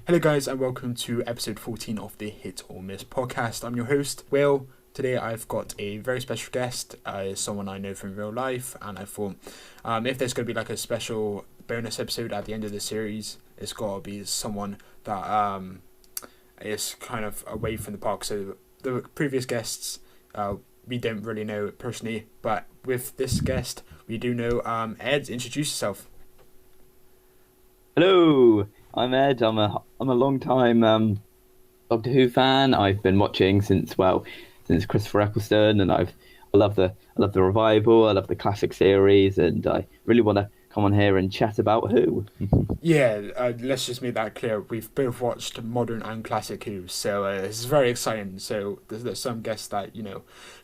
Hello guys and welcome to episode 14 of the Hit or Miss podcast. I'm your host, Will. Today I've got a very special guest, someone I know from real life, and I thought if there's going to be like a special bonus episode at the end of the series, it's got to be someone that is kind of away from the park. So the previous guests, we don't really know personally, but with this guest, we do know. Ed, introduce yourself. Hello, I'm Ed. I'm a long time Doctor Who fan. I've been watching since Christopher Eccleston, and I love the revival. I love the classic series, and I really want to come on here and chat about Who. Yeah, let's just make that clear. We've both watched modern and classic Who, so it's very exciting. So there's some guests that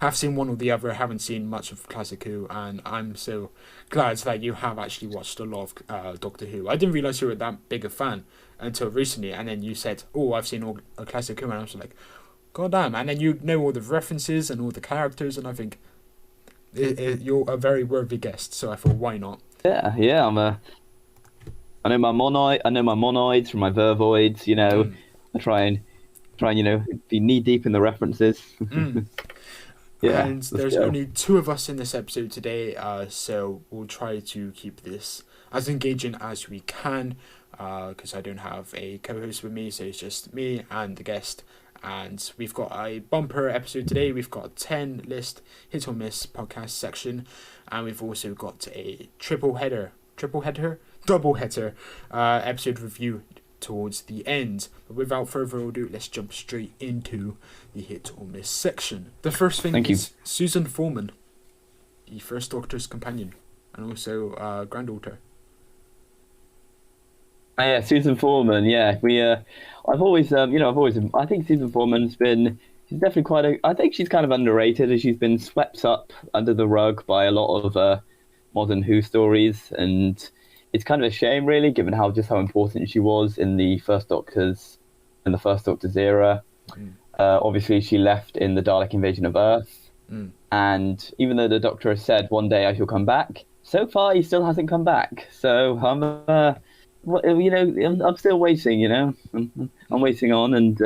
have seen one or the other, haven't seen much of classic Who, and I'm so glad that you have actually watched a lot of Doctor Who. I didn't realize you were that big a fan until recently, and then you said, "Oh, I've seen all a classic Who," and I was like, "God damn!" And then you know all the references and all the characters, and I think you're a very worthy guest. So I thought, why not? Yeah. I know my monoids from my vervoids. I try and be knee deep in the references. Mm. Yeah, And let's there's go. only two of us in this episode today, so we'll try to keep this as engaging as we can, because I don't have a co-host with me, so it's just me and the guest. And we've got a bumper episode today. We've got a 10 list hit or miss podcast section, and we've also got a double header episode review towards the end. But without further ado, let's jump straight into the hit or miss section. The first thing Thank you. is Susan Foreman, the First Doctor's companion and also granddaughter. Yeah, Susan Foreman. Yeah, I think Susan Foreman's been. She's definitely I think she's kind of underrated, as she's been swept up under the rug by a lot of modern Who stories, and it's kind of a shame, really, given how important she was in the First Doctor's era. Mm. Obviously, she left in the Dalek invasion of Earth, Mm. and even though the Doctor has said one day I shall come back, so far he still hasn't come back. So I'm still waiting. I'm waiting on, and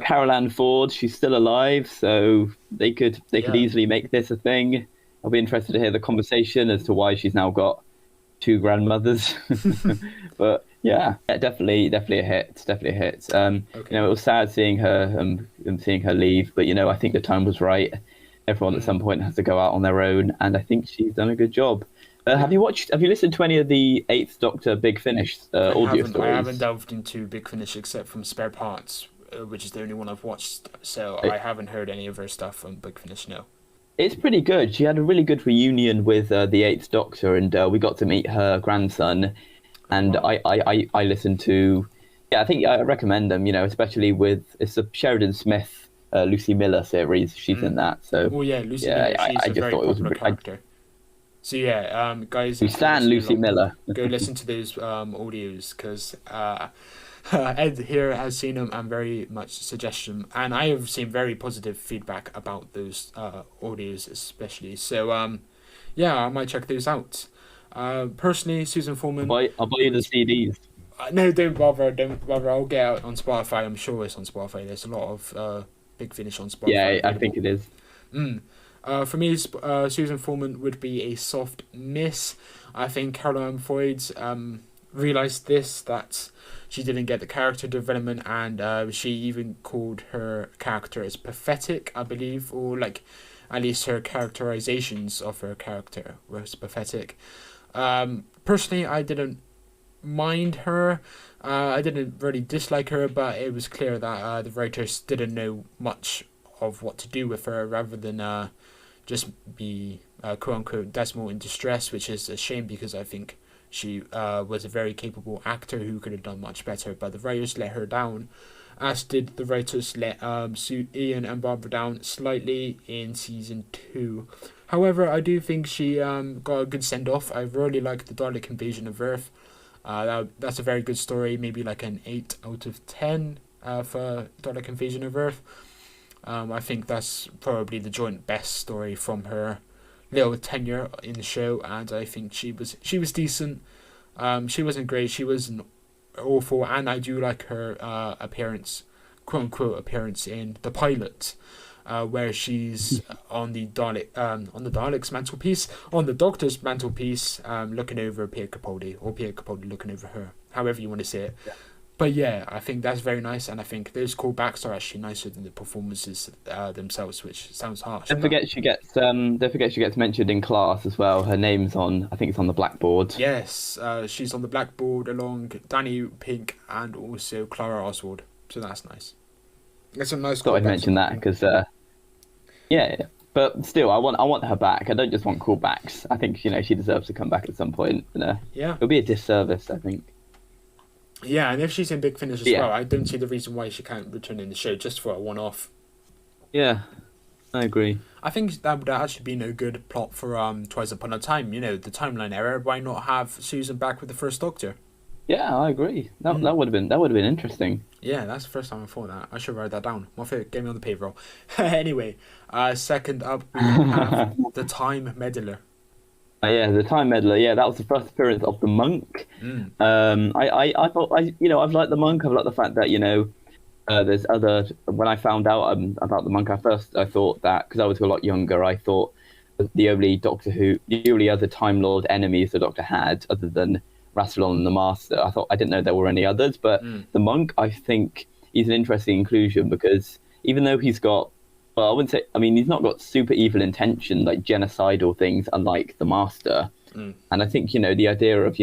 Carol Ann Ford, she's still alive, so they could Yeah. easily make this a thing. I'll be interested to hear the conversation as to why she's now got two grandmothers. But yeah, definitely a hit, definitely a hit. Okay. It was sad seeing her leave, but I think the time was right. Everyone at some point has to go out on their own, and I think she's done a good job. Have you listened to any of the Eighth Doctor Big Finish audio I stories? haven't delved into Big Finish except from Spare Parts, which is the only one I've watched. So I haven't heard any of her stuff on Big Finish. No. It's pretty good. She had a really good reunion with the Eighth Doctor, and we got to meet her grandson. And Wow. I listened to, I think I recommend them. Especially it's a Sheridan Smith, Lucy Miller series. She's in that. So Oh yeah, Lucy yeah, Miller. She's I a just very thought it was. popular character. So yeah, guys, We if you're stand listening Lucy along, Miller. go listen to those audios because Ed here has seen them and very much suggestion, and I have seen very positive feedback about those audios especially. So yeah, I might check those out. Personally, Susan Foreman. I'll buy you the CDs. No, don't bother. I'll get out on Spotify. I'm sure it's on Spotify. There's a lot of Big Finish on Spotify Yeah, I available. think it is. Mm. For me, Susan Foreman would be a soft miss. I think Caroline Foyd realised that she didn't get the character development, and she even called her character as pathetic, I believe, or like at least her characterizations of her character was pathetic. Personally, I didn't mind her. I didn't really dislike her, but it was clear that the writers didn't know much of what to do with her, rather than just be quote unquote Desmond in distress, which is a shame because I think she was a very capable actor who could have done much better. But the writers let her down, as did the writers let Ian and Barbara down slightly in season 2. However, I do think she got a good send off. I really like the Dalek invasion of Earth. That's a very good story. Maybe like an 8 out of 10 for Dalek invasion of Earth. I think that's probably the joint best story from her little tenure in the show, and I think she was decent. She wasn't great. She wasn't awful, and I do like her appearance, quote unquote appearance in the pilot, where she's on the Dalek's mantelpiece, on the Doctor's mantelpiece, looking over Pierre Capaldi, or Pierre Capaldi looking over her, however you want to say it. Yeah. But yeah, I think that's very nice, and I think those callbacks are actually nicer than the performances themselves, which sounds harsh. Don't forget she gets mentioned in class as well. Her name's on, I think it's on the blackboard. Yes, she's on the blackboard along Danny Pink and also Clara Oswald, so that's nice. It's a nice. Thought I'd mention that because, yeah. But still, I want her back. I don't just want callbacks. I think she deserves to come back at some point. Yeah, it'll be a disservice, I think. Yeah, and if she's in Big Finish as well, I don't see the reason why she can't return in the show just for a one-off. Yeah, I agree. I think that would actually be no good plot for Twice Upon a Time. The timeline error. Why not have Susan back with the First Doctor? Yeah, I agree. That would have been interesting. Yeah, that's the first time I thought that. I should write that down. My favorite, get me on the payroll. Anyway, second up we have the Time Meddler. Yeah, the Time Meddler. Yeah, that was the first appearance of the Monk. I thought I've liked the Monk. I've liked the fact that there's other. When I found out about the Monk, I thought that because I was a lot younger, I thought the only other Time Lord enemies the Doctor had, other than Rassilon and the Master. I didn't know there were any others, but the Monk, I think he's an interesting inclusion because even though he's got. Well, I wouldn't say. I mean, he's not got super evil intention, like genocidal things, unlike the Master. And I think the idea of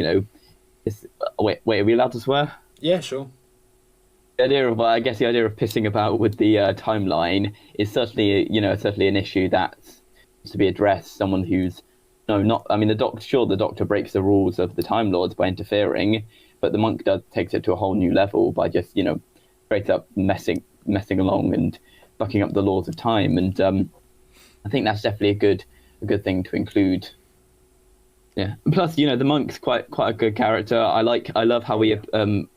wait, are we allowed to swear? Yeah, sure. The idea of pissing about with the timeline is certainly an issue that's to be addressed. Someone who's the Doctor breaks the rules of the Time Lords by interfering, but the Monk takes it to a whole new level by just straight up messing along and bucking up the laws of time, and I think that's definitely a good thing to include. Yeah. Plus, the Monk's quite a good character. I love how he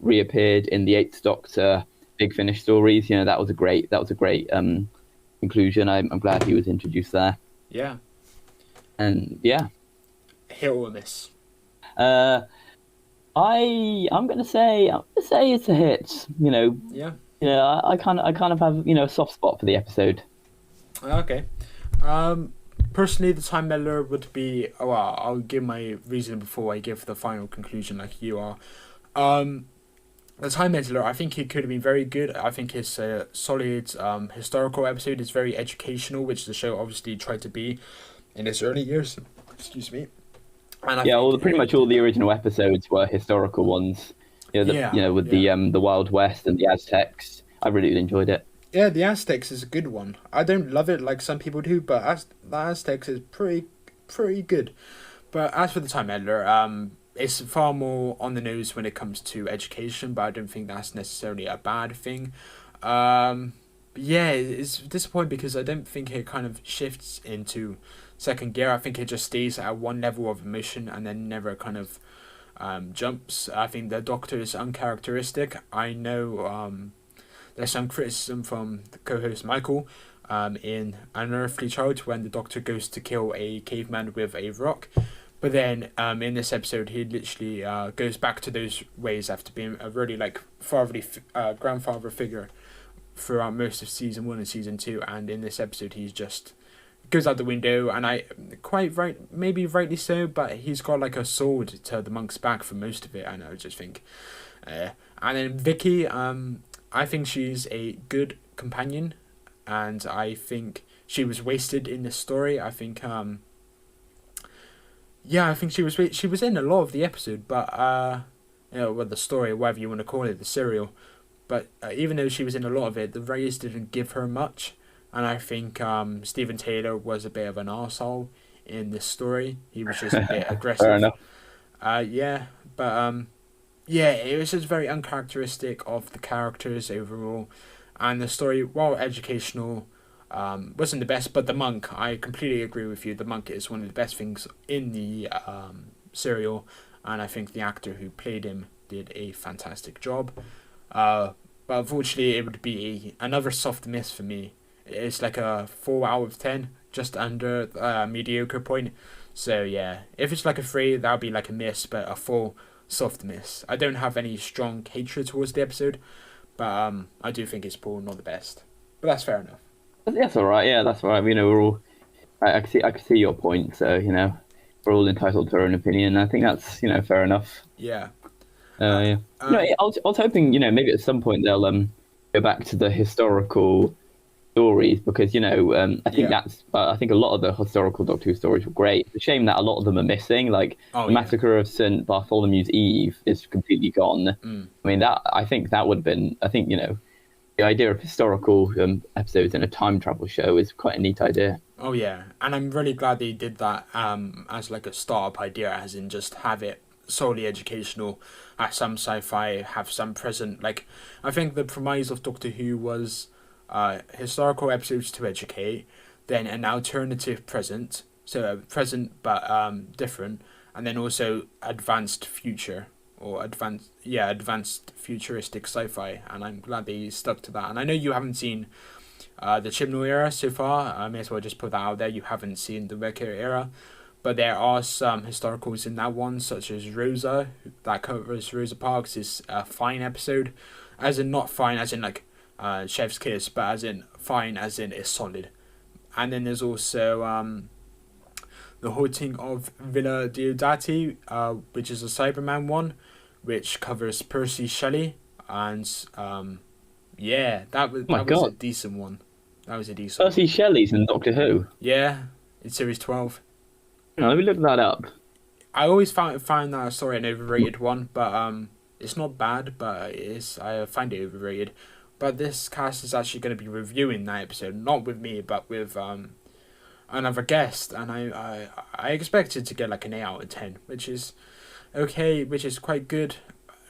reappeared in the Eighth Doctor Big Finish stories. That was a great inclusion. I'm glad he was introduced there. Yeah. And yeah. Hit or miss? I'm gonna say it's a hit. Yeah. I kind of have a soft spot for the episode. Okay. Personally, the Time Meddler would be. I'll give my reason before I give the final conclusion, like you are. The Time Meddler, I think it could have been very good. I think it's a solid historical episode. It's very educational, which the show obviously tried to be in its early years. Excuse me. And pretty much all the original episodes were historical ones. With the Wild West and the Aztecs. I really enjoyed it. Yeah, the Aztecs is a good one. I don't love it like some people do, but the Aztecs is pretty good. But as for the Time Meddler, it's far more on the nose when it comes to education, but I don't think that's necessarily a bad thing. It's disappointing because I don't think it kind of shifts into second gear. I think it just stays at one level of emotion and then never kind of jumps. I think the Doctor is uncharacteristic. I know there's some criticism from the co-host Michael in Unearthly Child when the Doctor goes to kill a caveman with a rock, but then in this episode he literally goes back to those ways after being a really fatherly grandfather figure throughout most of season 1 and season 2, and in this episode he's just goes out the window, and maybe rightly so, but he's got like a sword to the Monk's back for most of it, and I just think and then Vicky, I think she's a good companion, and I think she was wasted in this story. I think I think she was in a lot of the episode, but the story, whatever you want to call it, the serial, but even though she was in a lot of it, the writers didn't give her much. And I think Stephen Taylor was a bit of an arsehole in this story. He was just a bit aggressive. Fair enough. It was just very uncharacteristic of the characters overall. And the story, while educational, wasn't the best. But the Monk, I completely agree with you. The Monk is one of the best things in the serial. And I think the actor who played him did a fantastic job. But unfortunately, it would be another soft miss for me. It's like a 4 out of 10, just under mediocre point. So yeah, if it's like a 3, that would be like a miss, but a 4, soft miss. I don't have any strong hatred towards the episode, but I do think it's probably not the best. But that's fair enough. That's all right. Yeah, that's all right. We're all. I can see your point. So we're all entitled to our own opinion. I think that's fair enough. Yeah. Yeah. I was hoping maybe at some point they'll go back to the historical stories because I think I think a lot of the historical Doctor Who stories were great. It's a shame that a lot of them are missing. Like the Massacre of St. Bartholomew's Eve is completely gone. I mean I think that would have been. I think the idea of historical episodes in a time travel show is quite a neat idea. Oh yeah, and I'm really glad they did that as like a startup idea, as in just have it solely educational, have some sci-fi, have some present. Like I think the premise of Doctor Who was historical episodes to educate, then an alternative present, so present but different, and then also advanced future or advanced futuristic sci-fi, and I'm glad they stuck to that. And I know you haven't seen the Chibnall era so far. I may as well just put that out there. You haven't seen the Wrecker era, but there are some historicals in that one, such as Rosa, that covers Rosa Parks. Is a fine episode, as in not fine as in like Chef's Kiss, but as in fine as in it's solid. And then there's also the Haunting of Villa Diodati, which is a Cyberman one, which covers Percy Shelley, and that was a decent one. That was a decent Percy one. Shelley's in Doctor Who? Yeah, it's series 12. No, let me look that up. I always found that story an overrated one, but it's not bad, but I find it overrated. But this cast is actually going to be reviewing that episode, not with me, but with another guest, and I expected to get like an 8 out of 10, which is okay, which is quite good,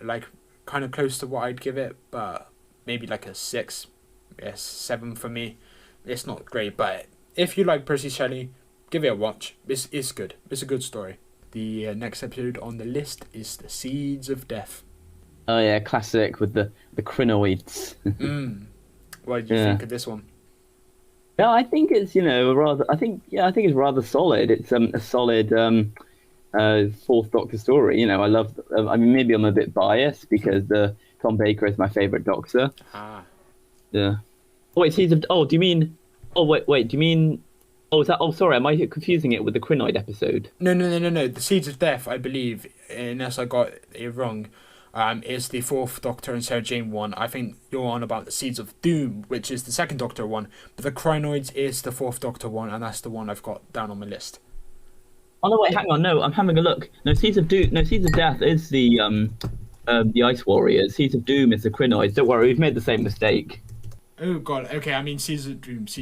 like kind of close to what I'd give it, but maybe like a 6, 7 for me. It's not great, but if you like Percy Shelley, give it a watch. It's good. It's a good story. The next episode on the list is The Seeds of Death. Oh yeah, classic with the crinoids. What did you think of this one? Yeah, I think it's rather. I think it's rather solid. It's a solid Fourth Doctor story. I love. I mean, maybe I'm a bit biased because Tom Baker is my favorite Doctor. Yeah. Oh, wait, Seeds of. Oh, do you mean? Oh, wait. Do you mean? Oh, is that? Oh, sorry. Am I confusing it with the Crinoid episode? No. The Seeds of Death, I believe, unless I got it wrong, is the Fourth Doctor and Sarah Jane one. I think you're on about the Seeds of Doom, which is the Second Doctor one. But the Crinoids is the Fourth Doctor one, and that's the one I've got down on my list. Oh no! Wait, hang on. No, I'm having a look. No, Seeds of Doom. No, Seeds of Death is the Ice Warriors. Seeds of Doom is the Crinoids. Don't worry, we've made the same mistake. Oh god, okay, I mean Seeds of Doom. Like,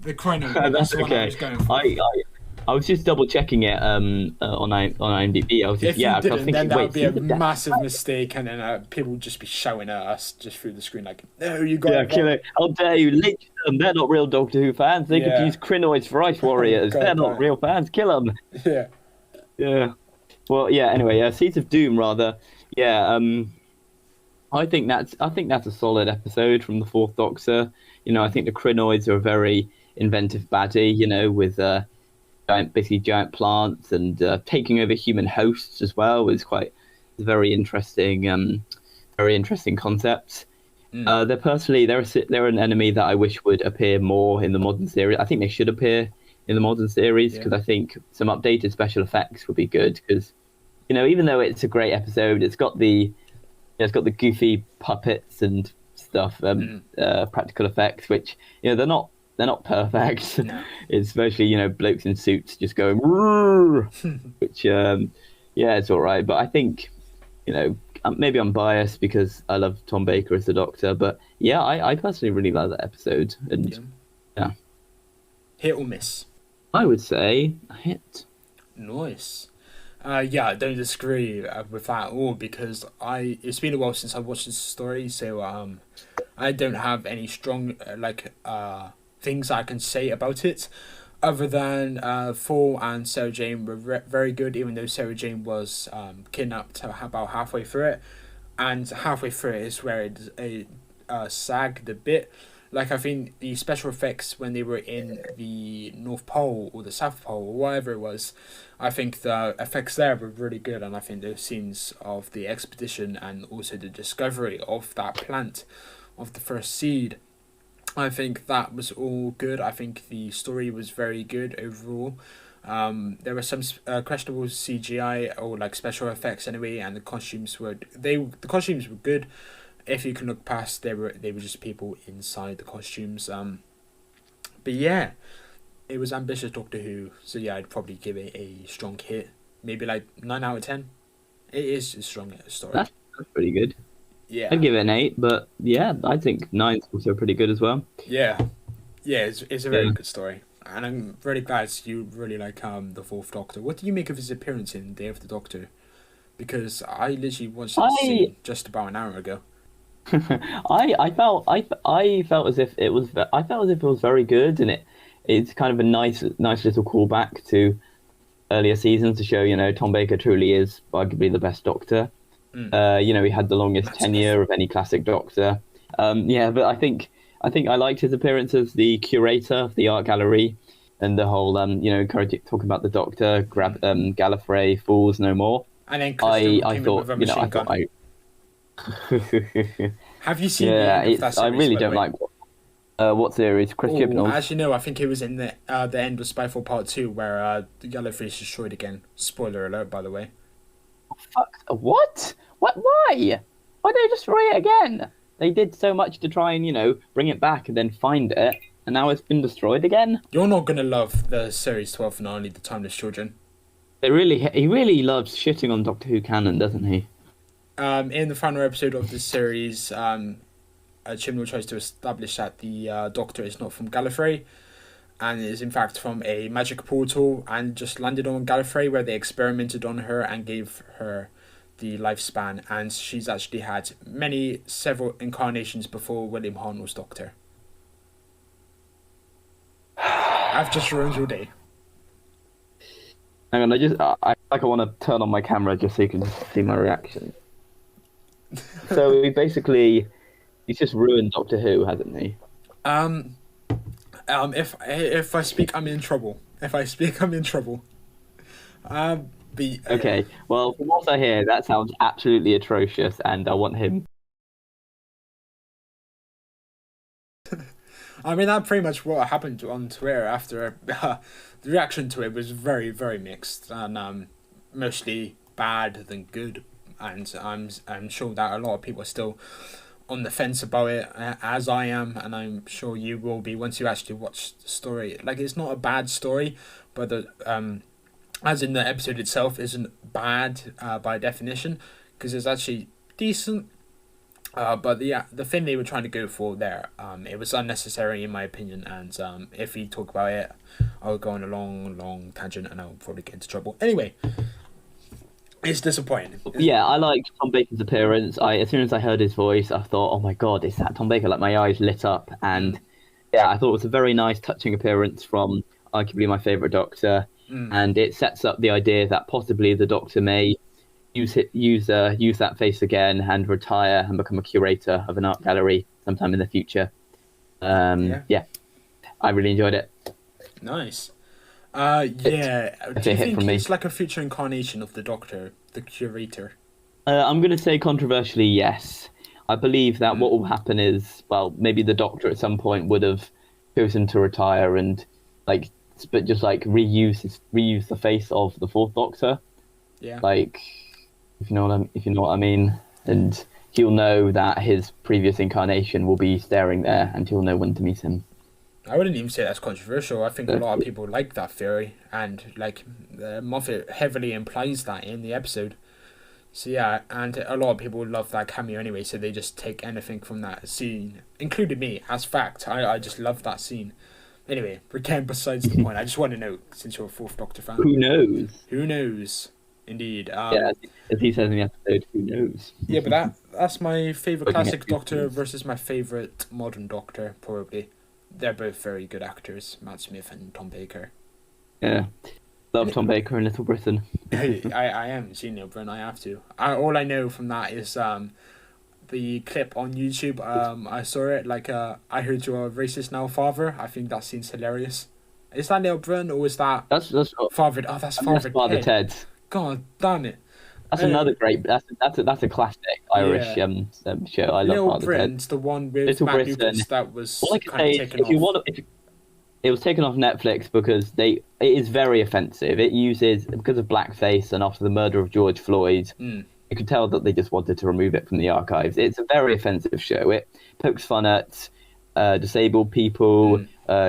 the Crinoid, that's the one okay. I was going for. I was just double checking it on IMDb. I was just if you didn't, I was thinking, then that would be a Seeds of massive mistake, and then people would just be shouting at us just through the screen like, no, you got it. Kill it. How dare you lynch them? They're not real Doctor Who fans. They could use Crinoids for Ice Warriors. God, they're not real fans. Kill them. Yeah. Yeah. Well, yeah. Anyway, Seeds of Doom, rather. Yeah. I think that's a solid episode from the Fourth Doctor. I think the Crinoids are a very inventive baddie. With giant plants and taking over human hosts as well is quite very interesting concept. They're an enemy that I wish would appear more in the modern series. I think they should appear in the modern series because I think some updated special effects would be good. Because even though it's a great episode, it's got the goofy puppets and stuff, practical effects, which they're not perfect. No. It's especially blokes in suits just going, which it's all right. But I think maybe I'm biased because I love Tom Baker as the Doctor, but I personally really like that episode. And hit or miss? I would say a hit. Nice. I don't disagree with that at all because it's been a while since I watched this story, so I don't have any strong things I can say about it, other than Fall and Sarah Jane were very good, even though Sarah Jane was kidnapped about halfway through it, and halfway through it is where it sagged a bit. Like, I think the special effects when they were in the North Pole or the South Pole or whatever it was, I think the effects there were really good, and I think the scenes of the expedition and also the discovery of that plant, of the first seed, I think that was all good. I think the story was very good overall. There were some questionable CGI or like special effects anyway, and the costumes were good. If you can look past, they were just people inside the costumes. But yeah, it was ambitious Doctor Who. So yeah, I'd probably give it a strong hit, maybe like 9 out of 10. It is a strong story. That's pretty good. Yeah, I'd give it an 8, but yeah, I think 9's also pretty good as well. yeah, yeah. It's a very good story, and I'm really glad you really like the Fourth Doctor. What do you make of his appearance in Day of the Doctor? Because I literally watched that scene just about an hour ago. I felt as if it was very good, and it's kind of a nice little callback to earlier seasons to show, Tom Baker truly is arguably the best Doctor. He had the longest tenure of any classic Doctor. But I think I liked his appearance as the curator of the art gallery, and the whole talking about the Doctor, Gallifrey, fools no more. And then I thought, have you seen? Yeah, I really don't like what series? Chris Chibnall. As you know, I think it was in the end of Spyfall Part 2 where the Gallifrey is destroyed again. Spoiler alert, by the way. Fuck! What? Why? Why did they destroy it again? They did so much to try and bring it back and then find it, and now it's been destroyed again. You're not gonna love the series 12 finale, The Timeless Children. He really loves shitting on Doctor Who canon, doesn't he? In the final episode of this series, Chibnall tries to establish that the Doctor is not from Gallifrey, and is in fact from a magic portal, and just landed on Gallifrey, where they experimented on her and gave her the lifespan, and she's actually had several incarnations before William Hartnell's Doctor. I've just ruined your day. Hang on, I want to turn on my camera just so you can see my reaction. So he's just ruined Doctor Who, hasn't he? If I speak, I'm in trouble. Okay, well, from what I hear, that sounds absolutely atrocious, and I want him. I mean, that's pretty much what happened on Twitter after the reaction to it was very, very mixed, and mostly bad than good. And I'm sure that a lot of people are still on the fence about it, as I am, and I'm sure you will be once you actually watch the story. Like, it's not a bad story, but as in the episode itself isn't bad by definition, because it's actually decent. But the thing they were trying to go for there, it was unnecessary in my opinion, and if we talk about it, I'll go on a long tangent and I'll probably get into trouble. Anyway, it's disappointing. Yeah, I liked Tom Baker's appearance. As soon as I heard his voice, I thought, oh my god, is that Tom Baker? Like, my eyes lit up, and yeah, I thought it was a very nice, touching appearance from arguably my favourite Doctor, and it sets up the idea that possibly the Doctor may use that face again and retire and become a curator of an art gallery sometime in the future. Yeah, I really enjoyed it. Nice. Do you think it's like a future incarnation of the Doctor, the curator? I'm going to say controversially, yes. I believe that what will happen is, well, maybe the Doctor at some point would have chosen to retire and reuse the face of the Fourth Doctor. Yeah. Like, if you know what I mean, and he'll know that his previous incarnation will be staring there, and he'll know when to meet him. I wouldn't even say that's controversial. I think a lot of people like that theory, and like Moffat heavily implies that in the episode. So yeah, and a lot of people love that cameo anyway, so they just take anything from that scene, including me, as fact. I just love that scene. Anyway, we're getting besides the point. I just want to know, since you're a Fourth Doctor fan. Who knows? Who knows? Indeed. Yeah, as he says in the episode, who knows? Yeah, but that's my favourite classic Doctor versus my favourite modern Doctor, probably. They're both very good actors, Matt Smith and Tom Baker. Yeah. Love Tom Baker in Little Britain. I haven't seen Little Britain, I have to. All I know from that is the clip on YouTube. I saw it. Like, I heard you're a racist now, father. I think that seems hilarious. Is that Little Britain or is that That's Father? Oh, that's I mean, that's Father Father Ted. Ted. God damn it. That's Uh, another great. That's a classic Irish Yeah. show. I love Little Father Ted. Britain's the one with Little Matt Britain. Lucas that All was I can kind of say is, taken if you off. want, if it was taken off Netflix because it is very offensive. It uses, because of blackface and after the murder of George Floyd, Mm. you could tell that they just wanted to remove it from the archives. It's a very offensive show. It pokes fun at disabled people,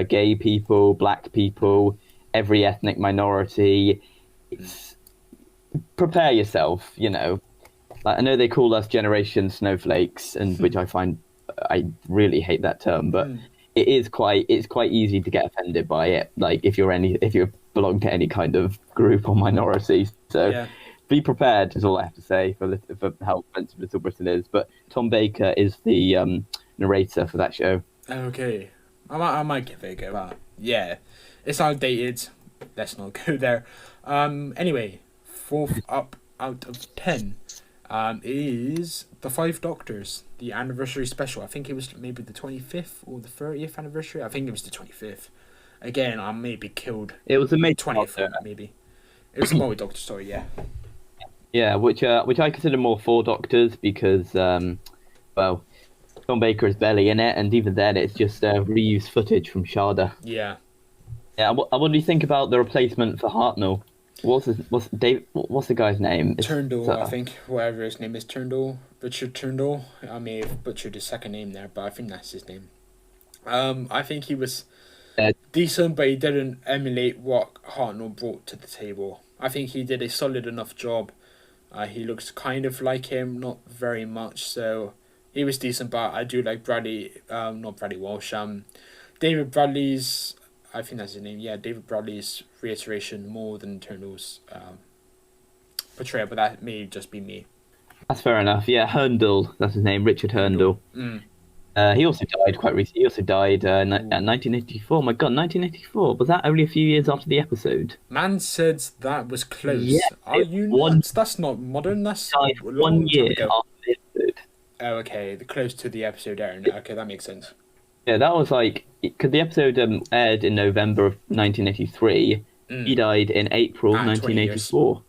gay people, black people, every ethnic minority. It's prepare yourself, you know. Like, I know they call us Generation Snowflakes, and which I really hate that term, but it's quite easy to get offended by it. Like if you belong to any kind of group or minority, so Yeah. be prepared is all I have to say for how offensive Little Britain is. But Tom Baker is the narrator for that show. Okay. I might give it a go. But yeah, it's outdated. Let's not go there. Anyway, 4th up out of 10 is The Five Doctors, the anniversary special. I think it was maybe the 25th or the 30th anniversary. I think it was the 25th. Again, I may be killed. It was a made 20th maybe. It was a multi-doctor story, yeah. Yeah, which I consider more 4 Doctors because well, Tom Baker is barely in it, and even then it's just reused footage from Sharda. Yeah. Yeah, what do you think about the replacement for Hartnell? What's the guy's name? Turnbull, I think, whatever his name is, Turnbull, Richard Turnbull. I may have butchered his second name there, but I think that's his name. I think he was decent, but he didn't emulate what Hartnell brought to the table. I think he did a solid enough job. He looks kind of like him, not very much, so he was decent, but I do like not Bradley Walsh, David Bradley's, I think that's his name, yeah, David Bradley's reiteration more than Turnbull's portrayal, but that may just be me. That's fair enough. Yeah, Herndl, that's his name, Richard Herndl. He also died quite recently. He also died in 1984. My God, 1984. Was that only a few years after the episode? Man said that was close. Yeah, Are you nuts? That's not modern. That's died 1 year after the episode. Oh, okay. Close to the episode airing. Okay, that makes sense. Yeah, that was like, because the episode aired in November of 1983. He died in April 1984.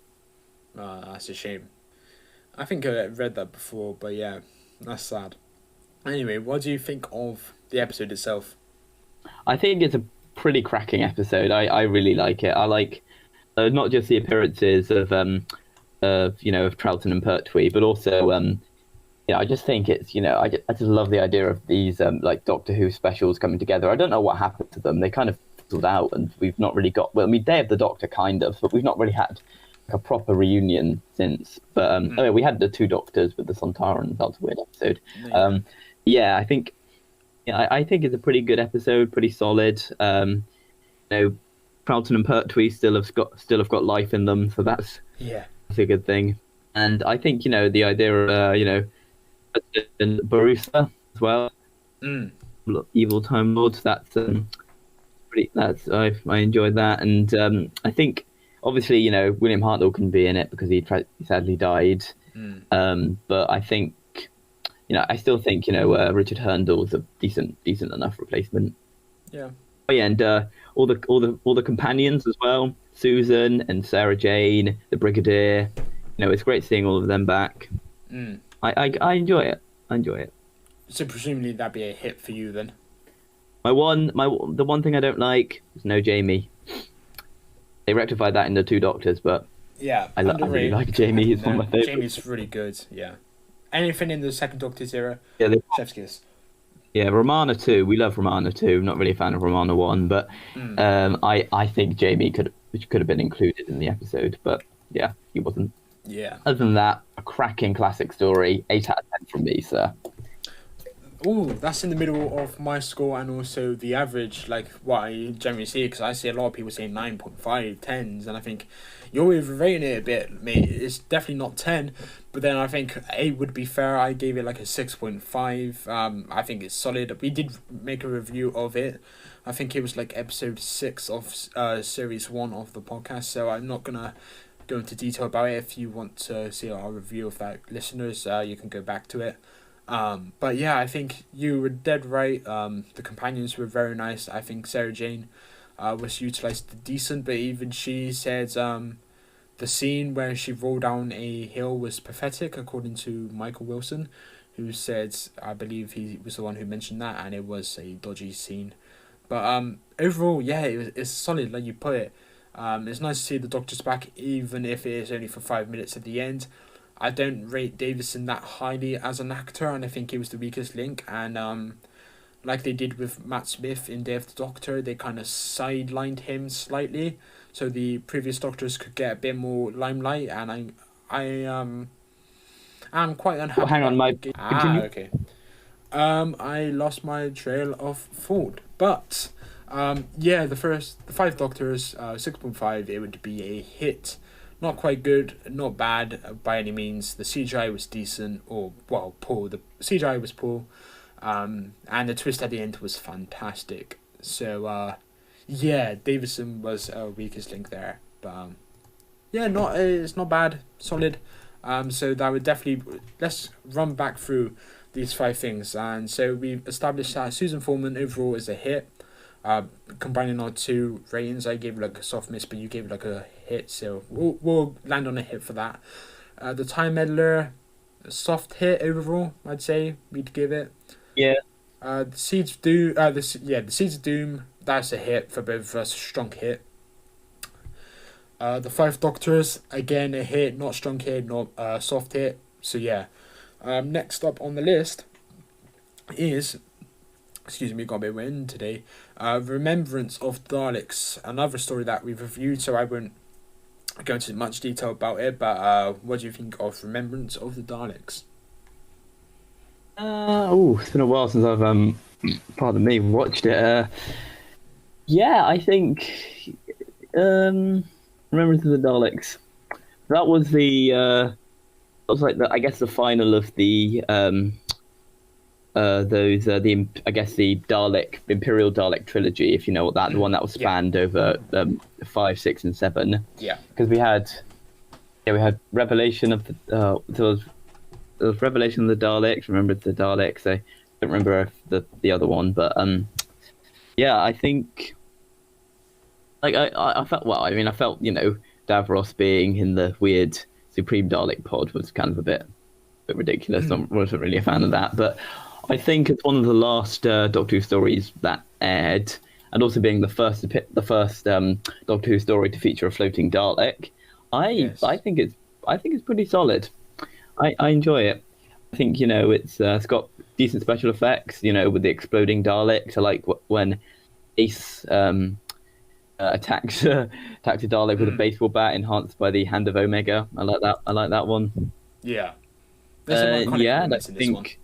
That's a shame. I think I read that before, but yeah, that's sad. Anyway, what do you think of the episode itself? I think it's a pretty cracking episode. I really like it. I like not just the appearances of Troughton and Pertwee, but also I just think it's I just love the idea of these like Doctor Who specials coming together. I don't know what happened to them. They kind of fizzled out, and we've not really got. Well, I mean, Day of the Doctor kind of, but we've not really had a proper reunion since. But we had the 2 Doctors with the Sontarans. That was a weird episode. Yeah, I think it's a pretty good episode, pretty solid. Troughton and Pertwee still have got life in them, so that's a good thing. And I think the idea of Barusa as well, evil Time Lord. That's pretty. I enjoyed that, and I think obviously William Hartnell couldn't be in it because he sadly died. But I think. I still think Richard Herndl is a decent enough replacement. Yeah. Oh yeah, and all the companions as well, Susan and Sarah Jane, the Brigadier. It's great seeing all of them back. I enjoy it. So presumably that'd be a hit for you then. The one thing I don't like is no Jamie. They rectified that in the 2 Doctors, but yeah, I really like Jamie. He's one of my favorites. Jamie's really good. Yeah. Anything in the second Doctor's era? Yeah, chef's kiss. Yeah, Romana 2. We love Romana 2. Not really a fan of Romana 1, but I think Jamie could have been included in the episode, but yeah, he wasn't. Yeah. Other than that, a cracking classic story. 8 out of 10 from me, sir. Ooh, that's in the middle of my score and also the average, like what I generally see, because I see a lot of people saying 9.5, 10s, and I think you're overrating it a bit, mate. It's definitely not 10, but then I think 8 would be fair. I gave it like a 6.5. I think it's solid. We did make a review of it. I think it was like episode 6 of series 1 of the podcast, so I'm not going to go into detail about it. If you want to see our review of that, listeners, you can go back to it. But yeah, I think you were dead right. The companions were very nice. I think Sarah Jane was utilized decent, but even she said the scene where she rolled down a hill was pathetic, according to Michael Wilson, who said, I believe he was the one who mentioned that, and it was a dodgy scene. But overall, yeah, it's solid, like you put it. It's nice to see the Doctor's back, even if it is only for 5 minutes at the end. I don't rate Davison that highly as an actor, and I think he was the weakest link. And like they did with Matt Smith in Day of the Doctor, they kind of sidelined him slightly, so the previous Doctors could get a bit more limelight. And I'm quite unhappy. Well, hang on, Mike. Continue. Okay. I lost my trail of thought, but yeah, the 5 Doctors, 6.5, it would be a hit. Not quite good, not bad by any means. The CGI was decent, or well, poor. The CGI was poor, and the twist at the end was fantastic. So yeah, Davison was our weakest link there, but yeah, it's not bad, solid. So that would definitely, let's run back through these 5 things. And so we've established that Susan Foreman overall is a hit. Combining our 2 ratings, I gave like a soft miss, but you gave like a hit, so we'll land on a hit for that. The Time Meddler, a soft hit overall, I'd say we'd give it. Yeah. The Seeds of Doom, the Seeds of Doom, that's a hit for both of us, strong hit. The 5 Doctors, again a hit, not strong hit, not soft hit. So yeah. Next up on the list is, excuse me, got a bit wind today. Remembrance of Daleks, another story that we've reviewed, so I won't go into much detail about it. But what do you think of Remembrance of the Daleks? It's been a while since I've pardon me, watched it. Yeah, I think Remembrance of the Daleks. That was the I guess the final of the the Imperial Dalek trilogy, if you know what that, the one that was spanned over 5, 6, and 7. Yeah, because we had Revelation of the there was Revelation of the Daleks, Remembrance of the Daleks. I don't remember the other one, but yeah, I think like I felt, well, I mean, I felt, Davros being in the weird Supreme Dalek pod was kind of a bit ridiculous. I wasn't really a fan of that, but I think it's one of the last Doctor Who stories that aired, and also being the first Doctor Who story to feature a floating Dalek. I think it's pretty solid. I enjoy it. I think it's got decent special effects. With the exploding Daleks. I like when Ace attacks a Dalek with a baseball bat enhanced by the hand of Omega. I like that one. Yeah. Yeah, I think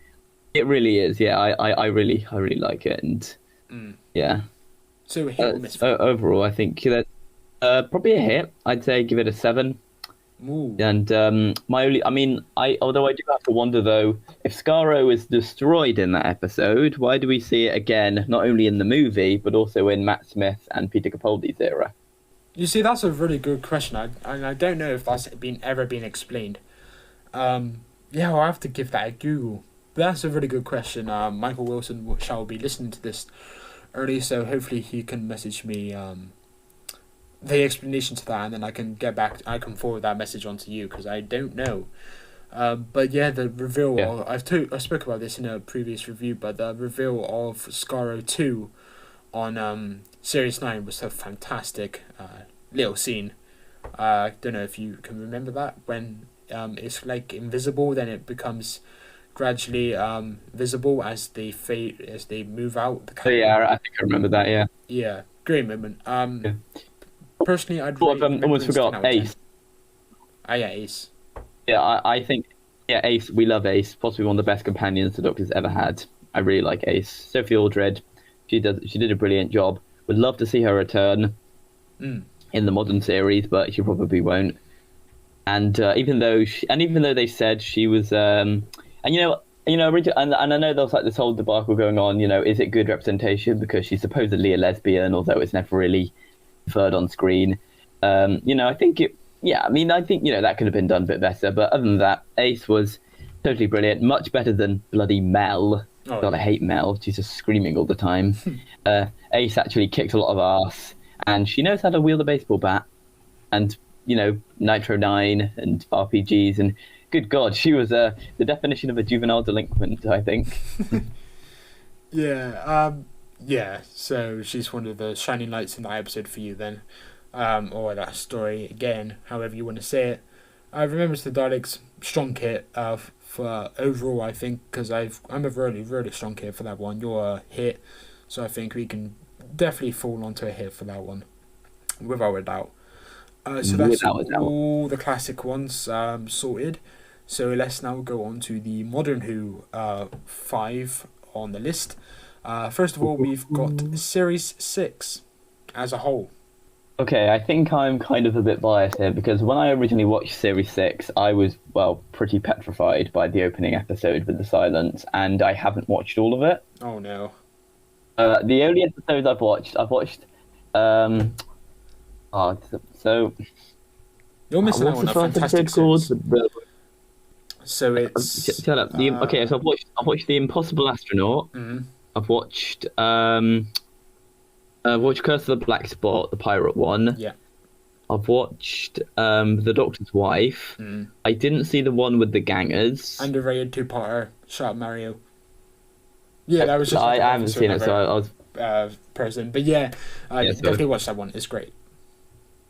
it really is. Yeah, I really like it, and yeah. So a hit or miss? Overall, I think that probably a hit. I'd say give it a 7. Ooh. And although I do have to wonder though, if Skaro is destroyed in that episode, why do we see it again, not only in the movie but also in Matt Smith and Peter Capaldi's era? You see, that's a really good question. I don't know if that's ever been explained. Yeah, I'll have to give that a Google. But that's a really good question. Michael Wilson shall be listening to this early, so hopefully he can message me the explanation to that, and then I can forward that message on to you, because I don't know. But yeah, the reveal, I spoke about this in a previous review, but the reveal of Skaro 2 on Series 9 was a fantastic little scene. I don't know if you can remember that, when it's like invisible, then it becomes gradually visible as they move out the camera. Yeah, I think I remember that. Yeah, great moment. Personally, I'd almost forgot Ace. Yeah, Ace. Yeah, I think Ace. We love Ace. Possibly one of the best companions the Doctor's ever had. I really like Ace. Sophie Aldred, she did a brilliant job. Would love to see her return in the modern series, but she probably won't. And even though they said she was, and I know there was like this whole debacle going on. Is it good representation because she's supposedly a lesbian, although it's never really inferred on screen. I think it. Yeah, I mean, I think that could have been done a bit better. But other than that, Ace was Totally brilliant. Much better than bloody Mel. Oh, God, I hate Mel. She's just screaming all the time. Ace actually kicked a lot of ass, and she knows how to wield a baseball bat, and Nitro 9 and RPGs, and good God, she was the definition of a juvenile delinquent, I think. Yeah, so she's one of the shining lights in that episode for you then. Or that story, again, however you want to say it. Remembrance the Daleks, strong kit for overall, I think, because I'm a really, really strong kit for that one. You're a hit, so I think we can definitely fall onto a hit for that one, without a doubt. So that's all the classic ones sorted. So let's now go on to the modern Who 5 on the list. First of all, we've got Series 6 as a whole. Okay, I think I'm kind of a bit biased here because when I originally watched Series 6, I was, pretty petrified by the opening episode with the silence, and I haven't watched all of it. Oh, no. The only episodes I've watched, so... You're missing out on a fantastic called? So it's... Shut up. Okay, so I've watched The Impossible Astronaut. Mm-hmm. I've watched Curse of the Black Spot, the pirate one. Yeah. I've watched The Doctor's Wife. Mm. I didn't see the one with the gangers. Underrated two-parter. Shut up, Mario. Yeah, that was just... I haven't seen it, so I was... person. But yeah, definitely watch that one. It's great.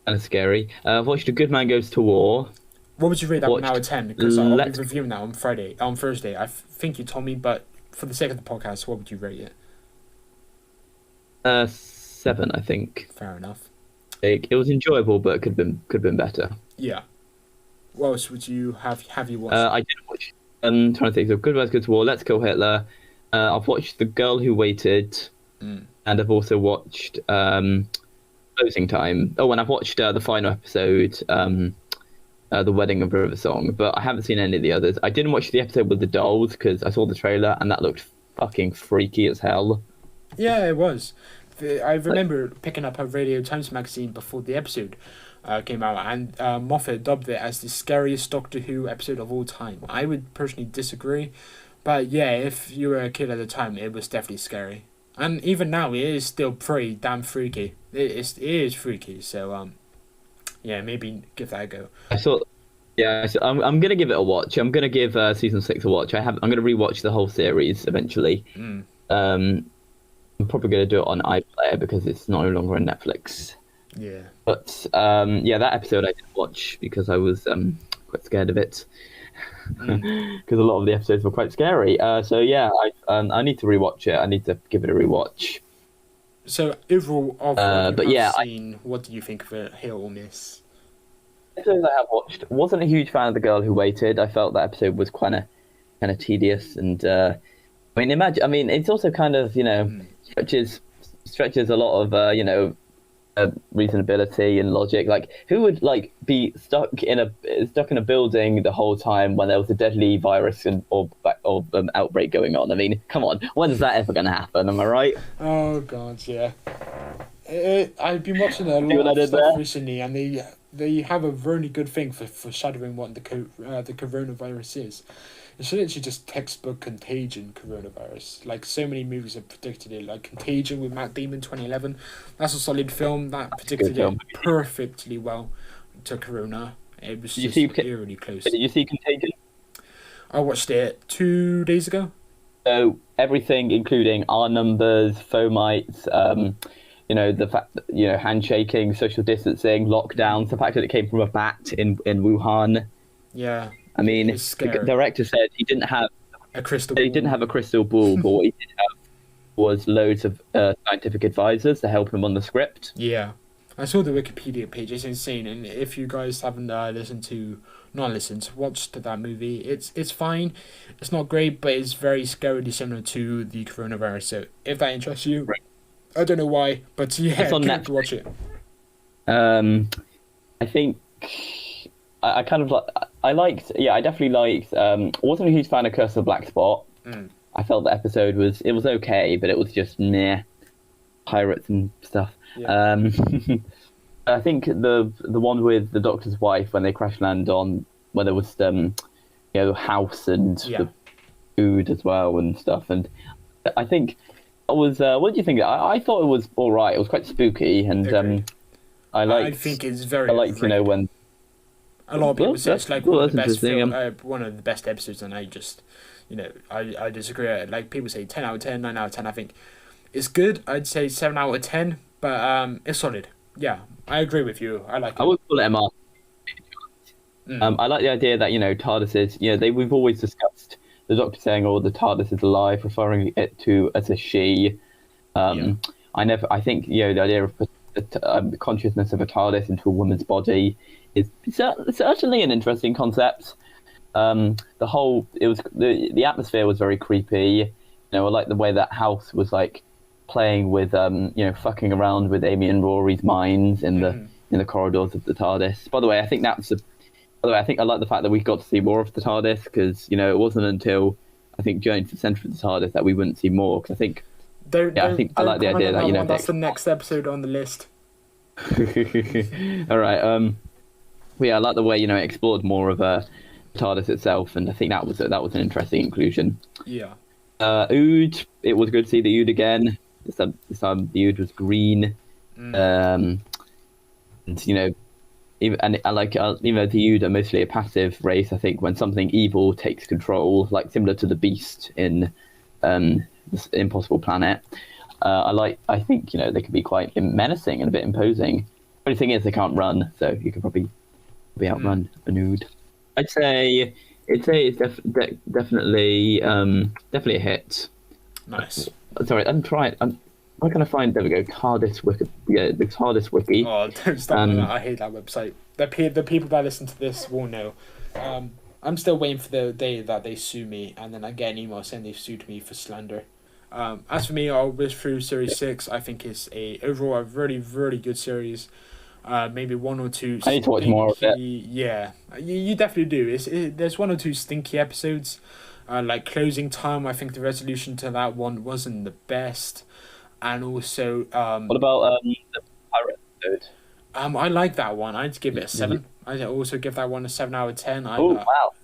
Kind of scary. I've watched A Good Man Goes to War. What would you rate that one out of 10? Because I'll be reviewing that on Thursday. I think you told me, but for the sake of the podcast, what would you rate it? 7, I think. Fair enough. It was enjoyable, but could have been better. Yeah. What else would you have you watched? I did watch. I'm trying to think. So Good Man Goes to War. Let's Kill Hitler. I've watched The Girl Who Waited, and I've also watched Closing Time. Oh, and I've watched the final episode, The Wedding of River Song, but I haven't seen any of the others. I didn't watch the episode with the dolls because I saw the trailer and that looked fucking freaky as hell. Yeah, it was. I remember picking up a Radio Times magazine before the episode came out, and Moffat dubbed it as the scariest Doctor Who episode of all time. I would personally disagree, but yeah, if you were a kid at the time, it was definitely scary. And even now, it is still pretty damn freaky. It is freaky, so yeah, maybe give that a go. I'm gonna give it a watch. I'm gonna give season 6 a watch. I'm gonna rewatch the whole series eventually. I'm probably gonna do it on iPlayer because it's no longer on Netflix. Yeah. But that episode I didn't watch because I was quite scared of it. Because a lot of the episodes were quite scary. So yeah, I need to rewatch it. I need to give it a rewatch. So overall, what do you think of it, hit or miss? Episodes I have watched, wasn't a huge fan of The Girl Who Waited. I felt that episode was kind of tedious, and imagine. It's also kind of stretches a lot of reasonability and logic. Like, who would be stuck in a building the whole time when there was a deadly virus or outbreak going on? I mean, come on, when is that ever going to happen? Am I right? Oh God, yeah. I've been watching a lot of stuff recently, and they have a really good thing for foreshadowing what the coronavirus is. It's literally just textbook Contagion coronavirus. Like, so many movies have predicted it. Like Contagion with Matt Damon, 2011. That's a solid film. That predicted it perfectly well to corona. It was just eerily close. Did you see Contagion? I watched it 2 days ago. So everything, including our numbers, fomites, the fact that, handshaking, social distancing, lockdowns, the fact that it came from a bat in Wuhan. Yeah. I mean, the director said he didn't have a crystal ball. He didn't have a crystal ball, but what he did have was loads of scientific advisors to help him on the script. Yeah. I saw the Wikipedia page. It's insane. And if you guys haven't watched that movie, it's fine. It's not great, but it's very scarily similar to the coronavirus. So if that interests you, right. I don't know why, but yeah, it's on Netflix. Watch it. I think I definitely liked. Wasn't a huge fan of Curse of the Black Spot. I felt the episode was okay, but it was just meh, pirates and stuff. Yeah. I think the one with the Doctor's Wife when they crash land on where there was house and Yeah, the food as well and stuff. And I think I was. What do you think? I thought it was all right. It was quite spooky, and agreed. I I liked think it's I very liked overrated. when. A lot of people Well, say it's like that's interesting. one of the best episodes, and I just, I disagree. Like people say, 10 out of 10, 9 out of 10. I think it's good. I'd say 7 out of 10, but it's solid. Yeah, I agree with you. I like I it. would call it a mark. Mm, I like the idea that TARDIS is we've always discussed the Doctor saying, "Oh, the TARDIS is alive," referring it to as a she. yeah. I think the idea of the consciousness of a TARDIS into a woman's body is certainly an interesting concept. The atmosphere was very creepy. I like the way that house was like playing with fucking around with Amy and Rory's minds in the corridors of the TARDIS. By the way, I think I like the fact that we got to see more of the TARDIS because it wasn't until I think Journey to the Centre of the TARDIS that we wouldn't see more. Because I think I like the idea that That's the next episode on the list. All right. I like the way it explored more of TARDIS itself, and I think that was an interesting inclusion. Yeah. Ood. It was good to see the Ood again. This time the Ood was green. And even though the Ood are mostly a passive race, I think when something evil takes control, like similar to the Beast in this Impossible Planet, I think they can be quite menacing and a bit imposing. The only thing is they can't run, so you can probably outrun an Ood. I'd say it's definitely a hit. Nice. Sorry, I'm trying. I'm going to find. There we go. TARDIS wiki. Yeah, the TARDIS wiki. Oh, don't stop with that. I hate that website. The people that listen to this will know. I'm still waiting for the day that they sue me, and then I get an email saying they've sued me for slander. As for me, I'll whiz through Series 6. I think it's overall a really, really good series. Maybe one or two. I need to watch more of it. Yeah, you definitely do. There's one or two stinky episodes, like Closing Time. I think the resolution to that one wasn't the best, and also what about the pirate episode? I like that one. I'd give it a 7. I'd also give that one a 7 out of 10. Wow!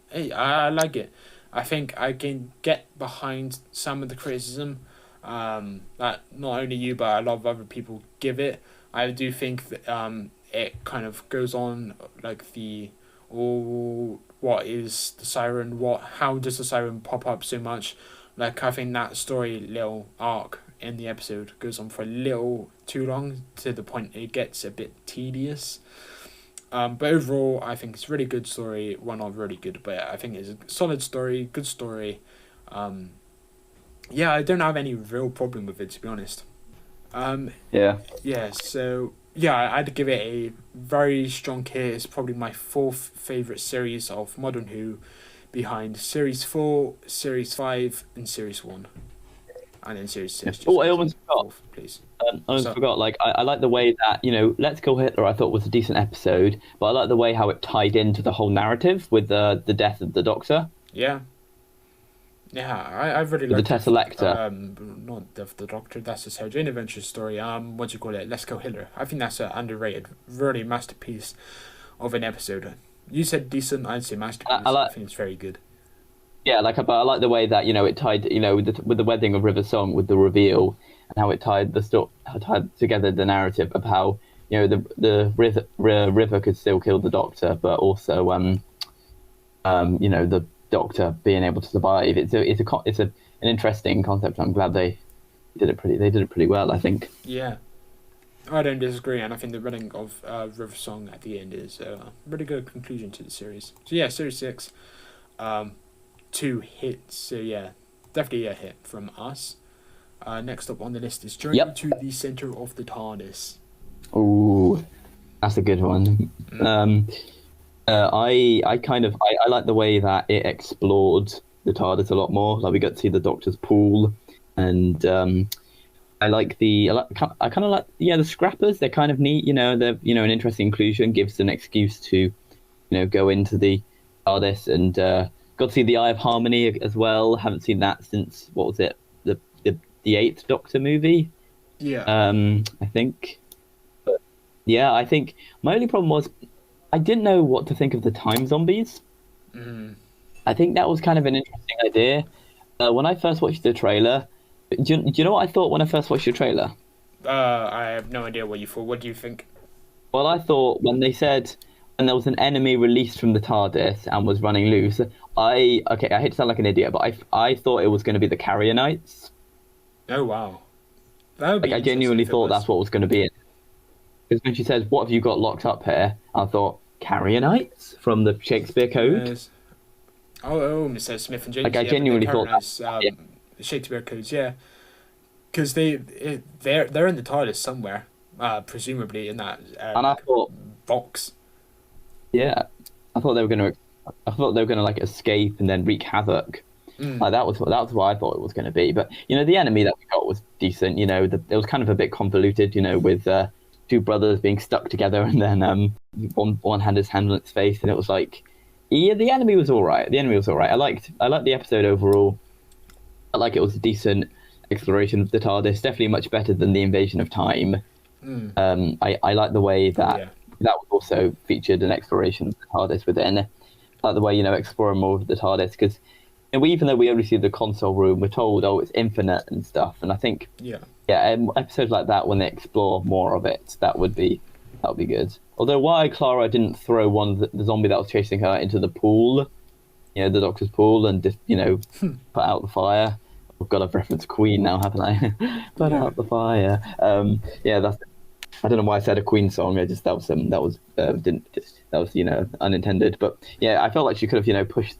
Hey, I like it. I think I can get behind some of the criticism that not only you but a lot of other people give it. I do think that it kind of goes on like what is the siren? How does the siren pop up so much? Like I think that story little arc in the episode goes on for a little too long to the point it gets a bit tedious. But overall, I think it's a really good story. Well, not really good, but I think it's a solid story, good story. I don't have any real problem with it, to be honest. Yeah. Yeah, so, I'd give it a very strong hit. It's probably my 4th favourite series of Modern Who, behind Series 4, Series 5, and Series 1. And then Series 6. Oh, I almost forgot. 4th, please. I almost forgot. Like, I like the way that Let's Kill Hitler. I thought was a decent episode, but I like the way how it tied into the whole narrative with the death of the Doctor. Yeah. Yeah, I really like the Tesselector. Not the Doctor. That's a Sarah Jane Adventure story. What do you call it? Let's Go Hitler. I think that's an underrated, really masterpiece of an episode. You said decent. I'd say masterpiece. I think it's very good. Yeah, but I like the way that it tied with the wedding of River Song with the reveal and how it tied together the narrative of how the river could still kill the Doctor, but also the Doctor being able to survive. It's an interesting concept. I'm glad they did it pretty well, I think. Yeah, I don't disagree, and I think the wedding of River Song at the end is a really good conclusion to the series. So yeah, Series 6, 2 hits. So yeah, definitely a hit from us. Next up on the list is Journey to the Centre of the TARDIS. Ooh, that's a good one. I like the way that it explored the TARDIS a lot more. Like we got to see the Doctor's pool, and I kind of like the scrappers. They're kind of neat. They're an interesting inclusion. Gives an excuse to go into the TARDIS, and got to see the Eye of Harmony as well. Haven't seen that since what was it, the 8th Doctor movie? Yeah. I think. But yeah, I think my only problem was I didn't know what to think of the time zombies. I think that was kind of an interesting idea. When I first watched the trailer, do you know what I thought when I first watched the trailer? I have no idea what you thought. What do you think? Well, I thought when they said when there was an enemy released from the TARDIS and was running loose, I hate to sound like an idiot, but I thought it was going to be the Carrier Knights. Oh wow, that would be. Like I genuinely thought that's what was going to be it. Because when she says, "What have you got locked up here?" I thought Carrier Knights from the Shakespeare Code. Yes. Oh, Mr. Smith and James. Like I genuinely thought that. Yeah. Shakespeare codes, yeah, because they're in the TARDIS somewhere, presumably in that And I thought, box. yeah, I thought they were going to like escape and then wreak havoc. Like that was what I thought it was going to be. But the enemy that we got was decent. It was kind of a bit convoluted. With two brothers being stuck together and then one hand is hand on its face, and it was like, yeah, the enemy was all right. I liked the episode overall. I like it was a decent exploration of the TARDIS. Definitely much better than the Invasion of Time. I like the way that that was also featured an exploration of the TARDIS within. I like the way exploring more of the TARDIS because even though we only see the console room, we're told it's infinite and stuff. And I think episodes like that when they explore more of it, that would be good. Although why Clara didn't throw the zombie that was chasing her into the pool. The Doctor's pool, and just, put out the fire. I've got to reference Queen now, haven't I? Put out the fire. That's. I don't know why I said a Queen song. I just that was unintended. But yeah, I felt like she could have pushed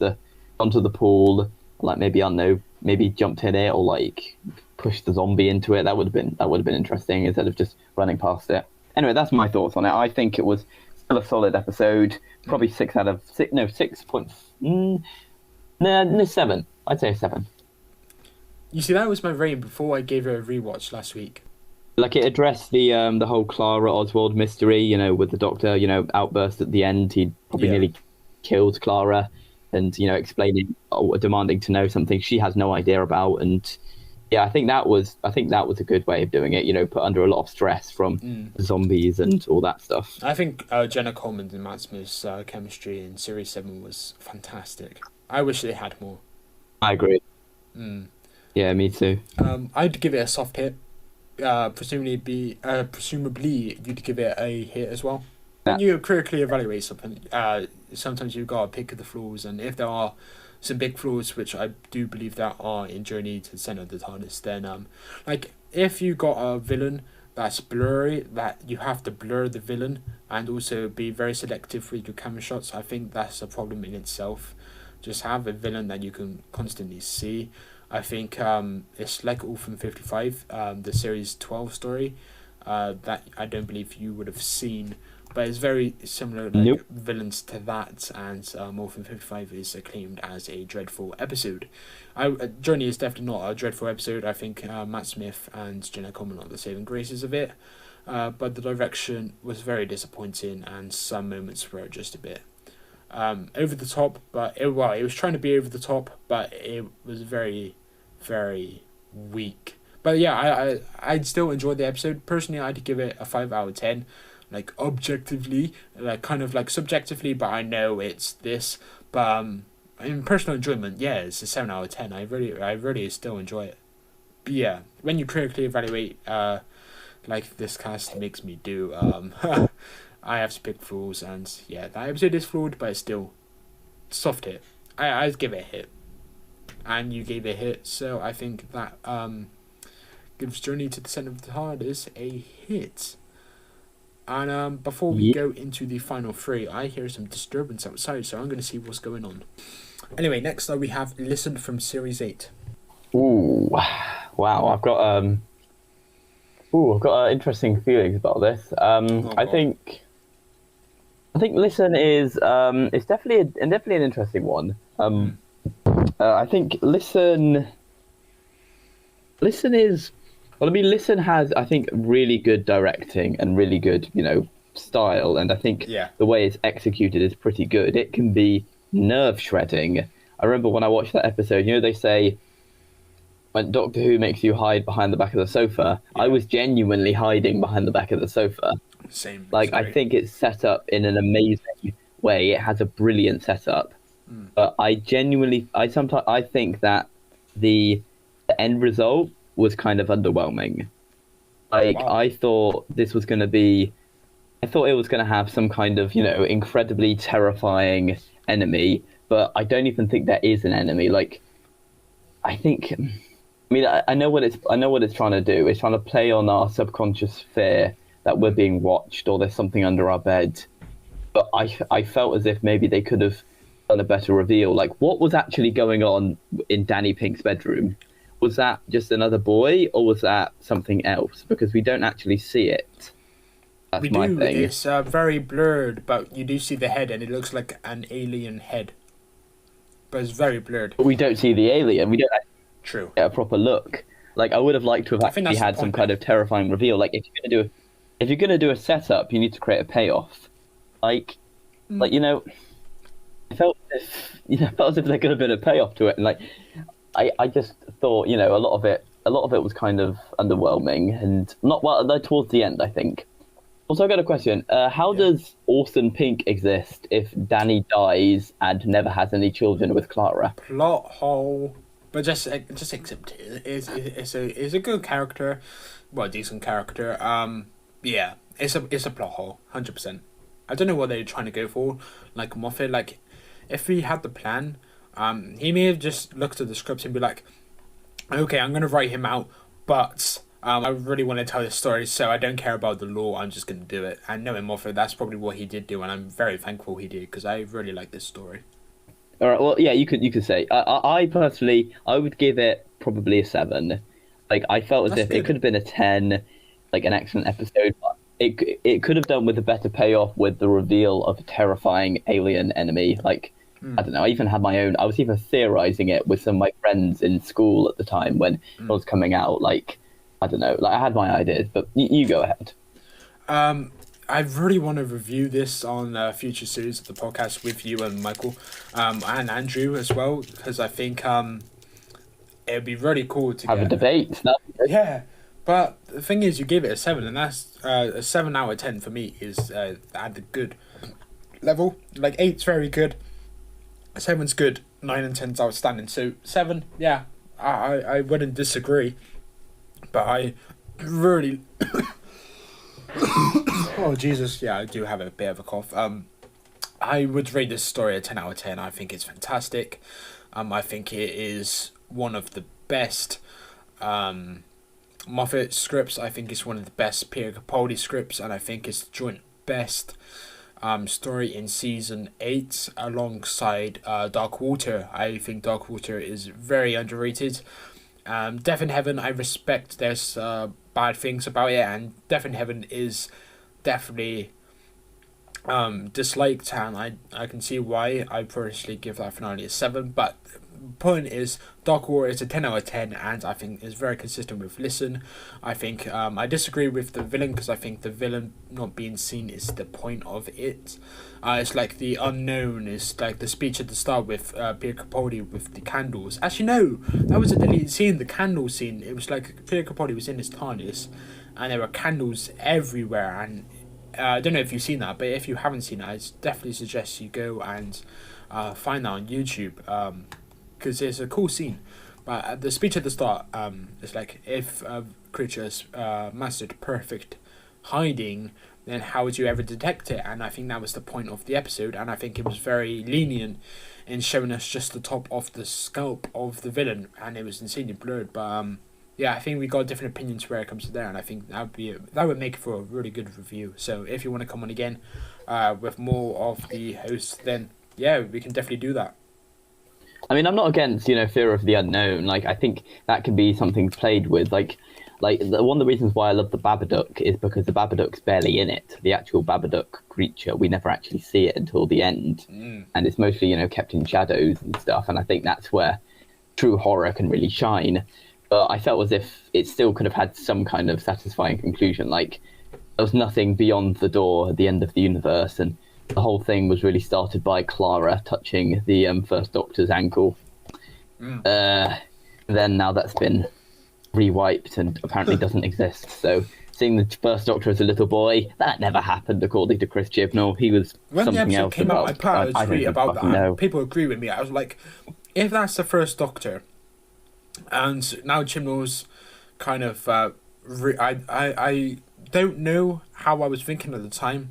onto the pool, like maybe I don't know, maybe jumped in it or like pushed the zombie into it. That would have been interesting instead of just running past it. Anyway, that's my thoughts on it. I think it was still a solid episode. Probably 6 out of 6. No, 6 points. No, 7. I'd say a 7. You see, that was my rating before I gave it a rewatch last week. Like it addressed the whole Clara Oswald mystery, with the Doctor, outburst at the end. He probably nearly killed Clara, and explaining or demanding to know something she has no idea about. And yeah, I think that was a good way of doing it. Put under a lot of stress from zombies and all that stuff. I think Jenna Coleman and Matt Smith's chemistry in Series 7 was fantastic. I wish they had more. I agree. Yeah, me too. I'd give it a soft hit. Presumably you'd give it a hit as well. When you critically evaluate something, sometimes you've got to pick the flaws, and if there are some big flaws, which I do believe there are in Journey to the Center of the TARDIS, then like if you got a villain that's blurry, that you have to blur the villain and also be very selective with your camera shots, I think that's a problem in itself. Just have a villain that you can constantly see. I think it's like Orphan 55, the Series 12 story, that I don't believe you would have seen, but it's very similar villains to that, and Orphan 55 is acclaimed as a dreadful episode. Journey is definitely not a dreadful episode. I think Matt Smith and Jenna Coleman are the saving graces of it, but the direction was very disappointing, and some moments were just a bit over the top, but it was trying to be over the top, but it was very, very weak. But yeah, I'd still enjoy the episode. Personally, I'd give it a 5 out of 10. Like objectively, like kind of like subjectively, but I know it's this. But in personal enjoyment, yeah, it's a 7 out of 10. I really still enjoy it. But yeah, when you critically evaluate, like this cast makes me do, I have to pick flaws, and yeah, that episode is flawed, but it's still soft hit. I'd give it a hit, and you gave it a hit, so I think that gives Journey to the Center of the TARDIS a hit. And before we go into the final 3, I hear some disturbance outside, so I'm going to see what's going on. Anyway, next up we have Listen from Series 8. Ooh, wow! I've got interesting feelings about this. I think Listen is it's definitely an interesting one. I think Listen is. Well, I mean, Listen has, I think, really good directing and really good, style. And I think the way it's executed is pretty good. It can be nerve-shredding. I remember when I watched that episode, they say, when Doctor Who makes you hide behind the back of the sofa, I was genuinely hiding behind the back of the sofa. Same. Like, I think it's set up in an amazing way. It has a brilliant setup. But I think that the end result was kind of underwhelming. Like, Wow. I thought it was going to have some kind of, incredibly terrifying enemy, but I don't even think there is an enemy. Like, I know what it's trying to do. It's trying to play on our subconscious fear that we're being watched or there's something under our bed. But I felt as if maybe they could have done a better reveal. Like, what was actually going on in Danny Pink's bedroom? Was that just another boy, or was that something else? Because we don't actually see it. We That's my do. thing. It's very blurred, but you do see the head, and it looks like an alien head. But it's very blurred. But we don't see the alien. We don't actually True. get a proper look. Like, I would have liked to have I think actually that's the had some point, kind though. of terrifying reveal. Like, if you're gonna do a setup, you need to create a payoff. Like, like I felt as if there could have been a payoff to it, and like, I just thought, a lot of it was kind of underwhelming, and not well. Like, towards the end, I think. Also, I got a question. How does Orson Pink exist if Danny dies and never has any children with Clara? Plot hole. But just accept it. It's a good character. Well, decent character. Yeah. It's a plot hole. 100%. I don't know what they're trying to go for. Like Moffat, like, if he had the plan, he may have just looked at the script and be like, okay, I'm gonna write him out, but I really want to tell this story, so I don't care about the law. I'm just gonna do it. And knowing Moffat, that's probably what he did do, and I'm very thankful he did because I really like this story. All right. Well, yeah, you could say. I personally, I would give it probably a 7. Like, I felt as That's if it good. could have been a 10, like an excellent episode. But it could have done with a better payoff with the reveal of a terrifying alien enemy. Like, I don't know. I even had my own. I was even theorizing it with some of my friends in school at the time when it was coming out. Like, I don't know. Like, I had my ideas, but you go ahead. I really want to review this on future series of the podcast with you and Michael, and Andrew as well, because I think it'd be really cool to Have a get. debate. Yeah, but the thing is, you gave it a 7, and that's a 7 out of 10 for me is at the good level. Like 8's very good, 7's good, 9 and 10's outstanding. So 7, yeah, I wouldn't disagree, but I really. Oh Jesus, yeah, I do have a bit of a cough. I would rate this story a 10 out of 10. I think it's fantastic. I think it is one of the best Moffat scripts. I think it's one of the best Peter Capaldi scripts, and I think it's the joint best story in season 8 alongside Dark Water. I think Dark Water is very underrated. Death in Heaven, I respect there's bad things about it, and Death in Heaven is definitely disliked, and I can see why. I personally give that finale a 7, but point is Dark Water is a 10 out of 10, and I think is very consistent with Listen. I think I disagree with the villain because I think the villain not being seen is the point of it. It's like the unknown. It's like the speech at the start with Peter Capaldi with the candles. Actually, no, that was a deleted scene. The candle scene. It was like Peter Capaldi was in his TARDIS, and there were candles everywhere. And I don't know if you've seen that, but if you haven't seen it, I definitely suggest you go and find that on YouTube. Because it's a cool scene. But the speech at the start, it's like, if creatures mastered perfect hiding, then how would you ever detect it? And I think that was the point of the episode, and I think it was very lenient in showing us just the top of the scalp of the villain, and it was insanely blurred. But yeah, I think we got different opinions where it comes to there, and I think that would make for a really good review. So if you want to come on again with more of the hosts, then yeah, we can definitely do that. I mean, I'm not against, fear of the unknown. Like, I think that can be something played with. One of the reasons why I love the Babadook is because the Babadook's barely in it. The actual Babadook creature, we never actually see it until the end. And it's mostly, kept in shadows and stuff. And I think that's where true horror can really shine. But I felt as if it still could have had some kind of satisfying conclusion. Like, there was nothing beyond the door at the end of the universe, and the whole thing was really started by Clara touching the First Doctor's ankle. Then now that's been rewiped and apparently doesn't exist. So seeing the first Doctor as a little boy, that never happened according to Chris Chibnall. He was When the something episode else came out, I about. put out a I don't tweet even about that. fucking know. And people agree with me. I was like, if that's the first Doctor, and now Chibnall's kind of, I don't know how I was thinking at the time,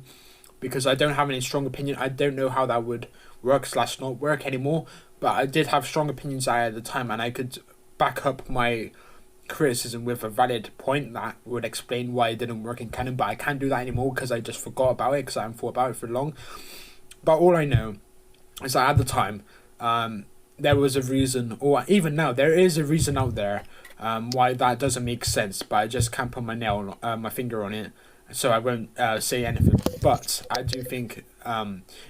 because I don't have any strong opinion. I don't know how that would work / not work anymore. But I did have strong opinions at the time, and I could back up my criticism with a valid point that would explain why it didn't work in canon. But I can't do that anymore because I just forgot about it because I haven't thought about it for long. But all I know is that at the time, there was a reason, or even now, there is a reason out there why that doesn't make sense. But I just can't put my finger on it, so I won't say anything. But I do think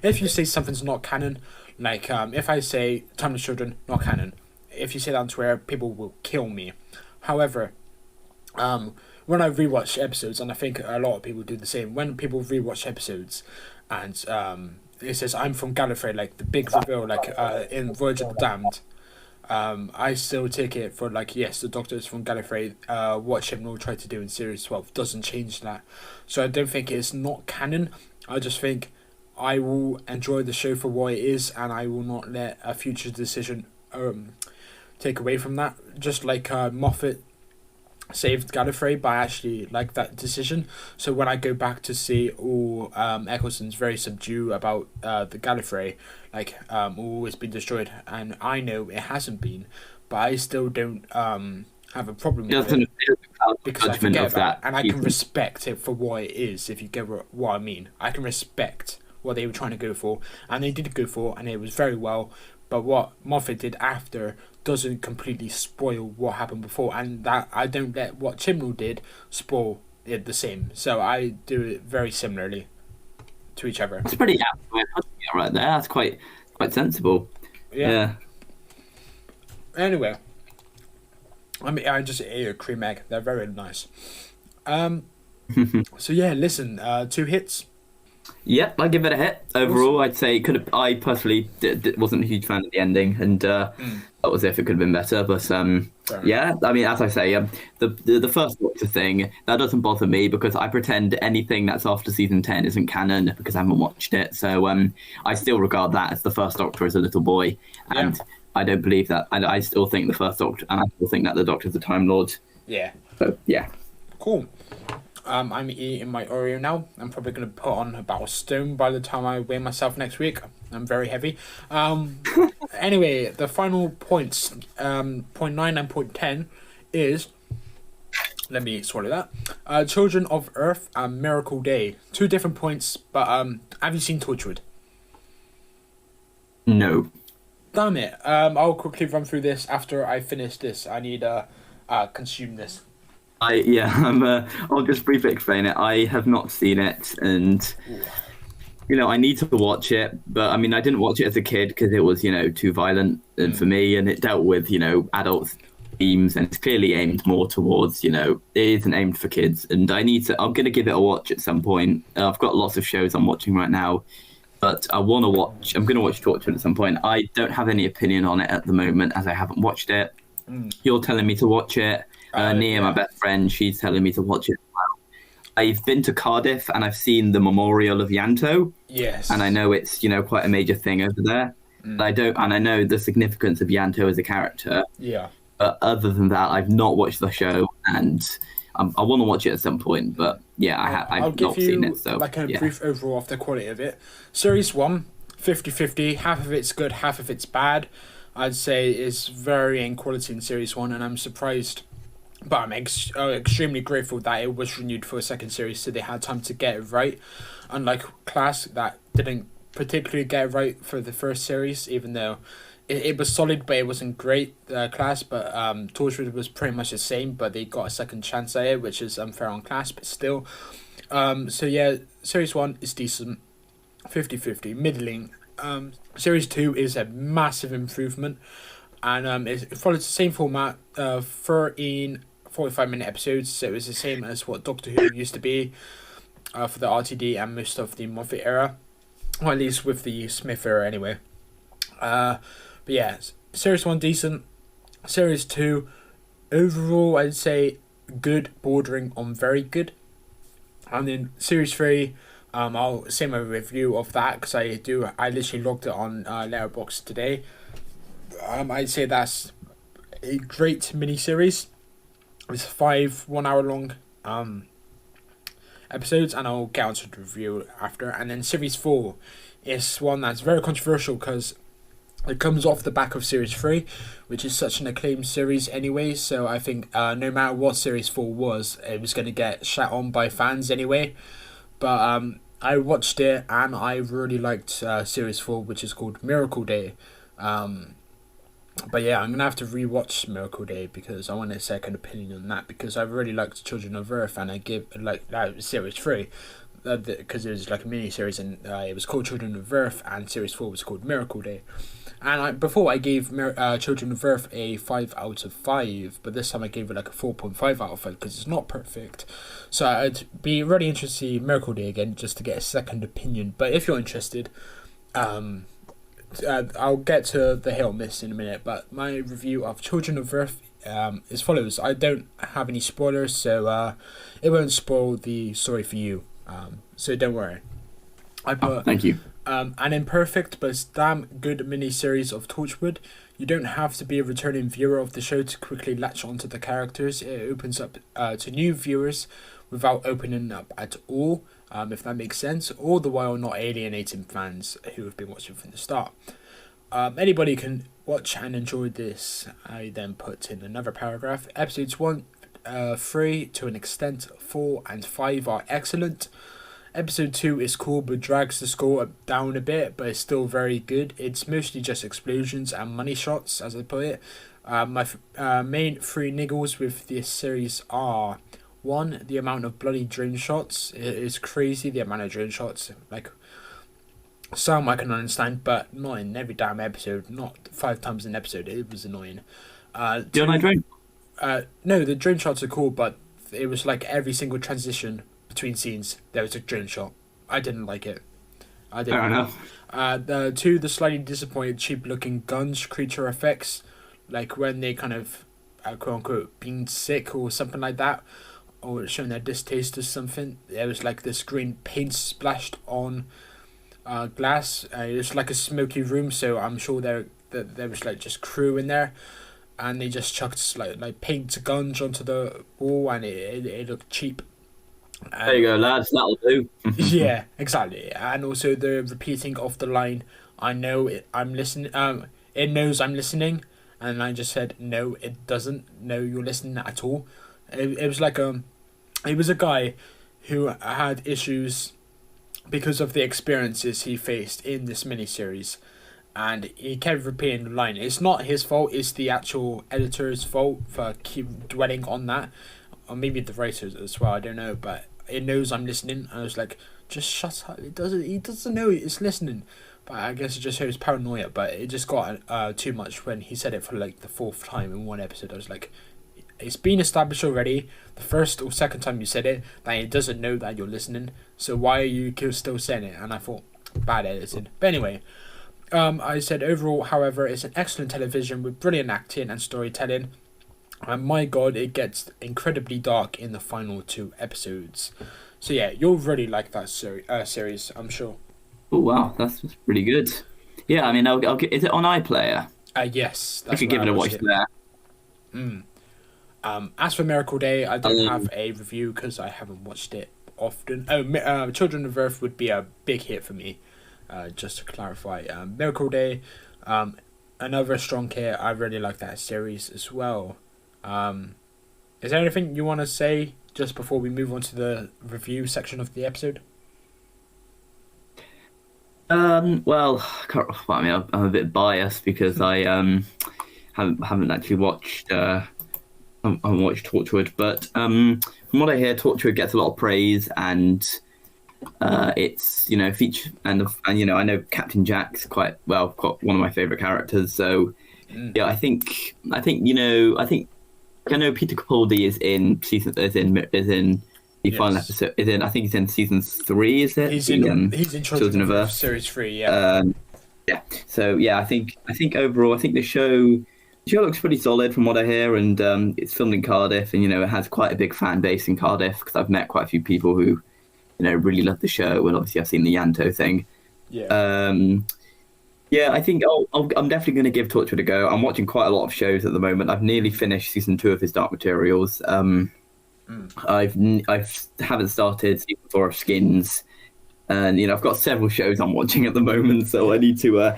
if you say something's not canon, like if I say Timeless Children not canon, if you say that on Twitter, people will kill me. However, when I rewatch episodes, and I think a lot of people do the same, when people rewatch episodes, and it says I'm from Gallifrey, like the big reveal, like in Voyage of the Damned, I still take it for like, yes, the Doctor is from Gallifrey. What Chibnall tried to do in Series 12 doesn't change that. So I don't think it's not canon. I just think I will enjoy the show for what it is, and I will not let a future decision take away from that. Just like Moffat saved Gallifrey, but I actually like that decision. So when I go back to see Eccleston's very subdued about the Gallifrey, like always been destroyed, and I know it hasn't been, but I still don't have a problem with it because I forget about it, and I can respect it for what it is. If you get what I mean, I can respect what they were trying to go for, and they did go for, and it was very well. But what Moffat did after doesn't completely spoil what happened before, and that I don't let what Chibnall did spoil it the same. So I do it very similarly to each other. It's pretty apt way of putting it right there. That's quite sensible. Yeah. Anyway, I just ate a cream egg. They're very nice. So yeah, listen. 2 hits. Yep, I give it a hit. Overall, I'd say I personally wasn't a huge fan of the ending, and that was if it could have been better. But yeah, I mean, as I say, the first Doctor thing that doesn't bother me because I pretend anything that's after season 10 isn't canon because I haven't watched it. So I still regard that as the first Doctor as a little boy, and I don't believe that. And I still think the first Doctor, and I still think that the Doctor's a Time Lord. Yeah. So yeah. Cool. I'm eating my Oreo now. I'm probably going to put on about a stone by the time I weigh myself next week. I'm very heavy. Anyway, the final points, point 9 and point 10, is, let me swallow that, Children of Earth and Miracle Day. 2 different points, but have you seen Torchwood? No. Damn it. I'll quickly run through this after I finish this. I need to consume this. I'll just briefly explain it. I have not seen it, and I need to watch it. But I mean, I didn't watch it as a kid because it was too violent for me, and it dealt with adult themes, and it's clearly aimed more towards it isn't aimed for kids. And I'm going to give it a watch at some point. I've got lots of shows I'm watching right now, but I'm going to watch Torchwood at some point. I don't have any opinion on it at the moment as I haven't watched it. You're telling me to watch it. Nia, my best friend, she's telling me to watch it as well. I've been to Cardiff and I've seen the memorial of Yanto. Yes. And I know it's, quite a major thing over there. But I know the significance of Yanto as a character. Yeah. But other than that, I've not watched the show, and I want to watch it at some point. But yeah, I've not seen it. So like a brief overall of the quality of it. Series 1, 50-50. Half of it's good, half of it's bad. I'd say is varying quality in Series 1, and I'm surprised. But I'm extremely grateful that it was renewed for a second series, so they had time to get it right. Unlike Class, that didn't particularly get it right for the first series, even though it was solid, but it wasn't great, Class. But Torchwood was pretty much the same, but they got a second chance at it, which is unfair on Class, but still. So yeah, Series 1 is decent, 50-50, middling. Series 2 is a massive improvement, and it follows the same format, 13 45-minute episodes, so it was the same as what Doctor Who used to be for the RTD and most of the Moffat era, or at least with the Smith era anyway. But yeah, Series 1 decent, Series 2 overall I'd say good, bordering on very good. And then series 3, I'll say my review of that because I literally logged it on Letterboxd today. I'd say that's a great mini-series. It's 5 1 hour long episodes, and I'll get onto the review after. And then series 4 is one that's very controversial because it comes off the back of series 3, which is such an acclaimed series anyway. So I think no matter what series 4 was, it was going to get shat on by fans anyway. But I watched it and I really liked series 4, which is called Miracle Day. But yeah, I'm gonna have to rewatch Miracle Day because I want a second opinion on that, because I really liked Children of Earth, and I give like that series 3 because it was like a mini series, and it was called Children of Earth, and series 4 was called Miracle Day. And before I gave Children of Earth a 5 out of 5, but this time I gave it like a 4.5 out of 5 because it's not perfect. So I'd be really interested to see Miracle Day again just to get a second opinion. But if you're interested, I'll get to the hit or miss in a minute, but my review of Children of Earth is follows. I don't have any spoilers, so it won't spoil the story for you. So don't worry. Thank you. An imperfect but damn good mini-series of Torchwood. You don't have to be a returning viewer of the show to quickly latch onto the characters. It opens up to new viewers without opening up at all, if that makes sense, all the while not alienating fans who have been watching from the start. Anybody can watch and enjoy this. I then put in another paragraph. Episodes 1, 3 to an extent, 4 and 5 are excellent. Episode 2 is cool but drags the score down a bit, but it's still very good. It's mostly just explosions and money shots, as I put it. My main 3 niggles with this series are: 1, the amount of bloody drone shots. It is crazy, the amount of drone shots. Like, some I can understand, but not in every damn episode. Not 5 times an episode. It was annoying. Do you like drone? No, the drone shots are cool, but it was like every single transition between scenes there was a drone shot. I didn't like it. Fair enough. 2, the slightly disappointed cheap looking guns creature effects, like when they kind of quote unquote being sick or something like that, or showing their distaste or something. There was like this green paint splashed on glass. It was like a smoky room, so I'm sure there was like just crew in there, and they just chucked like paint guns onto the wall, and it looked cheap. There you go, lads. That'll do. Yeah, exactly. And also the repeating of the line, "I know it, I'm listening." It knows I'm listening, and I just said, "No, it doesn't know you're listening at all." It was like it was a guy who had issues because of the experiences he faced in this miniseries, and he kept repeating the line. It's not his fault. It's the actual editor's fault for keep dwelling on that, or maybe the writers as well. I don't know, but it knows I'm listening. I was like, just shut up. It doesn't. He doesn't know it's listening. But I guess it just shows paranoia. But it just got too much when he said it for like the 4th time in one episode. I was like, it's been established already, the first or second time you said it, that it doesn't know that you're listening. So why are you still saying it? And I thought, bad editing. But anyway, I said overall, however, it's an excellent television with brilliant acting and storytelling. And my god, it gets incredibly dark in the final 2 episodes. So yeah, you'll really like that series, I'm sure. Oh wow, that's pretty good. Yeah, I mean, I'll get. Is it on iPlayer? Yes, I could give it a watch there. As for Miracle Day, I don't have a review because I haven't watched it often. Children of Earth would be a big hit for me. Just to clarify, Miracle Day, another strong hit. I really like that series as well. Is there anything you want to say just before we move on to the review section of the episode? Well, I mean, I'm a bit biased because I haven't actually watched Torchwood, but from what I hear, Torchwood gets a lot of praise, and it's feature and I know Captain Jack's quite got one of my favorite characters. So yeah, I think I know Peter Capaldi is in the final episode. I think he's in season 3. Is it? He's in Children of Earth series 3. Yeah. Yeah. So yeah, I think overall, I think the show looks pretty solid from what I hear, and it's filmed in Cardiff, and it has quite a big fan base in Cardiff because I've met quite a few people who really love the show, and obviously I've seen the Yanto thing. Yeah. Yeah, I think I'm definitely going to give Torchwood a go. I'm watching quite a lot of shows at the moment. I've nearly finished season 2 of his Dark Materials. I haven't started season 4 of Skins, and I've got several shows I'm watching at the moment, so I need to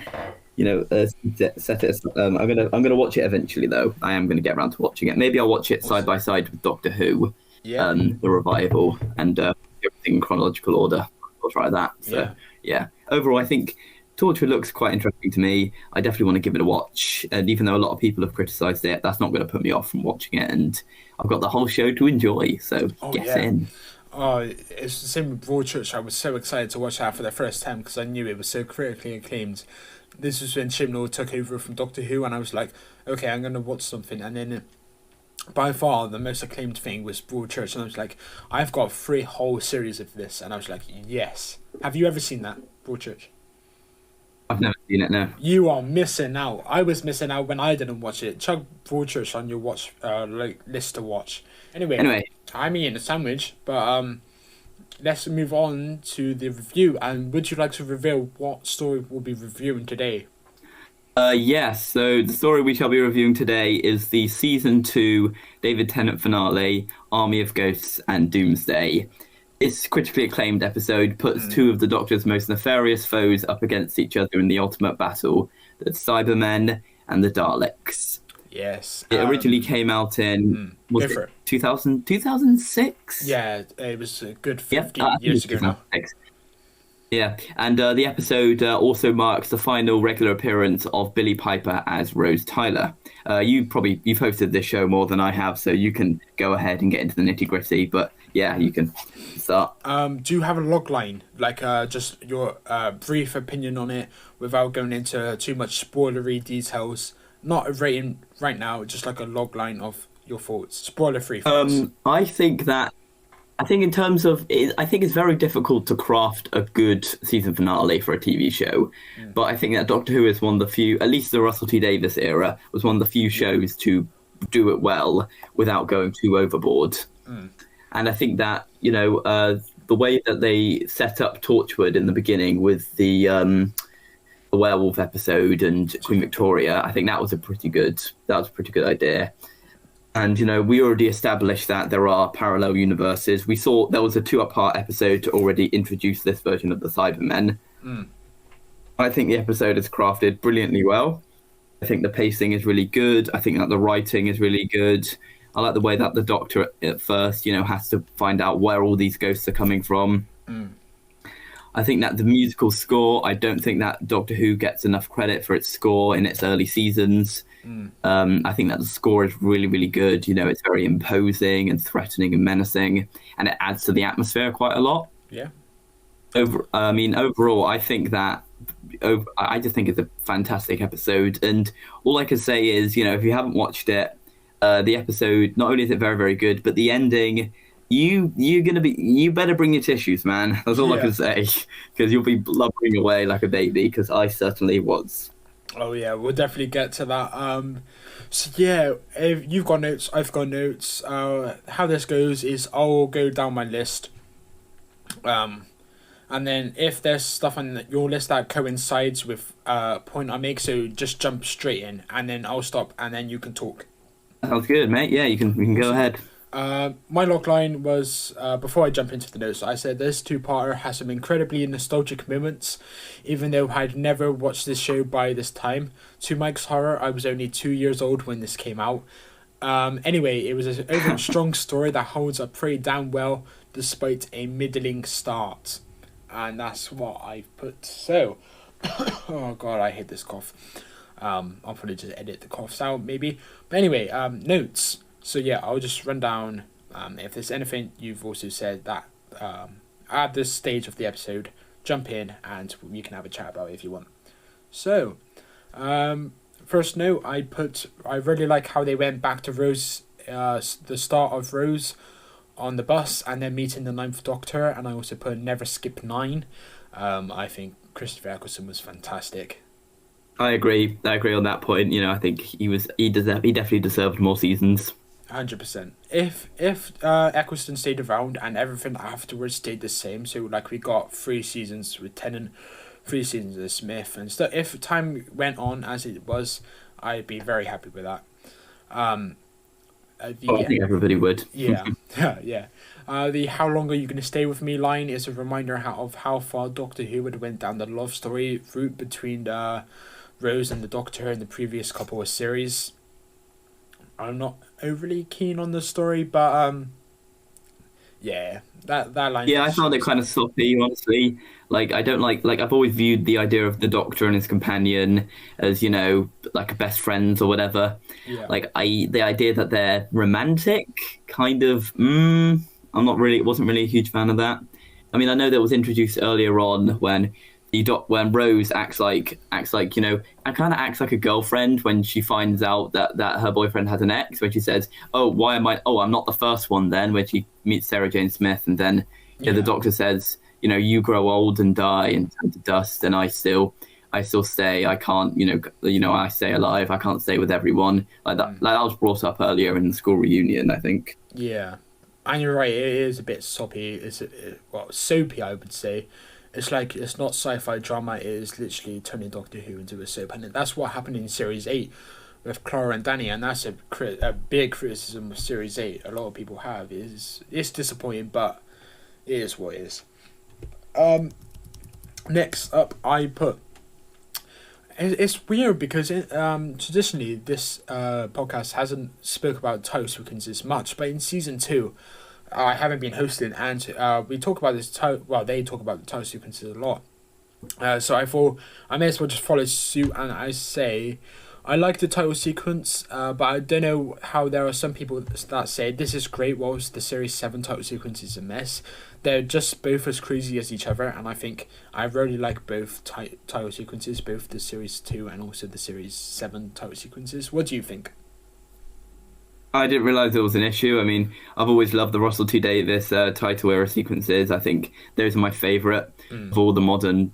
set it. I'm gonna watch it eventually, though. I am going to get around to watching it. Maybe I'll watch it side by side with Doctor Who, the revival, and everything in chronological order. I'll try that. So yeah. Overall, I think Torchwood looks quite interesting to me. I definitely want to give it a watch. And even though a lot of people have criticised it, that's not going to put me off from watching it. And I've got the whole show to enjoy. So get in. Oh, it's the same with Broadchurch. I was so excited to watch that for the first time because I knew it was so critically acclaimed. This was when Chibnall took over from Doctor Who, and I was like, okay, I'm going to watch something. And then by far the most acclaimed thing was Broadchurch, and I was like, I've got 3 whole series of this. And I was like, yes. Have you ever seen that, Broadchurch? I've never seen it, no. You are missing out. I was missing out when I didn't watch it. Chuck Broadchurch on your list to watch. Anyway, I'm eating a sandwich, but let's move on to the review. And would you like to reveal what story we'll be reviewing today? Yes, so the story we shall be reviewing today is the Season 2 David Tennant finale, Army of Ghosts and Doomsday. This critically acclaimed episode puts 2 of the Doctor's most nefarious foes up against each other in the ultimate battle, the Cybermen and the Daleks. Yes. It originally came out in, 2006? Yeah, it was a good 15 years ago now. Yeah, and the episode also marks the final regular appearance of Billie Piper as Rose Tyler. You've hosted this show more than I have, so you can go ahead and get into the nitty gritty. But yeah, you can start. Do you have a log line, like just your brief opinion on it, without going into too much spoilery details? Not a rating right now, just like a log line of your thoughts, spoiler-free thoughts. I think in terms of, I think it's very difficult to craft a good season finale for a TV show. But I think that Doctor Who is one of the few, at least the Russell T Davies era, was one of the few shows to do it well without going too overboard. And I think that, the way that they set up Torchwood in the beginning with the werewolf episode and Queen Victoria, I think that was a pretty good idea. And, we already established that there are parallel universes. We saw there was a 2-part episode to already introduce this version of the Cybermen. I think the episode is crafted brilliantly well. I think the pacing is really good. I think that the writing is really good. I like the way that the Doctor at first, has to find out where all these ghosts are coming from. I think that the musical score, I don't think that Doctor Who gets enough credit for its score in its early seasons. I think that the score is really, really good. It's very imposing and threatening and menacing, and it adds to the atmosphere quite a lot. Yeah. Overall, I think that I just think it's a fantastic episode, and all I can say is, if you haven't watched it, the episode, not only is it very, very good, but the ending, you better bring your tissues, man. That's all I can say, because you'll be blubbering away like a baby, because I certainly was. Oh yeah, we'll definitely get to that. So yeah, if you've got notes, I've got notes. How this goes is I'll go down my list. And then if there's stuff on your list that coincides with a point I make, so just jump straight in, and then I'll stop, and then you can talk. Sounds good, mate. Yeah, you can go ahead. My logline was, before I jump into the notes, I said this 2-parter has some incredibly nostalgic moments, even though I'd never watched this show by this time. To Mike's horror, I was only 2 years old when this came out. Anyway, it was an overall strong story that holds up pretty damn well, despite a middling start. And that's what I put. So, oh god, I hate this cough. I'll probably just edit the coughs out, maybe. But anyway, notes. So yeah, I'll just run down if there's anything you've also said that at this stage of the episode, jump in and we can have a chat about it if you want. So, first note, I really like how they went back to Rose, the start of Rose on the bus and then meeting the 9th Doctor, and I also put never skip 9. I think Christopher Eccleston was fantastic. I agree on that point. I think he definitely deserved more seasons. 100%. If Eccleston stayed around and everything afterwards stayed the same, so like we got 3 seasons with Tennant, 3 seasons with Smith and stuff. If time went on as it was, I'd be very happy with that. I think everybody would. Yeah, yeah. The "How long are you going to stay with me" line is a reminder of how far Doctor Who would went down the love story route between Rose and the Doctor in the previous couple of series. I'm not overly keen on the story, but yeah, that line. Yeah, I found it kind of sloppy, honestly. Like, I don't like I've always viewed the idea of the Doctor and his companion as, like best friends or whatever. Yeah. Like, the idea that they're romantic, kind of, wasn't really a huge fan of that. I mean, I know that was introduced earlier on when when Rose acts like and kind of acts like a girlfriend when she finds out that her boyfriend has an ex, when she says, "Oh, why am I? Oh, I'm not the first one." Then when she meets Sarah Jane Smith, and then the Doctor says, "You grow old and die and turn to dust, and I still stay. I can't, I stay alive. I can't stay with everyone." Like that. Like that was brought up earlier in the school reunion, I think. Yeah, and you're right. It is a bit soppy. It's soapy, I would say. It's like, it's not sci-fi drama, it is literally turning Doctor Who into a soap. And that's what happened in Series 8 with Clara and Danny, and that's a big criticism of Series 8 a lot of people have. It's disappointing, but it is what it is. Next up, I put... It's weird because traditionally this podcast hasn't spoke about title sequences much, but in Season 2... I haven't been hosting, and we talk about this. They talk about the title sequences a lot. So I thought I may as well just follow suit, and I say I like the title sequence, but I don't know how there are some people that say this is great, whilst the Series 7 title sequence is a mess. They're just both as crazy as each other, and I think I really like both title sequences, both the Series 2 and also the Series 7 title sequences. What do you think? I didn't realise there was an issue. I mean, I've always loved the Russell T Davies title era sequences. I think those are my favourite of all the modern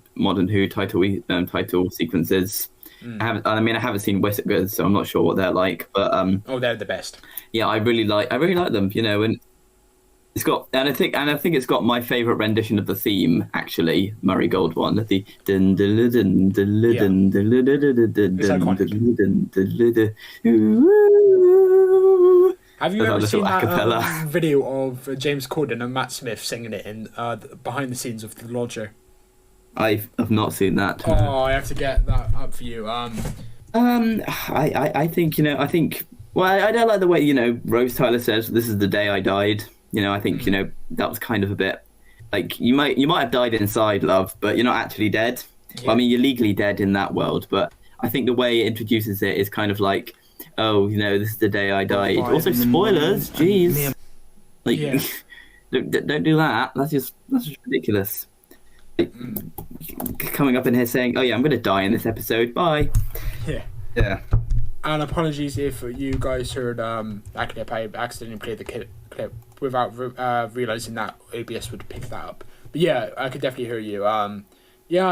Who title sequences. I haven't seen Whittaker's, so I'm not sure what they're like. But they're the best. Yeah, I really like them. And it's got, and I think it's got my favourite rendition of the theme, actually, Murray Gold one. The dun dun dun dun dun dun dun dun. Have you ever seen that video of James Corden and Matt Smith singing it in behind the scenes of The Lodger? I have not seen that. Oh, I have to get that up for you. I think well, I don't like the way Rose Tyler says this is the day I died. I think that was kind of a bit like you might have died inside, love, but you're not actually dead. Yeah. Well, I mean, you're legally dead in that world, but I think the way it introduces it is kind of like, oh, this is the day I died. Also, spoilers, jeez. Don't do that. That's just ridiculous. Like, coming up in here saying, "Oh yeah, I'm going to die in this episode. Bye." Yeah. And apologies if you guys heard that clip. I accidentally played the clip without realizing that OBS would pick that up. But yeah, I could definitely hear you. I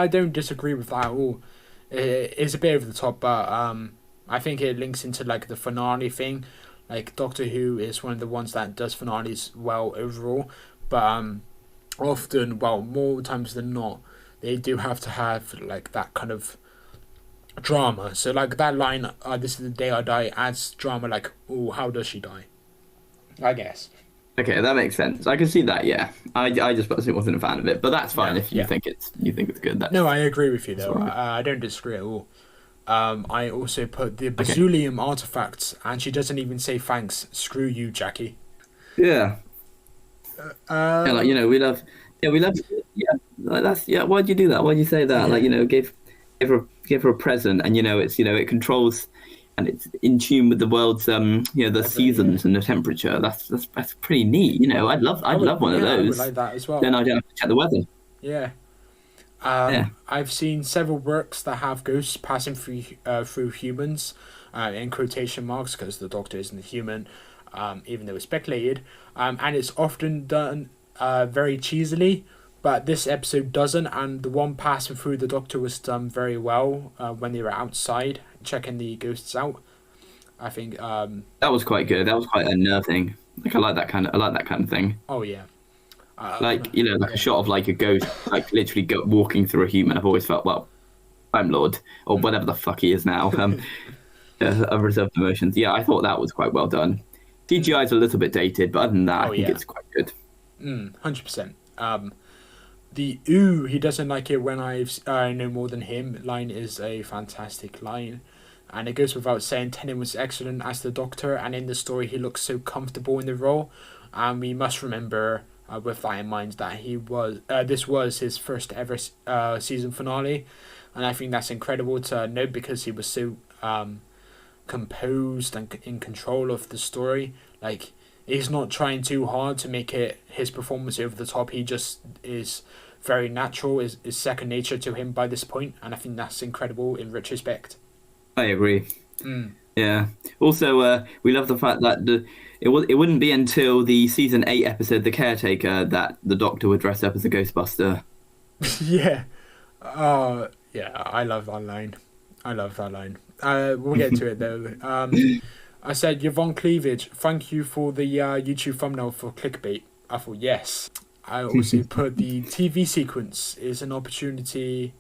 don't disagree with that at all. It's a bit over the top, but I think it links into like the finale thing. Like Doctor Who is one of the ones that does finales well overall, but often, more times than not, they do have to have like that kind of drama. So like that line, "This is the day I die," adds drama. Like, oh, how does she die? I guess. Okay, that makes sense. I can see that. Yeah, I just personally wasn't a fan of it, but that's fine if you think it's good. No, I agree with you though. I don't disagree at all. I also put the Basileum artifacts, and she doesn't even say thanks. Screw you, Jackie. Yeah. We love. Why'd you do that? Why'd you say that? Yeah. Give her a present, and it controls, and it's in tune with the world's the seasons and the temperature. That's pretty neat. I'd love one of those. I would like that as well. Then I don't have to check the weather. Yeah. I've seen several works that have ghosts passing through humans, in quotation marks, because the Doctor isn't a human, even though it's speculated, and it's often done very cheesily, but this episode doesn't, and the one passing through the Doctor was done very well when they were outside checking the ghosts out. I think. That was quite good. That was quite unnerving. Like I like that kind of thing. Oh yeah. Like like a Yeah. shot of like a ghost, like literally walking through a human. I've always felt, well, I'm Lord or whatever the fuck he is now. Of reserved emotions. Yeah, I thought that was quite well done. CGI is a little bit dated, but other than that, Oh I think yeah. it's quite good. 100%. The "ooh, he doesn't like it when I know more than him" line is a fantastic line. And it goes without saying, Tennant was excellent as the Doctor, and in the story he looks so comfortable in the role. And we must remember, with that in mind, that this was his first ever season finale, and I think that's incredible to note because he was so composed and in control of the story. Like, he's not trying too hard to make it his performance over the top. He just is very natural, is second nature to him by this point, and I think that's incredible in retrospect. I agree. Mm. Yeah. Also, we love the fact that it wouldn't be until the season 8 episode, The Caretaker, that the Doctor would dress up as a Ghostbuster. Yeah. Yeah, I love that line. I love that line. We'll get to it though. I said, Yvonne Cleavage, thank you for the YouTube thumbnail for clickbait. I thought, yes. I also put the TV sequence is an opportunity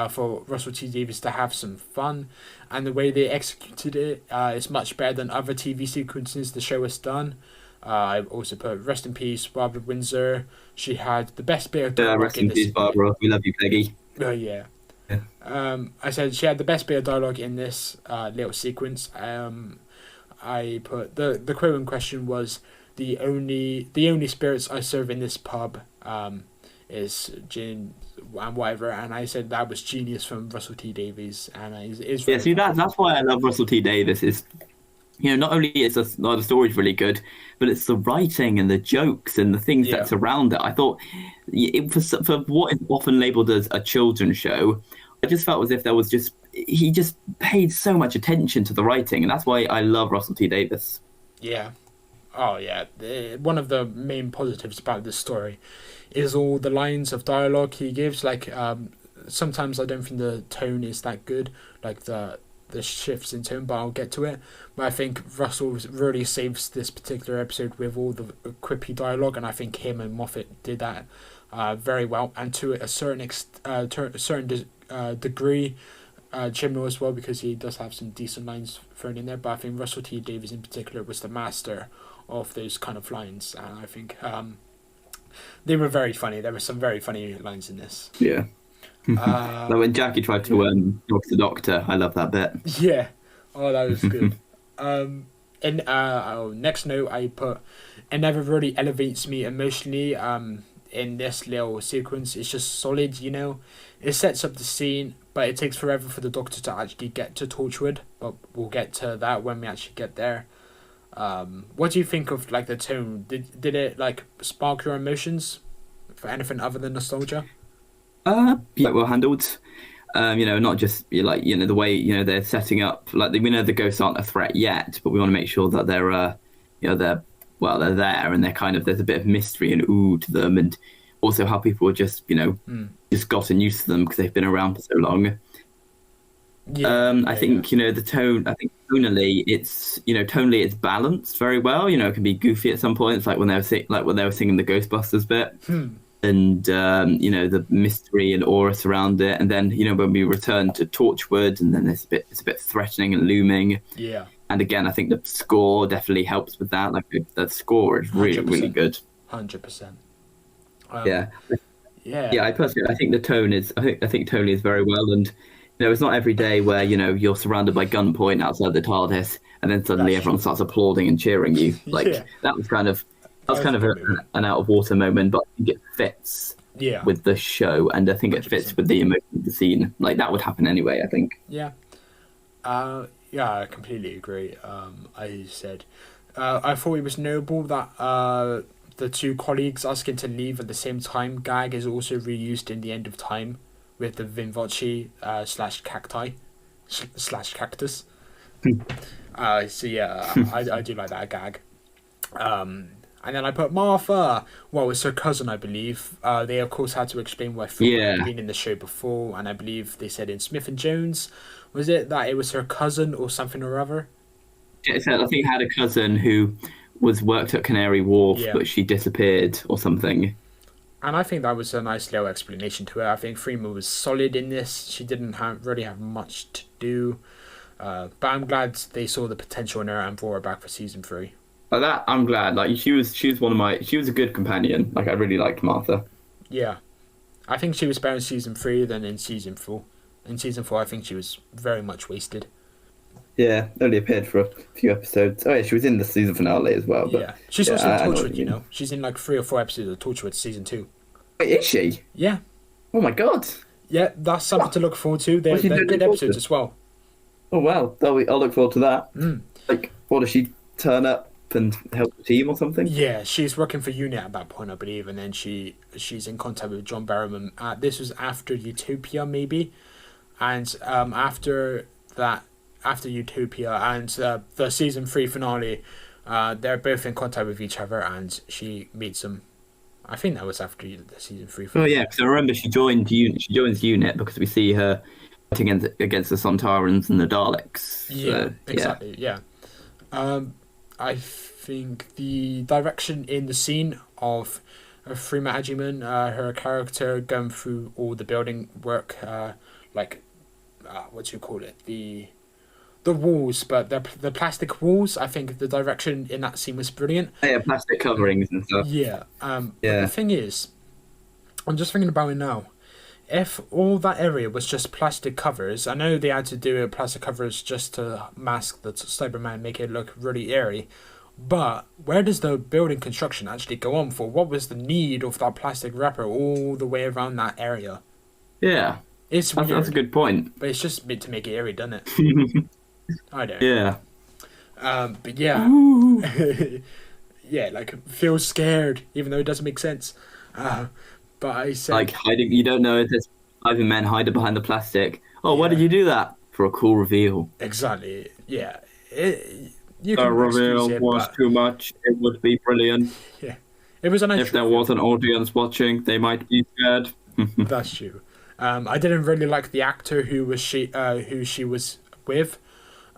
for Russell T Davies to have some fun, and the way they executed it is much better than other TV sequences the show has done. I also put rest in peace Barbara Windsor. She had the best bit of dialogue Rest in peace, Barbara. We love you, Peggy. Oh yeah. Yeah. I said she had the best bit of dialogue in this little sequence. I put the quote in question was the only spirits I serve in this pub is gin and whatever, and I said that was genius from Russell T Davies, and is Yeah, see, that's why I love Russell T Davies. Is not only is the story's really good, but it's the writing and the jokes and the things that surround it. I thought for what is often labelled as a children's show, I just felt as if he just paid so much attention to the writing, and that's why I love Russell T Davies. Yeah. Oh yeah. One of the main positives about this story is all the lines of dialogue he gives. Like sometimes I don't think the tone is that good, like the shifts in tone, but I'll get to it. But I think Russell really saves this particular episode with all the quippy dialogue, and I think him and Moffat did that very well, and to a certain degree, Chibnall as well, because he does have some decent lines thrown in there. But I think Russell T Davies in particular was the master of those kind of lines, and I think they were very funny. There were some very funny lines in this. Yeah. Like when Jackie tried to talk to the Doctor, I love that bit. Yeah. Oh, that was good. Next note, I put, it never really elevates me emotionally. In this little sequence, it's just solid. It sets up the scene, but it takes forever for the Doctor to actually get to Torchwood. But we'll get to that when we actually get there. What do you think of like the tone? Did it like spark your emotions for anything other than nostalgia? Yeah, well handled. Not just the way they're setting up. Like we know the ghosts aren't a threat yet, but we want to make sure that they're they're there and they're kind of, there's a bit of mystery and ooh to them, and also how people are just just gotten used to them because they've been around for so long. I think the tone. I think tonally, it's balanced very well. It can be goofy at some points, like when they were singing the Ghostbusters bit, and the mystery and aura around it. And then when we return to Torchwood, and then it's a bit threatening and looming. Yeah. And again, I think the score definitely helps with that. Like the score is really, 100%. Really good. 100%. Yeah. Yeah. I think the tone is. I think tonally is very well, and it's not every day where you're surrounded by gunpoint outside the TARDIS, and then suddenly everyone starts applauding and cheering you. Like that was kind of an out of water moment, but I think it fits. Yeah. With the show, and I think it fits 100%. With the emotion of the scene. Like that would happen anyway, I think. Yeah. Yeah, I completely agree. I said, I thought it was notable that the two colleagues asking to leave at the same time gag is also reused in The End of Time with the Vinvoce / cacti / cactus. So yeah, I do like that gag. And then I put Martha. Well, it's her cousin, I believe. They of course had to explain why Phil had been in the show before, and I believe they said in Smith and Jones, was it that it was her cousin or something or other? So I think had a cousin who was worked at Canary Wharf, Yeah. but she disappeared or something. And I think that was a nice little explanation to it. I think Freema was solid in this. She didn't really have much to do. But I'm glad they saw the potential in her and brought her back for season 3. Like that, I'm glad. Like she was a good companion. Like I really liked Martha. Yeah. I think she was better in season 3 than in season 4. In season 4, I think she was very much wasted. Yeah, only appeared for a few episodes. Oh yeah, she was in the season finale as well. But Yeah. She's yeah, also in I know what Torchwood, you mean. She's in like 3 or 4 episodes of Torchwood season 2. Wait, is she? Yeah. Oh my god. Yeah, that's something to look forward to. They're What's she doing good in episodes Torchwood? as well. Oh wow, I'll look forward to that. Mm. Like, what does she turn up and help the team or something? Yeah, she's working for UNIT at that point, I believe, and then she's in contact with John Barrowman. This was after Utopia, maybe, and after Utopia and the season 3 finale, they're both in contact with each other, and she meets him. I think that was after the season 3 Oh finale. yeah, because I remember she joins UNIT because we see her fighting against the Sontarans and the Daleks. Yeah, So, exactly. Yeah. I think the direction in the scene of Freema Agyeman, her character going through all the building work, like what do you call it? The walls, but the plastic walls. I think the direction in that scene was brilliant. Yeah, plastic coverings and stuff. Yeah. But Yeah. the thing is, I'm just thinking about it now. If all that area was just plastic covers, I know they had to do plastic covers just to mask the Cyberman, make it look really airy. But where does the building construction actually go on for? What was the need of that plastic wrapper all the way around that area? Yeah, It's weird, that's a good point. but it's just meant to make it airy, doesn't it? I don't. Yeah. But yeah, yeah, like feels scared, even though it doesn't make sense. But I said, Like hiding, you don't know if there's either men hiding behind the plastic. Oh, why Yeah. did you do that? For a cool reveal. exactly, yeah. You The can reveal excuse it, was but too much. It would be brilliant. yeah, it was a nice. If there was an audience watching, they might be scared. That's true. I didn't really like the actor who she was with,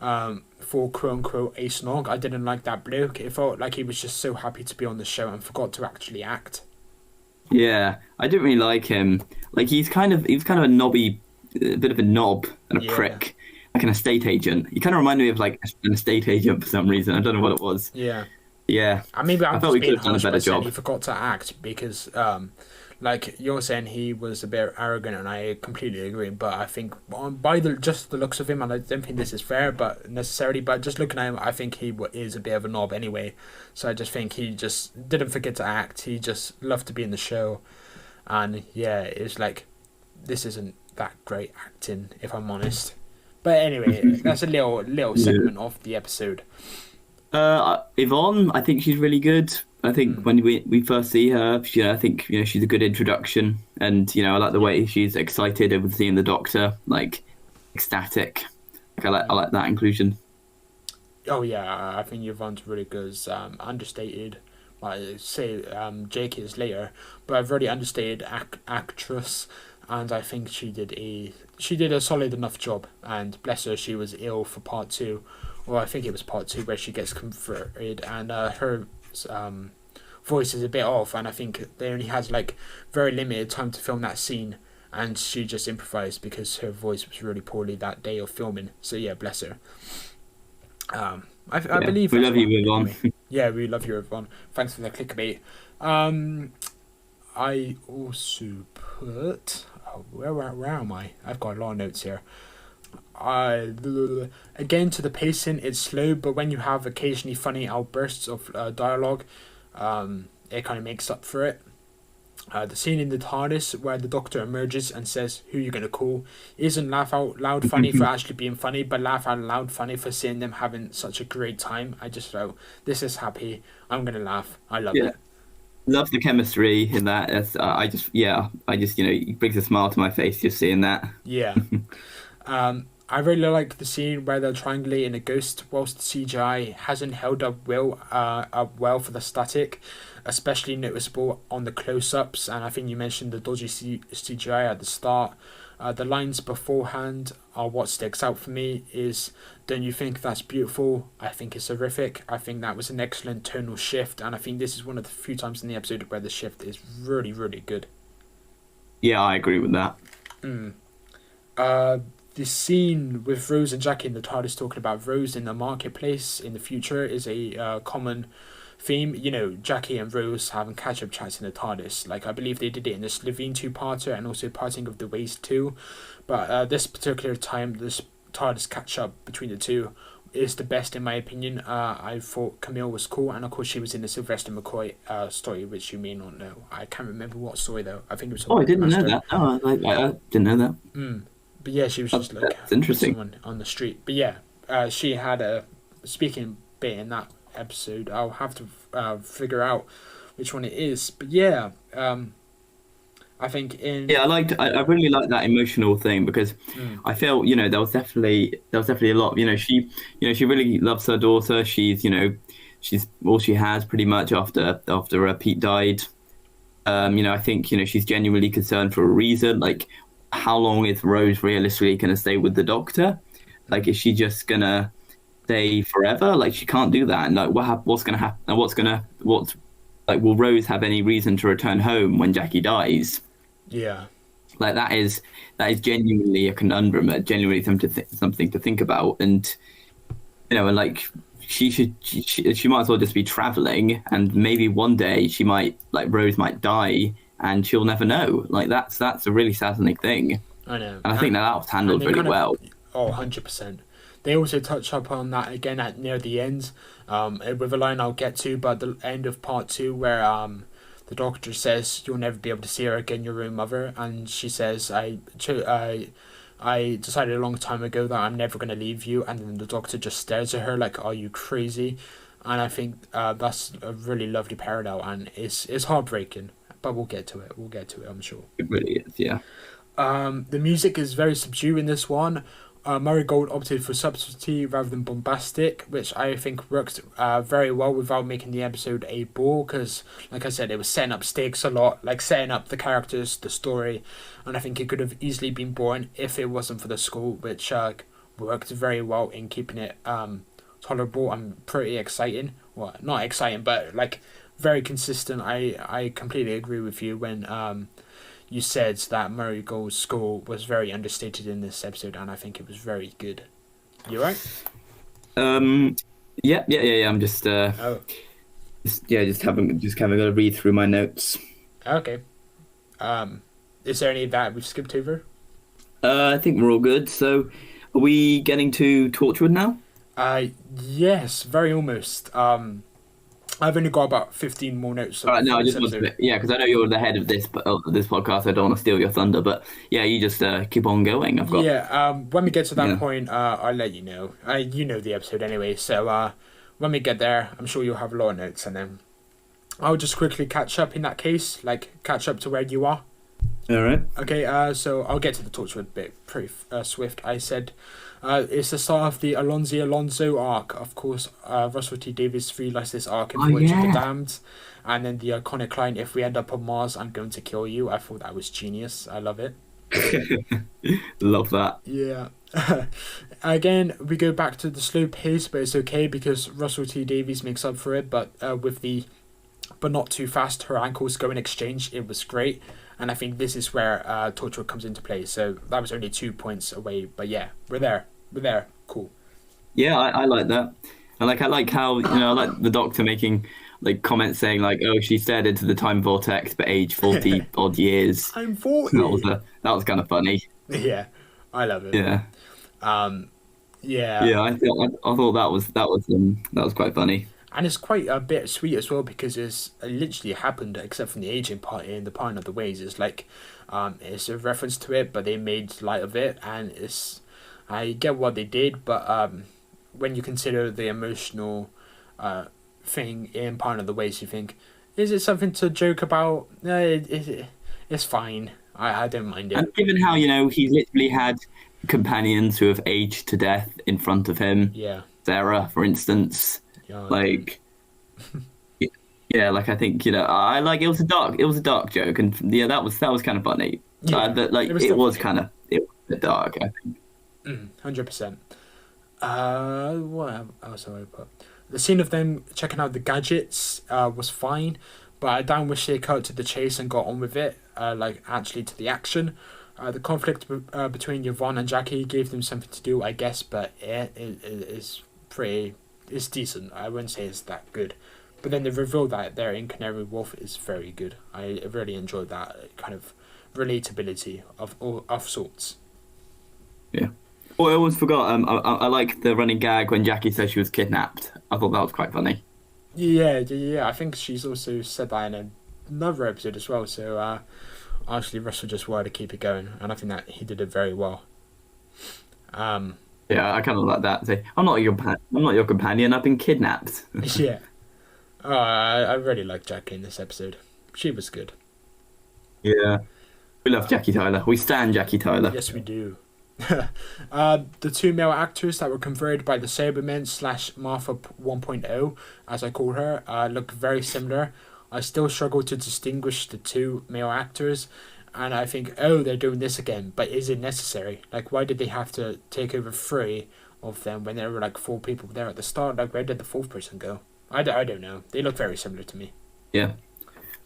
for quote unquote a snog. I didn't like that bloke. It felt like he was just so happy to be on the show and forgot to actually act. Yeah, I didn't really like him. Like he was kind of a knobby, a bit of a knob and a Yeah. prick, like an estate agent. He kind of reminded me of like an estate agent for some reason. I don't know what it was. Yeah. Yeah, Maybe I'm I thought just we being could have done a harsh better by saying job. he forgot to act because, like you're saying, he was a bit arrogant, and I completely agree. But I think by just the looks of him, and I don't think this is fair, but necessarily, but just looking at him, I think he is a bit of a knob anyway. So I just think he just didn't forget to act. He just loved to be in the show, and yeah, it's like this isn't that great acting, if I'm honest. But anyway, that's a little segment of the episode. Yvonne, I think she's really good. I think when we first see her, I think she's a good introduction, and I like the way she's excited over seeing the Doctor, like ecstatic. Like I like that inclusion. Oh yeah, I think Yvonne's really good. Understated, like say Jake is later, but a very understated actress, and I think she did a solid enough job. And bless her, she was ill for part 2, or I think it was part 2 where she gets converted, and her voice is a bit off, and I think they only had like very limited time to film that scene, and she just improvised because her voice was really poorly that day of filming. So yeah, bless her. I believe we that's love you, what- Yvonne. anyway. Yeah, we love you, Yvonne. Thanks for the clickbait. I also put where am I? I've got a lot of notes here. Again, to the pacing, it's slow, but when you have occasionally funny outbursts of dialogue, it kind of makes up for it. The scene in the TARDIS where the Doctor emerges and says, "Who you gonna call?" isn't laugh out loud funny for actually being funny, but laugh out loud funny for seeing them having such a great time. I just felt, this is happy. I'm gonna laugh. I love it. Love the chemistry in that. I just it brings a smile to my face just seeing that. Yeah. I really like the scene where they're triangulating a ghost whilst the CGI hasn't held up well for the static, especially noticeable on the close-ups. And I think you mentioned the dodgy CGI at the start. The lines beforehand are what sticks out for me. Is don't you think that's beautiful? I think it's horrific. I think that was an excellent tonal shift, and I think this is one of the few times in the episode where the shift is really, really good. Yeah, I agree with that. The scene with Rose and Jackie in the TARDIS talking about Rose in the marketplace in the future is a common theme. You know, Jackie and Rose having catch-up chats in the TARDIS. Like, I believe they did it in the Slovene two-parter and also Parting of the Ways too. But this particular time, this TARDIS catch-up between the two is the best in my opinion. I thought Camille was cool, and of course she was in the Sylvester McCoy story, which you may not know. I can't remember what story though. I think it was. Oh, I didn't know that. Oh, I didn't know that. But yeah, she was just like someone on the street. But yeah, she had a speaking bit in that episode. I'll have to figure out which one it is. But yeah, I think I really liked that emotional thing because I feel there was definitely a lot. She really loves her daughter. She's all she has pretty much after Pete died. I think she's genuinely concerned for a reason. Like, how long is Rose realistically going to stay with the Doctor? Like, is she just gonna stay forever? Like, she can't do that. And like, what's going to happen? Will Rose have any reason to return home when Jackie dies? Yeah, like that is genuinely a conundrum. Genuinely something to think about. And and like she might as well just be traveling, and maybe one day Rose might die. And she'll never know. Like, that's a really saddening thing. I know. And I think that was handled really well. Oh, 100%. They also touch up on that again at near the end, with a line I'll get to, but the end of part 2 where the Doctor says you'll never be able to see her again, your own mother, and she says I decided a long time ago that I'm never going to leave you, and then the Doctor just stares at her like, are you crazy? And I think that's a really lovely parallel, and it's heartbreaking. But we'll get to it, I'm sure. It really is, yeah. The music is very subdued in this one. Murray Gold opted for subtlety rather than bombastic, which I think worked very well without making the episode a bore, because, like I said, it was setting up stakes a lot, like setting up the characters, the story, and I think it could have easily been boring if it wasn't for the score, which worked very well in keeping it tolerable and pretty exciting. Well, not exciting, but like very consistent. I completely agree with you when you said that Murray Gold's score was very understated in this episode, and I think it was very good. You right? Yeah. I'm just just having a read through my notes. Okay. Is there any that we've skipped over? I think we're all good. So, are we getting to Torchwood now? Yes, very almost. I've only got about 15 more notes. No, I just want to, because I know you're the head of this podcast. I don't want to steal your thunder, but yeah, you just keep on going. When we get to that point, I'll let you know. You know the episode anyway, so when we get there, I'm sure you'll have a lot of notes, and then I'll just quickly catch up in that case, like catch up to where you are. All right. Okay. So I'll get to the Torchwood bit pretty swift. I said. It's the start of the Alonso arc. Of course, Russell T Davies realised this arc in Voyage of the Damned, and then the iconic line, if we end up on Mars, I'm going to kill you. I thought that was genius. I love it. Love that. Yeah. Again, we go back to the slow pace, but it's okay because Russell T Davies makes up for it, but not too fast, her ankles go in exchange. It was great. And I think this is where Torchwood comes into play. So that was only 2 points away. But yeah, we're there. Cool. Yeah, I like that. I like how I like the Doctor making like comments saying like, oh, she stared into the time vortex but aged 40 odd years. I'm 40. That was kind of funny. Yeah, I love it. Yeah. Yeah. Yeah, I thought that was quite funny. And it's quite a bit sweet as well because it's literally happened, except from the aging part in the Parting of the Ways. It's like, it's a reference to it, but they made light of it, and I get what they did, but when you consider the emotional thing in Parting of the Ways, you think, is it something to joke about? No, it's fine. I don't mind it. And given how he's literally had companions who have aged to death in front of him. Yeah. Sarah, for instance. Like, yeah, like I think I like it was a dark joke, and yeah, that was kind of funny. Yeah, Like was it still was funny. kind of it was a bit dark. I think. 100%. What else have I put? The scene of them checking out the gadgets was fine, but I damn wish they cut to the chase and got on with it, like actually to the action. The conflict between Yvonne and Jackie gave them something to do, I guess, but it's pretty, it's decent. I wouldn't say it's that good. But then the reveal that they're in Canary Wharf is very good. I really enjoyed that kind of relatability of sorts. Yeah. Oh, I almost forgot. I like the running gag when Jackie said she was kidnapped. I thought that was quite funny. Yeah. I think she's also said that in another episode as well. So actually, Russell just wanted to keep it going, and I think that he did it very well. Yeah, I kind of like that. Say, I'm not your companion. I've been kidnapped. Yeah. I really like Jackie in this episode. She was good. Yeah, we love Jackie Tyler. We stand Jackie Tyler. Yes, we do. The two male actors that were converted by the Cybermen / Martha 1.0, as I call her, look very similar. I still struggle to distinguish the two male actors, and I think, oh, they're doing this again, but is it necessary? Like, why did they have to take over three of them when there were like four people there at the start? Like, where did the fourth person go? I don't know. They look very similar to me. Yeah.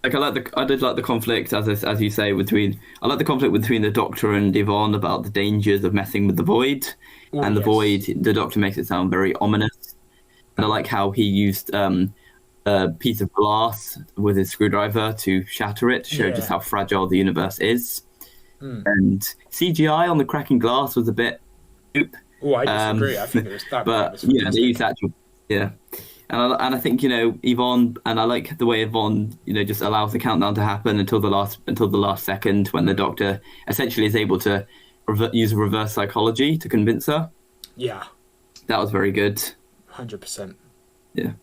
Like I did like the conflict as you say between I like the conflict between the Doctor and Yvonne about the dangers of messing with the void, Oh, and the yes. void. The Doctor makes it sound very ominous, and I like how he used a piece of glass with his screwdriver to shatter it, to show just how fragile the universe is. And CGI on the cracking glass was a bit. Oh, I disagree. I think it was that. But Was yeah, they used actual. Yeah. And I think Yvonne, and I like the way Yvonne just allows the countdown to happen until the last second when the Doctor essentially is able to use reverse psychology to convince her. Yeah, that was very good. 100%. Yeah.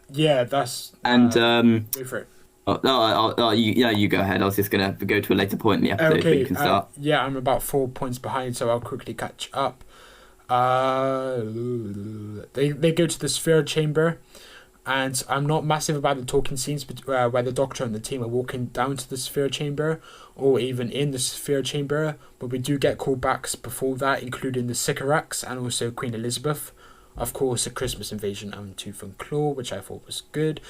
Yeah, that's. And go for it. You go ahead. I was just gonna go to a later point in the episode, but you can start. Yeah, I'm about 4 points behind, so I'll quickly catch up. They go to the sphere chamber, and I'm not massive about the talking scenes where the Doctor and the team are walking down to the sphere chamber, or even in the sphere chamber, but we do get callbacks before that, including the Sycorax and also Queen Elizabeth. Of course, the Christmas invasion and Tooth and Claw, which I thought was good.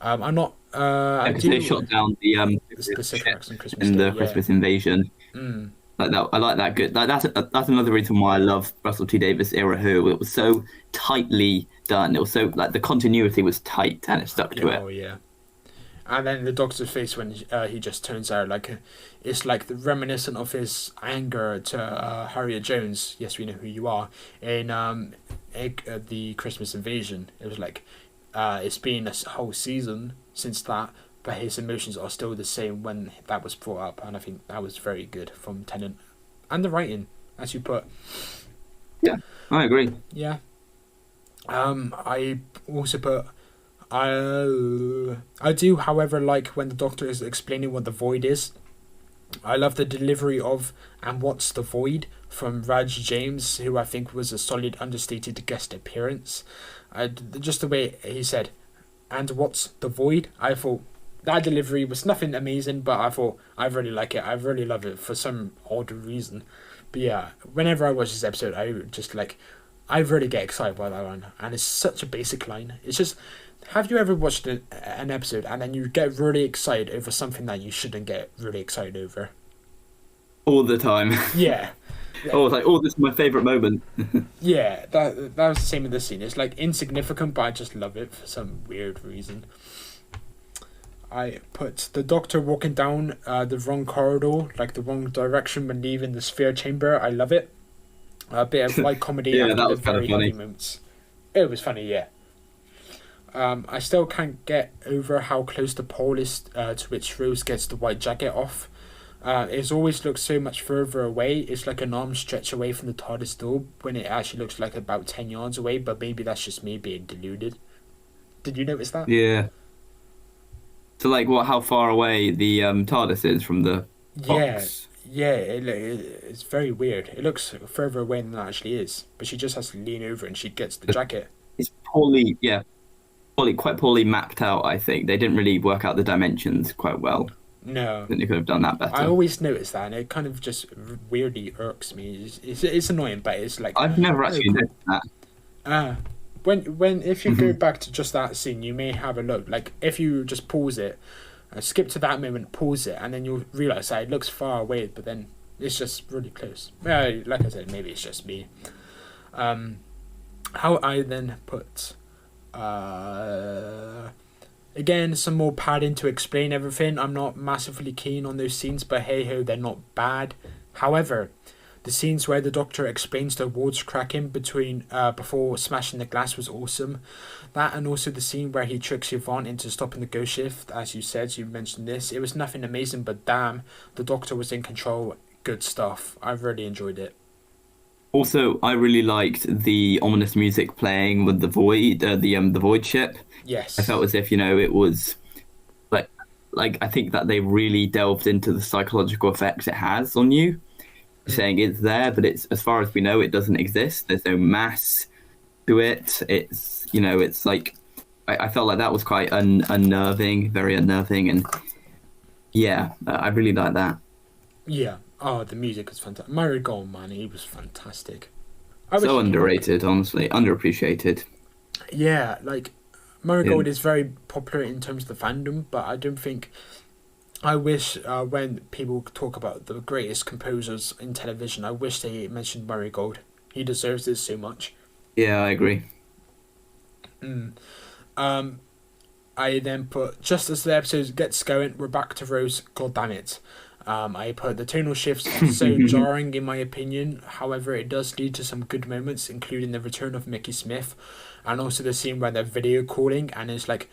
I'm not. Because they shot down the Sycorax and Christmas in Day, the Christmas invasion. Like that, I like that. Good. Like that's another reason why I love Russell T Davies era Who. It was so tightly done. It was so like the continuity was tight and it stuck to it. Oh yeah. And then the Doctor's face when he just turns out like it's like the reminiscent of his anger to Harriet Jones. Yes, we know who you are. In the Christmas invasion, it was like it's been a whole season since that. But his emotions are still the same when that was brought up, and I think that was very good from Tennant, and the writing, as you put. Yeah, I agree. Yeah. I also put. I do, however, like when the Doctor is explaining what the void is. I love the delivery of "and what's the void" from Raj James, who I think was a solid understated guest appearance. Just the way he said, "and what's the void," I thought. That delivery was nothing amazing, but I thought I really like it. I really love it for some odd reason. But yeah, whenever I watch this episode, I really get excited by that one. And it's such a basic line. It's just, have you ever watched an episode and then you get really excited over something that you shouldn't get really excited over? All the time. Yeah. Oh, it's like, this is my favourite moment. Yeah, that was the same with this scene. It's like insignificant, but I just love it for some weird reason. I put the Doctor walking down the wrong corridor, like the wrong direction when leaving the sphere chamber. I love it. A bit of light comedy. Yeah, and that was kind of funny. moments. It was funny, yeah. I still can't get over how close the pole is to which Rose gets the white jacket off. It always looks so much further away. It's like an arm stretch away from the TARDIS door when it actually looks like about 10 yards away, but maybe that's just me being deluded. Did you notice that? Yeah. So, like, how far away the TARDIS is from the box? Yeah, it's very weird. It looks further away than it actually is, but she just has to lean over and she gets the jacket. It's quite poorly mapped out, I think. They didn't really work out the dimensions quite well. No. I think they could have done that I better. always notice that, and it kind of just weirdly irks me. It's annoying, but it's like, I've never oh, actually cool. noticed that. When if you go Mhm. back to just that scene, you may have a look. Like if you just pause it, skip to that moment, pause it, and then you'll realize that it looks far away, but then it's just really close. Like I said, maybe it's just me. How I then put, again, some more padding to explain everything. I'm not massively keen on those scenes, but hey ho, they're not bad. However, the scenes where the Doctor explains the wards cracking before smashing the glass was awesome. That, and also the scene where he tricks Yvonne into stopping the ghost shift, as you said, you mentioned this. It was nothing amazing, but damn, the Doctor was in control. Good stuff. I really enjoyed it. Also, I really liked the ominous music playing with the void ship. I Yes. felt as if it was like I think that they really delved into the psychological effects it has on you. Saying it's there, but it's, as far as we know, it doesn't exist. There's no mass to it. It's like I felt like that was quite unnerving, very unnerving, and yeah, I really like that. Yeah. Oh, the music was fantastic. Murray Gold, man, he was fantastic. I So wish, underrated, honestly, underappreciated. yeah, like Murray Yeah. Gold is very popular in terms of the fandom, but I don't think. I wish when people talk about the greatest composers in television, I wish they mentioned Murray Gold. He deserves this so much. Yeah, I agree. Mm. Um, I then put, just as the episode gets going, we're back to Rose. God damn it. I put the tonal shifts are so jarring in my opinion. However, it does lead to some good moments, including the return of Mickey Smith, and also the scene where they're video calling and it's like,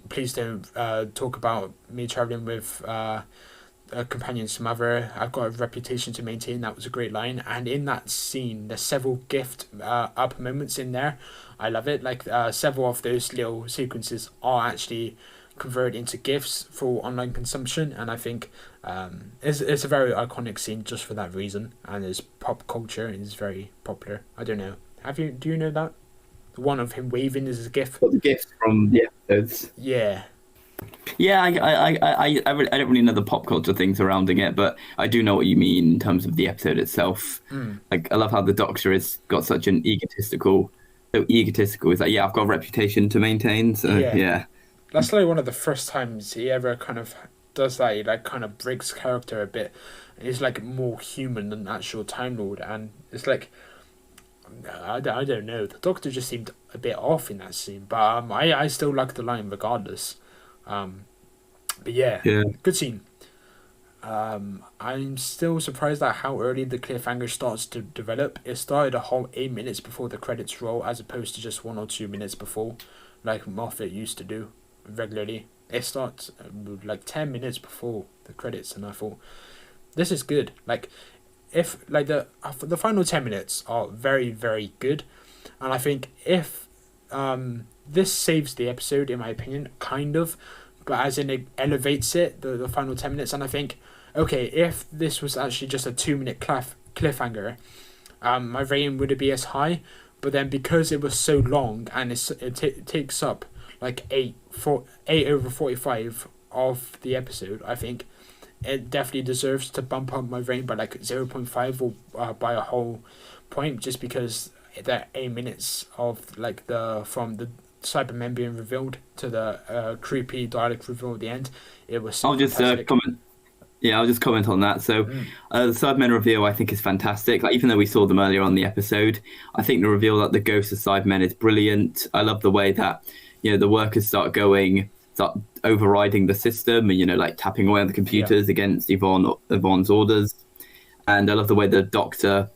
please don't talk about me traveling with a companion's mother. I've got a reputation to maintain. That was a great line. And in that scene, there's several gift up moments in there. I love it. Like several of those little sequences are actually converted into gifts for online consumption, and I think it's a very iconic scene just for that reason. And it's pop culture and it's very popular. I don't know. Do you know that? The one of him waving is a gift. Got the gifts from the episodes. Yeah. Yeah, I don't really know the pop culture thing surrounding it, but I do know what you mean in terms of the episode itself. Like, I love how the Doctor has got such an egotistical. So egotistical is that, yeah, I've got a reputation to maintain. So yeah. That's like one of the first times he ever kind of does that. He like kind of breaks character a bit, and he's like more human than actual Time Lord. And it's like, I don't know. The Doctor just seemed a bit off in that scene, but I still like the line regardless. But yeah, good scene. I'm still surprised at how early the cliffhanger starts to develop. It started a whole 8 minutes before the credits roll, as opposed to just 1 or 2 minutes before, like Moffat used to do regularly. It starts like 10 minutes before the credits, and I thought, this is good. Like, if like the final 10 minutes are very, very good, and I think if this saves the episode in my opinion, kind of, but as in it elevates it, the final 10 minutes. And I think, okay, if this was actually just a 2 minute cliffhanger, my rating wouldn't be as high. But then because it was so long and it takes up like 8 over 45 of the episode, I think it definitely deserves to bump up my rating by like 0.5 or by a whole point, just because that 8 minutes of like from the Cybermen being revealed to the creepy Dalek reveal at the end, it was so I'll just fantastic. comment. Yeah, I'll just comment on that. So, the Cybermen reveal I think is fantastic. Like, even though we saw them earlier on the episode, I think the reveal that the ghost of Cybermen is brilliant. I love the way that the workers start overriding the system and like tapping away on the computers against Yvonne's orders. And I love the way the Doctor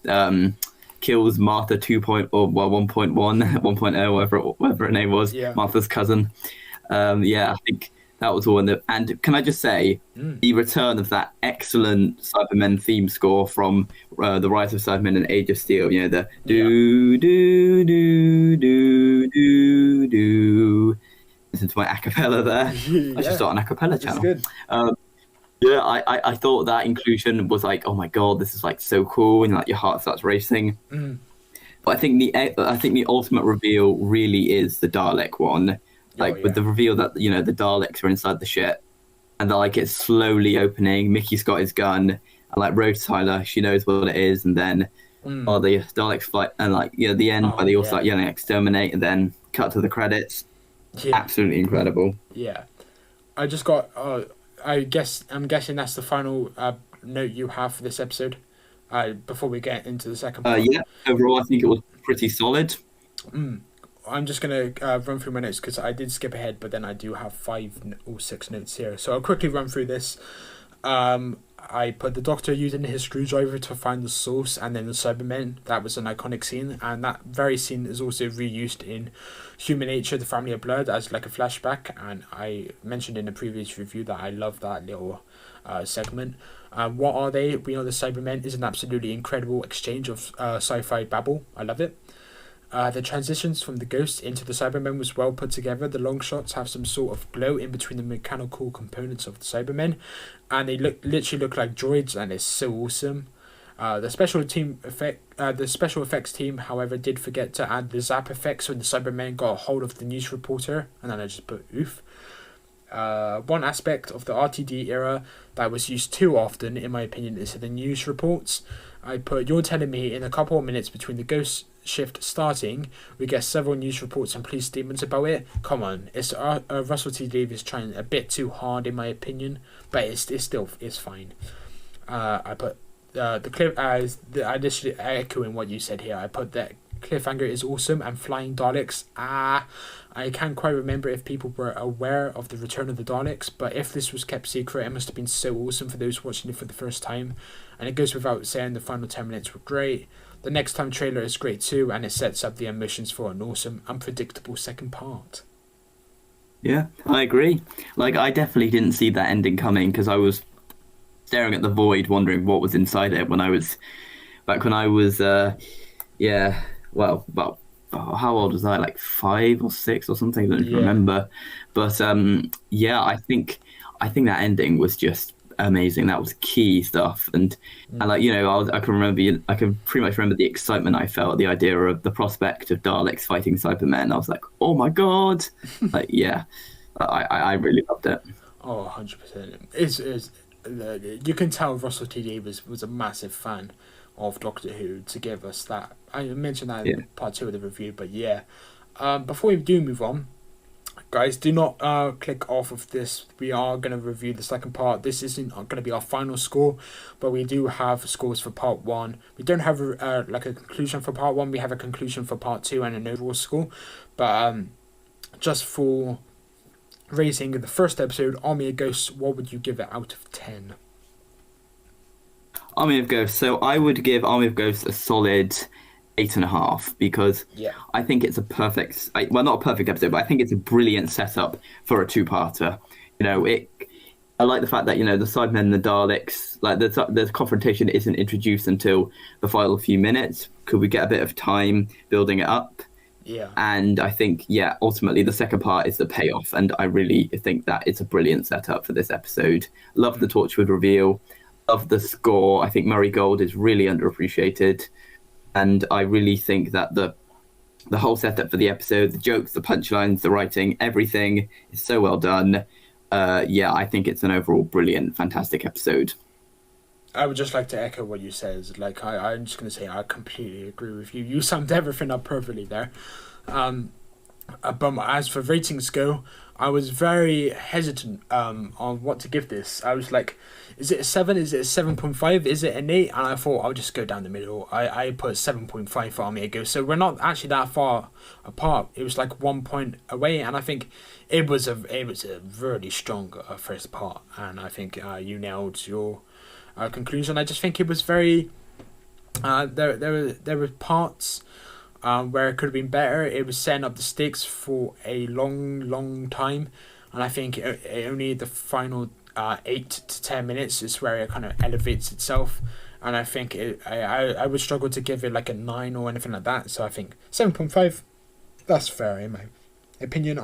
kills Martha 2.0 or 1.1, 1.0, whatever her name was, Martha's cousin. I think that was all in the. And can I just say, the return of that excellent Cybermen theme score from The Rise of Cybermen and Age of Steel, the do do do do do do. Listen to my acapella there. I should start an acapella channel. Good. I thought that inclusion was like, oh my god, this is like so cool, and like your heart starts racing. But I think the ultimate reveal really is the Dalek one, with the reveal that the Daleks are inside the ship, and like it's slowly opening. Mickey's got his gun, and like Rose Tyler, she knows what it is, and then the Daleks fight, and like the end where they all start yelling "exterminate," and then cut to the credits. Yeah. Absolutely incredible. Yeah, I just got. I'm guessing that's the final note you have for this episode. Before we get into the second part. Yeah. Overall, I think it was pretty solid. I'm just gonna run through my notes because I did skip ahead, but then I do have 5 or 6 notes here. So I'll quickly run through this. I put the Doctor using his screwdriver to find the source, and then the Cybermen. That was an iconic scene, and that very scene is also reused in Human Nature, The Family of Blood, as like a flashback. And I mentioned in a previous review that I love that little segment. What are they? We Are the Cybermen is an absolutely incredible exchange of sci-fi babble. I love it. The transitions from the Ghost into the Cybermen was well put together. The long shots have some sort of glow in between the mechanical components of the Cybermen, and they literally look like droids, and it's so awesome. The special effects team, however, did forget to add the zap effects when the Cybermen got a hold of the news reporter, and then I just put oof. One aspect of the RTD era that was used too often, in my opinion, is the news reports. I put, you're telling me in a couple of minutes between the Ghost shift starting, we get several news reports and police statements about it. Come on, it's Russell T Davies trying a bit too hard, in my opinion, but it's still fine. I put the clip as additionally echoing what you said here. I put that cliffhanger is awesome, and flying Daleks. I can't quite remember if people were aware of the return of the Daleks, but if this was kept secret, it must have been so awesome for those watching it for the first time. And it goes without saying the final 10 minutes were great. The Next Time trailer is great too, and it sets up the emotions for an awesome, unpredictable second part. Yeah, I agree. Like, I definitely didn't see that ending coming because I was staring at the void, wondering what was inside it when I was well, about how old was I? Like 5 or 6 or something. I don't remember. But I think that ending was just amazing. That was key stuff, and like I can pretty much remember the excitement I felt at the idea of the prospect of Daleks fighting Cybermen. I was like, oh my god, like I really loved it. Oh, 100%. It's you can tell Russell T Davies was a massive fan of Doctor Who to give us that. I mentioned that in part 2 of the review, but before we do move on, guys, do not click off of this. We are going to review the second part. This isn't going to be our final score, but we do have scores for part 1. We don't have a conclusion for part 1. We have a conclusion for part 2 and an overall score. But just for rating the first episode, Army of Ghosts, what would you give it out of 10? Army of Ghosts. So I would give Army of Ghosts a solid 8.5 because I think it's a perfect, not a perfect episode, but I think it's a brilliant setup for a 2-parter. I like the fact that the Cybermen and the Daleks, like the confrontation isn't introduced until the final few minutes. Could we get a bit of time building it up? Yeah. And I think ultimately the second part is the payoff, and I really think that it's a brilliant setup for this episode. Love the Torchwood reveal. Love the score. I think Murray Gold is really underappreciated. And I really think that the whole setup for the episode, the jokes, the punchlines, the writing, everything is so well done. I think it's an overall brilliant, fantastic episode. I would just like to echo what you said. I'm just going to say I completely agree with you. You summed everything up perfectly there. But as for ratings go, I was very hesitant on what to give this. I was like, is it a 7? Is it a 7.5? Is it an 8? And I thought I'll just go down the middle. I put 7.5 for Army of Ghosts. So we're not actually that far apart. It was like 1 point away, and I think it was a really strong first part. And I think you nailed your conclusion. I just think it was very. There were parts where it could have been better. It was setting up the stakes for a long time, and I think only the final 8 to 10 minutes is where it kind of elevates itself. And I think I would struggle to give it like a 9 or anything like that. So I think 7.5, that's fair in my opinion.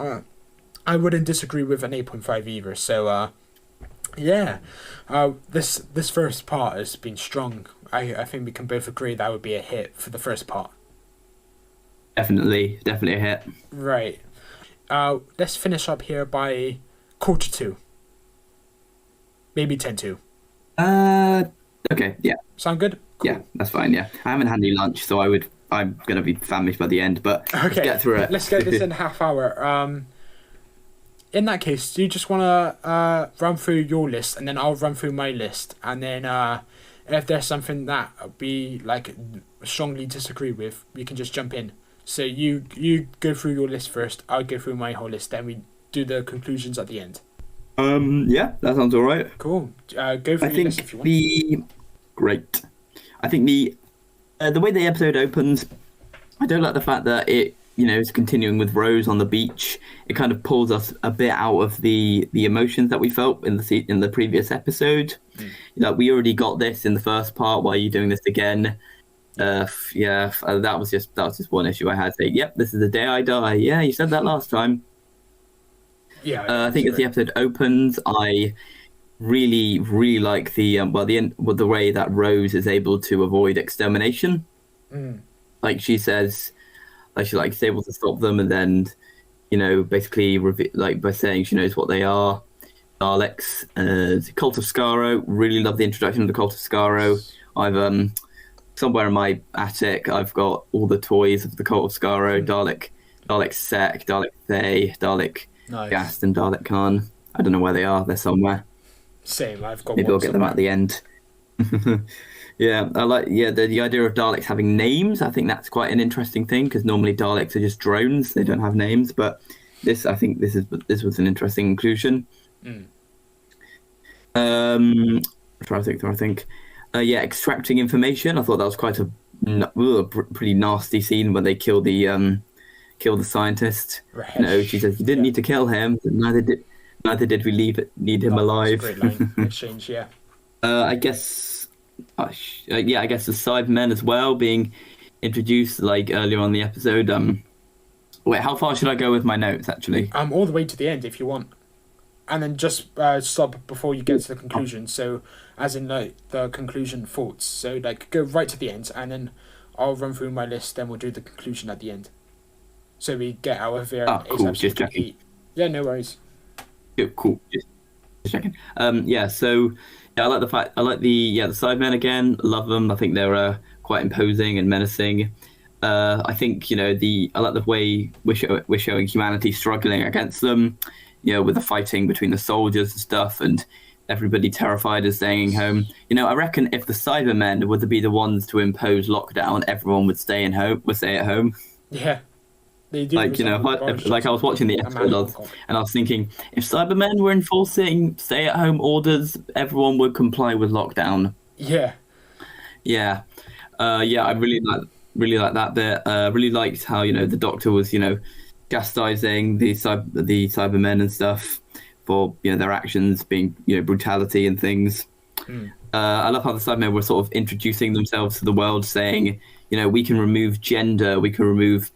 I wouldn't disagree with an 8.5 either. So this first part has been strong. I think we can both agree that would be a hit for the first part. Definitely a hit. Right. Let's finish up here by quarter 2. Maybe 10-2. Okay, yeah. Sound good? Cool. Yeah, that's fine, yeah. I haven't had any lunch, so I'm going to be famished by the end, but let's Okay, get through it. let's get this in a half hour. In that case, do you just want to run through your list, and then I'll run through my list, and then if there's something that we like strongly disagree with, we can just jump in. So you go through your list first, I'll go through my whole list, then we do the conclusions at the end. Yeah, that sounds all right. Cool. Go through your list if you want. Great. I think the way the episode opens, I don't like the fact that it, is continuing with Rose on the beach. It kind of pulls us a bit out of the emotions that we felt in the previous episode. Like, we already got this in the first part. Why are you doing this again? That was just one issue I had. Say, yep, this is the day I die. Yeah, you said that last time. Yeah. I think as the episode opens, I really, really like the way that Rose is able to avoid extermination. Like she says, she's able to stop them, and then, basically by saying she knows what they are. Daleks, the Cult of Skaro. Really love the introduction of the Cult of Skaro. I've somewhere in my attic, I've got all the toys of the Cult of Skaro. Dalek Sec, Dalek Thay, Dalek Gast, and Dalek Khan. I don't know where they are. They're somewhere. Same. I've got. Maybe I'll get them at the end. Yeah, I like the idea of Daleks having names. I think that's quite an interesting thing, because normally Daleks are just drones; they don't have names. But this was an interesting inclusion. Try to think. Extracting information. I thought that was quite a pretty nasty scene when they kill the scientist. Right. She says you didn't need to kill him. Neither did we need him alive. That's a great line exchange. Yeah. I guess the Cybermen as well being introduced earlier on in the episode. Wait, how far should I go with my notes actually? All the way to the end if you want, and then just stop before you get to the conclusion. So, as in the conclusion thoughts. So go right to the end, and then I'll run through my list. Then we'll do the conclusion at the end. So we get out of here. Cool. Just checking. Yeah, no worries. Yeah, cool. Just checking. So. Yeah, I like the Cybermen again. Love them. I think they're quite imposing and menacing. I think I like the way we're showing humanity struggling against them. With the fighting between the soldiers and stuff, and everybody terrified of staying home. I reckon if the Cybermen were to be the ones to impose lockdown, everyone would stay at home. Yeah. They do. I was watching the episode and I was thinking, if Cybermen were enforcing stay-at-home orders, everyone would comply with lockdown. Yeah. Yeah. I really like that bit. Really liked how the Doctor was chastising the Cybermen and stuff for their actions being brutality and things. I love how the Cybermen were sort of introducing themselves to the world, saying we can remove gender, we can remove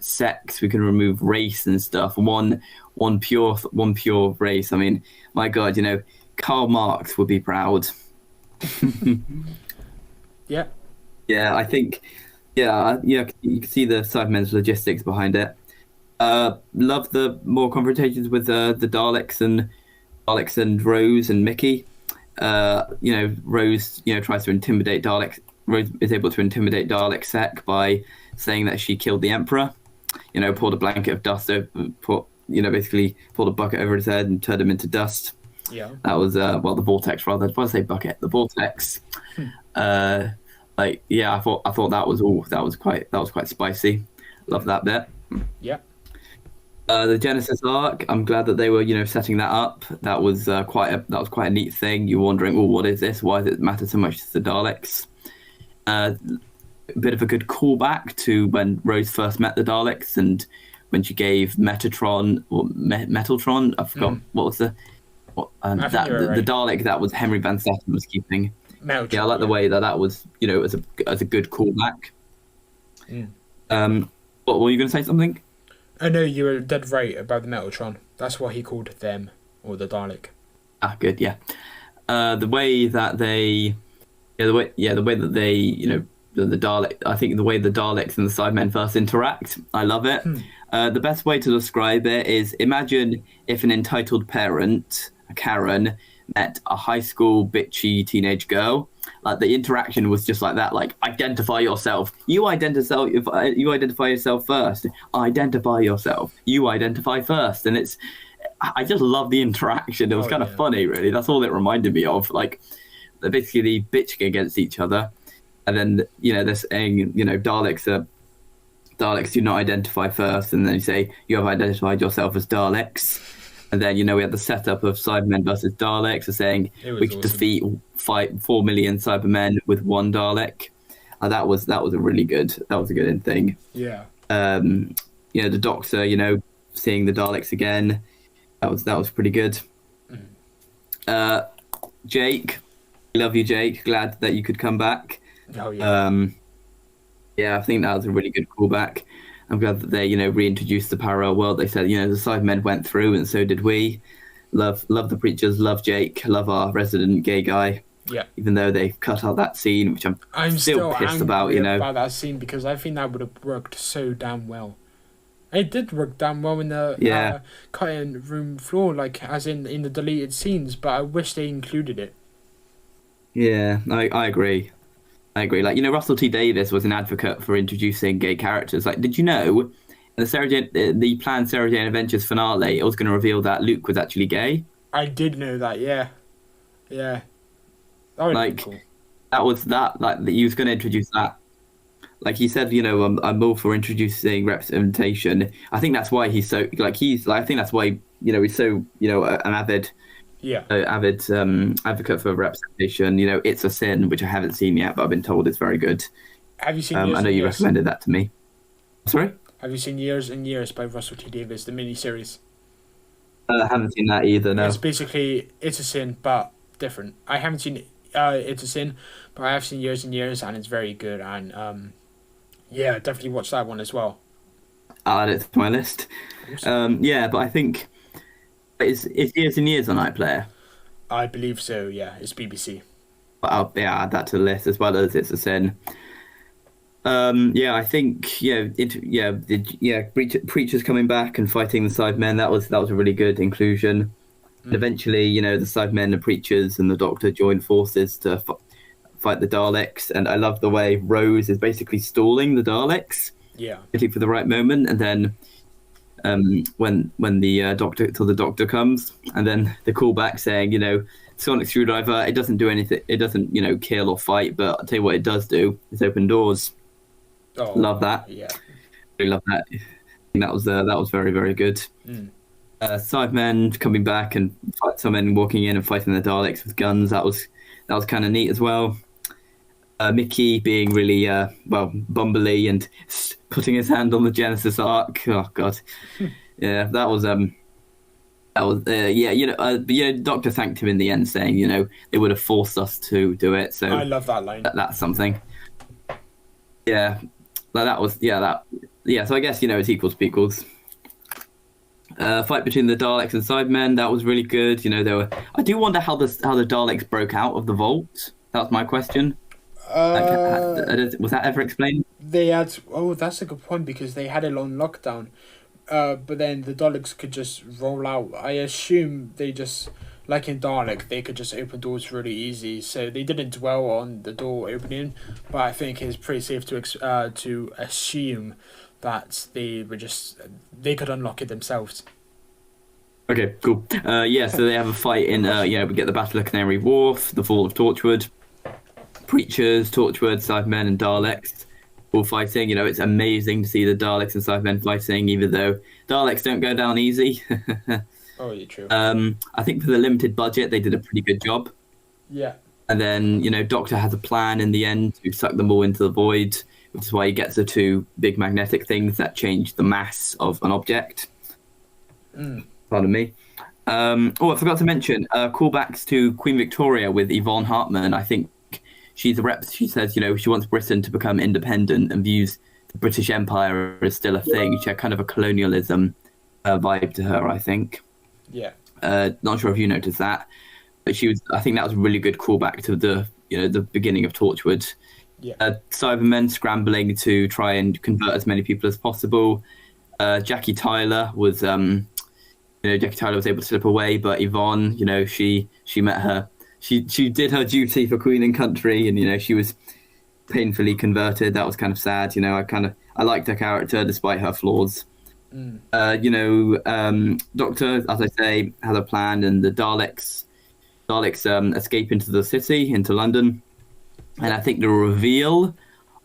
sex, we can remove race and stuff. One pure race. I mean, my God, Karl Marx would be proud. Yeah. Yeah, I think. Yeah, you can see the Cybermen's logistics behind it. Love the more confrontations with the Daleks and Rose and Mickey. Rose tries to intimidate Daleks. Rose is able to intimidate Dalek Sec by saying that she killed the Emperor. Poured a blanket of dust over, basically poured a bucket over his head and turned him into dust. Yeah. That was the vortex rather. Why did I say bucket? The vortex. I thought that was quite spicy. Love that bit. Yeah. The Genesis arc. I'm glad that they were setting that up. That was quite a neat thing. You're wondering, what is this? Why does it matter so much to the Daleks? A bit of a good callback to when Rose first met the Daleks and when she gave Metatron or Metaltron. I forgot what was the Dalek that was Henry Van Setten was keeping. Metaltron, yeah, I like the way that was as a good callback. What were you going to say? Something? Oh no, you were dead right about the Metaltron. That's what he called them, or the Dalek. Ah, good. Yeah. The way that they the way that they, the Dalek, I think the way the Daleks and the Cybermen first interact, I love it. The best way to describe it is, imagine if an entitled parent, a Karen, met a high school bitchy teenage girl. Like the interaction was just like that. Like identify yourself. You identify yourself first. Identify yourself. You identify first. And I just love the interaction. It was kind of funny, really. That's all it reminded me of. Like they're basically bitching against each other, and then they're saying Daleks do not identify first, and then you say you have identified yourself as Daleks. And then, we had the setup of Cybermen versus Daleks, saying we could fight 4 million Cybermen with one Dalek. That was a good thing. Yeah. The Doctor, seeing the Daleks again, that was pretty good. Jake, love you, Jake. Glad that you could come back. Oh yeah. I think that was a really good callback. I'm glad that they, reintroduced the parallel world. They said, the Cybermen went through, and so did we. Love the Preachers, love Jake, love our resident gay guy. Yeah. Even though they've cut out that scene, which I'm still pissed about, about that scene, because I think that would have worked so damn well. It did work damn well in the cutting room floor, like as in the deleted scenes, but I wish they included it. Yeah, I agree. Like, Russell T Davies was an advocate for introducing gay characters. Like, did you know in the planned Sarah Jane Adventures finale, it was going to reveal that Luke was actually gay? I did know that, yeah. Yeah. That would be cool. That was that, like, he was going to introduce that. Like, he said, I'm all for introducing representation. I think that's why he's so, like, I think that's why, he's so, an avid... Yeah. Advocate for representation. It's a Sin, which I haven't seen yet, but I've been told it's very good. Have you seen I know you recommended that to me. Sorry? Have you seen Years and Years by Russell T Davies, the miniseries? I haven't seen that either, no. It's basically It's a Sin, but different. I haven't seen It's a Sin, but I have seen Years and Years, and it's very good. And definitely watch that one as well. I'll add it to my list. Awesome. But I think... It's Years and Years on iPlayer. I believe so, yeah. It's BBC. But I'll add that to the list, as well as It's a Sin. I think Preachers coming back and fighting the Cybermen, that was a really good inclusion. And eventually, the Cybermen, the Preachers, and the Doctor join forces to fight the Daleks. And I love the way Rose is basically stalling the Daleks. Yeah. Waiting for the right moment, and then when the doctor comes, and then the callback saying, sonic screwdriver, it doesn't do anything, it doesn't kill or fight, but I'll tell you what it does do, it's open doors. Love that. Yeah, really love that. I think that was very, very good. Cybermen coming back and Cybermen walking in and fighting the Daleks with guns, that was kind of neat as well. Mickey being really bumbly and putting his hand on the Genesis Ark. Oh God, yeah, that was Doctor thanked him in the end, saying they would have forced us to do it. So I love that line. That's something. Yeah, that was So I guess it's equals. Fight between the Daleks and Cybermen, that was really good. I do wonder how the Daleks broke out of the vault. That's my question. Was that ever explained? They had... Oh, that's a good point, because they had it on lockdown. But then the Daleks could just roll out. I assume they just... Like in Dalek, they could just open doors really easy. So they didn't dwell on the door opening. But I think it's pretty safe to assume that they could unlock it themselves. Okay, cool. So they have a fight in... we get the Battle of Canary Wharf, the fall of Torchwood. Preachers, Torchwood, Cybermen, and Daleks all fighting. It's amazing to see the Daleks and Cybermen fighting, even though Daleks don't go down easy. Oh, yeah, true. I think for the limited budget, they did a pretty good job. Yeah. And then, Doctor has a plan in the end to suck them all into the void, which is why he gets the two big magnetic things that change the mass of an object. Pardon me. I forgot to mention callbacks to Queen Victoria with Yvonne Hartman. I think she's a rep. She says, she wants Britain to become independent and views the British Empire as still a thing. She had kind of a colonialism vibe to her, I think. Yeah. Not sure if you noticed that, but I think that was a really good callback to the beginning of Torchwood. Yeah. Cybermen scrambling to try and convert as many people as possible. Jackie Tyler was able to slip away, but Yvonne, she she met her. She did her duty for Queen and Country, and she was painfully converted. That was kind of sad. I liked her character despite her flaws. Doctor, as I say, has a plan, and the Daleks escape into the city, into London, and I think the reveal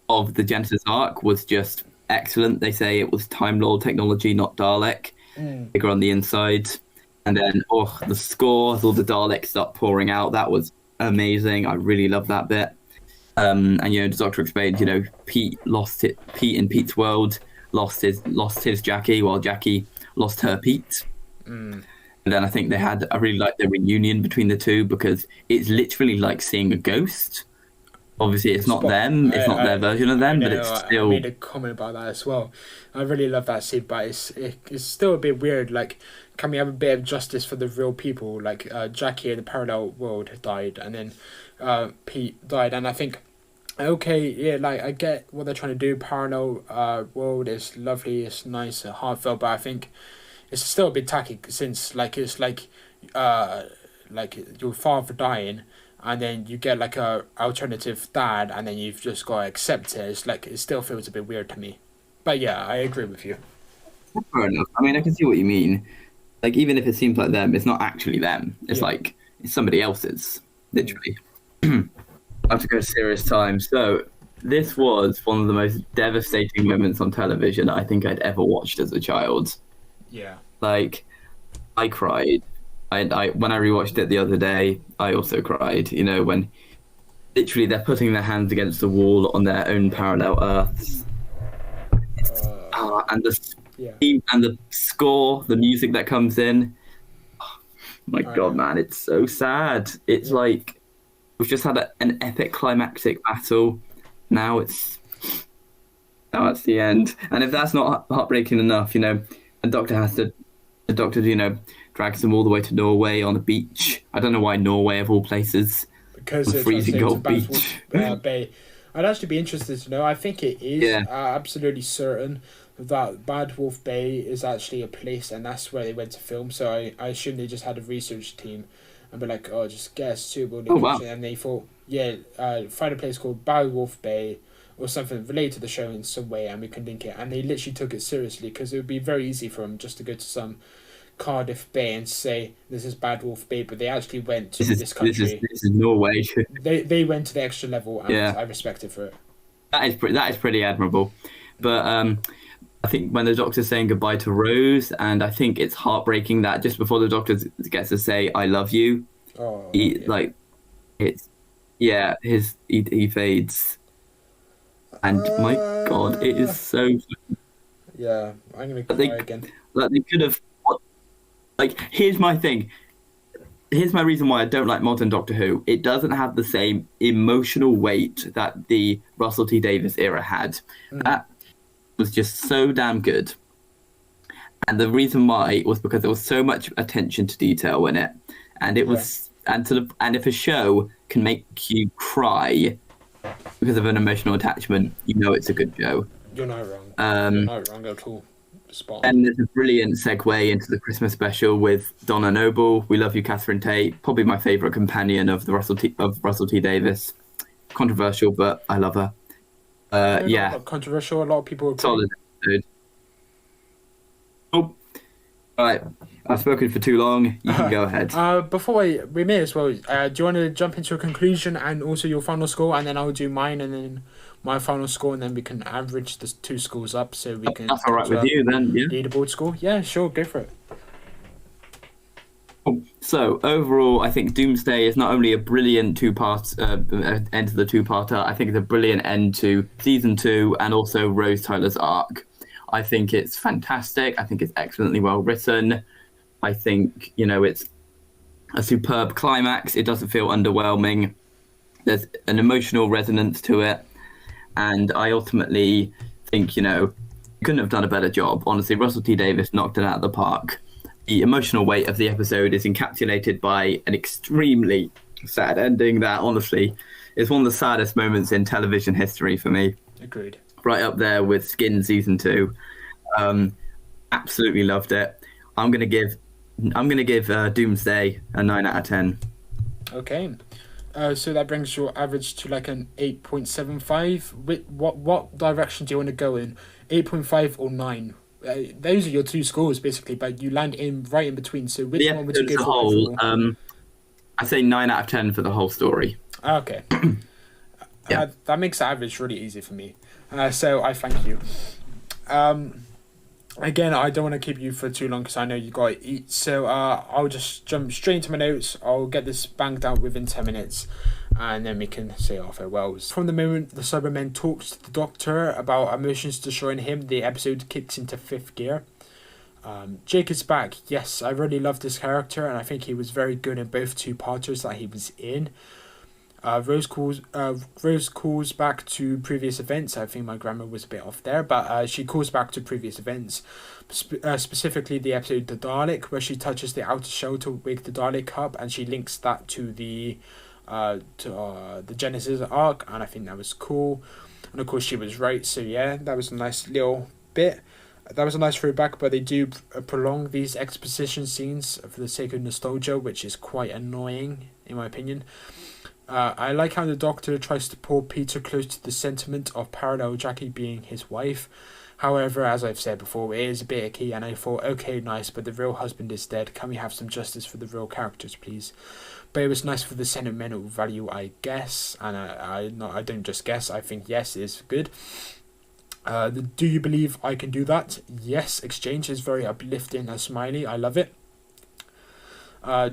of the Genesis Arc was just excellent. They say it was Time Lord technology, not Dalek. Bigger on the inside. And then, the score, as all the Daleks start pouring out, that was amazing. I really love that bit. And the Doctor explained, Pete in Pete's world lost his Jackie, while Jackie lost her Pete. And then I think I really liked the reunion between the two, because it's literally like seeing a ghost. Obviously, it's not them. It's not their version of them, but it's still. I made a comment about that as well. I really love that scene, but it's still a bit weird. Like, can we have a bit of justice for the real people? Like, Jackie in the parallel world died, and then Pete died, and I think, okay, yeah, like I get what they're trying to do. Parallel world is lovely, it's nice, heartfelt, but I think it's still a bit tacky, since it's like your father dying, and then you get like a alternative dad, and then you've just got to accept it. It's like, it still feels a bit weird to me. But yeah, I agree with you. Fair enough. I mean, I can see what you mean. Like, even if it seems like them, it's not actually them. It's like, it's somebody else's, literally. I have to go serious time. So, this was one of the most devastating moments on television I think I'd ever watched as a child. Yeah. Like, I cried. I when I rewatched it the other day, I also cried. When literally they're putting their hands against the wall on their own parallel Earths, and the score, the music that comes in. Oh, my God, man, it's so sad. It's like we've just had an epic climactic battle. Now it's the end, and if that's not heartbreaking enough, the doctor drags them all the way to Norway on a beach. I don't know why Norway, of all places, because it's freezing cold beach. Bay. I'd actually be interested to know. I think it is absolutely certain that Bad Wolf Bay is actually a place, and that's where they went to film. So I assume they just had a research team and be like, just get a suitable location. And they thought, find a place called Bad Wolf Bay or something related to the show in some way, and we can link it. And they literally took it seriously, because it would be very easy for them just to go to some Cardiff Bay and say this is Bad Wolf Bay, but they actually went to this country. This is Norway. They went to the extra level, and I respect it for it. That is pretty admirable. But I think when the Doctor's saying goodbye to Rose, and I think it's heartbreaking that just before the Doctor gets to say "I love you," he fades, and my God, it is so. Yeah, I'm gonna cry again. Like, they could have. Like, here's my thing. Here's my reason why I don't like modern Doctor Who. It doesn't have the same emotional weight that the Russell T Davies era had. That was just so damn good. And the reason why was because there was so much attention to detail in it. And it was and if a show can make you cry because of an emotional attachment, it's a good show. You're not wrong. You're not wrong at all. Spot. And there's a brilliant segue into the Christmas special with Donna Noble. We love you, Catherine Tate. Probably my favourite companion of the Russell T Davies. Controversial, but I love her. Not controversial. A lot of people agree. Solid episode. Oh, all right. I've spoken for too long. You can go ahead. Before we may as well. Do you want to jump into a conclusion and also your final score, and then I'll do mine, and then my final score, and then we can average the two scores up, so we can. That's all right with you, then. Yeah. Leaderboard score. Yeah, sure, go for it. So overall, I think Doomsday is not only a brilliant two-part end to the two-parter. I think it's a brilliant end to season 2 and also Rose Tyler's arc. I think it's fantastic. I think it's excellently well written. I think it's a superb climax. It doesn't feel underwhelming. There's an emotional resonance to it. And I ultimately think, you couldn't have done a better job. Honestly, Russell T Davies knocked it out of the park. The emotional weight of the episode is encapsulated by an extremely sad ending that, honestly, is one of the saddest moments in television history for me. Agreed. Right up there with Skin Season 2. Absolutely loved it. I'm gonna give Doomsday a 9 out of 10. Okay. So that brings your average to like an 8.75. What direction do you want to go in? 8.5 or 9? Those are your two scores basically, but you land in right in between. So which The one would you episode go as a for whole, overall? I say 9 out of 10 for the whole story. Okay. Yeah. That makes the average really easy for me. So I thank you. Again, I don't want to keep you for too long because I know you got to eat. So I'll just jump straight into my notes. I'll get this banged out within 10 minutes. And then we can say our farewells. From the moment the Cybermen talks to the Doctor about emotions destroying him, the episode kicks into fifth gear. Jake is back. Yes, I really love this character, and I think he was very good in both two-parters that he was in. Rose calls back to previous events. I think my grammar was a bit off there, but she calls back to previous events, specifically the episode The Dalek, where she touches the outer shell to wake the Dalek up, and she links that to the Genesis arc, and I think that was cool. And of course, she was right. So yeah, that was a nice little bit. That was a nice throwback, but they do prolong these exposition scenes for the sake of nostalgia, which is quite annoying in my opinion. I like how the Doctor tries to pull Peter close to the sentiment of parallel Jackie being his wife. However, as I've said before, it is a bit icky, and I thought, okay, nice, but the real husband is dead. Can we have some justice for the real characters, please? But it was nice for the sentimental value, I guess, and I don't just guess. I think yes, it is good. Do you believe I can do that? Yes, exchange is very uplifting and smiley. I love it.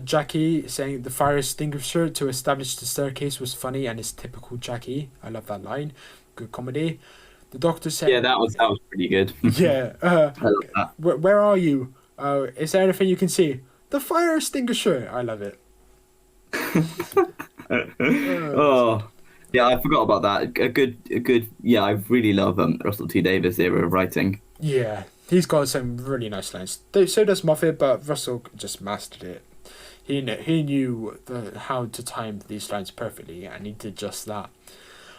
Jackie saying the fire extinguisher to establish the staircase was funny and is typical Jackie. I love that line. Good comedy. The Doctor said, Yeah, that was pretty good. yeah. I love that. Where are you? Is there anything you can see? The fire extinguisher. I love it. Oh, yeah, I forgot about that. A good. Yeah, I really love Russell T Davies' era of writing. Yeah, he's got some really nice lines. So does Moffat, but Russell just mastered it. He knew how to time these lines perfectly, and he did just that.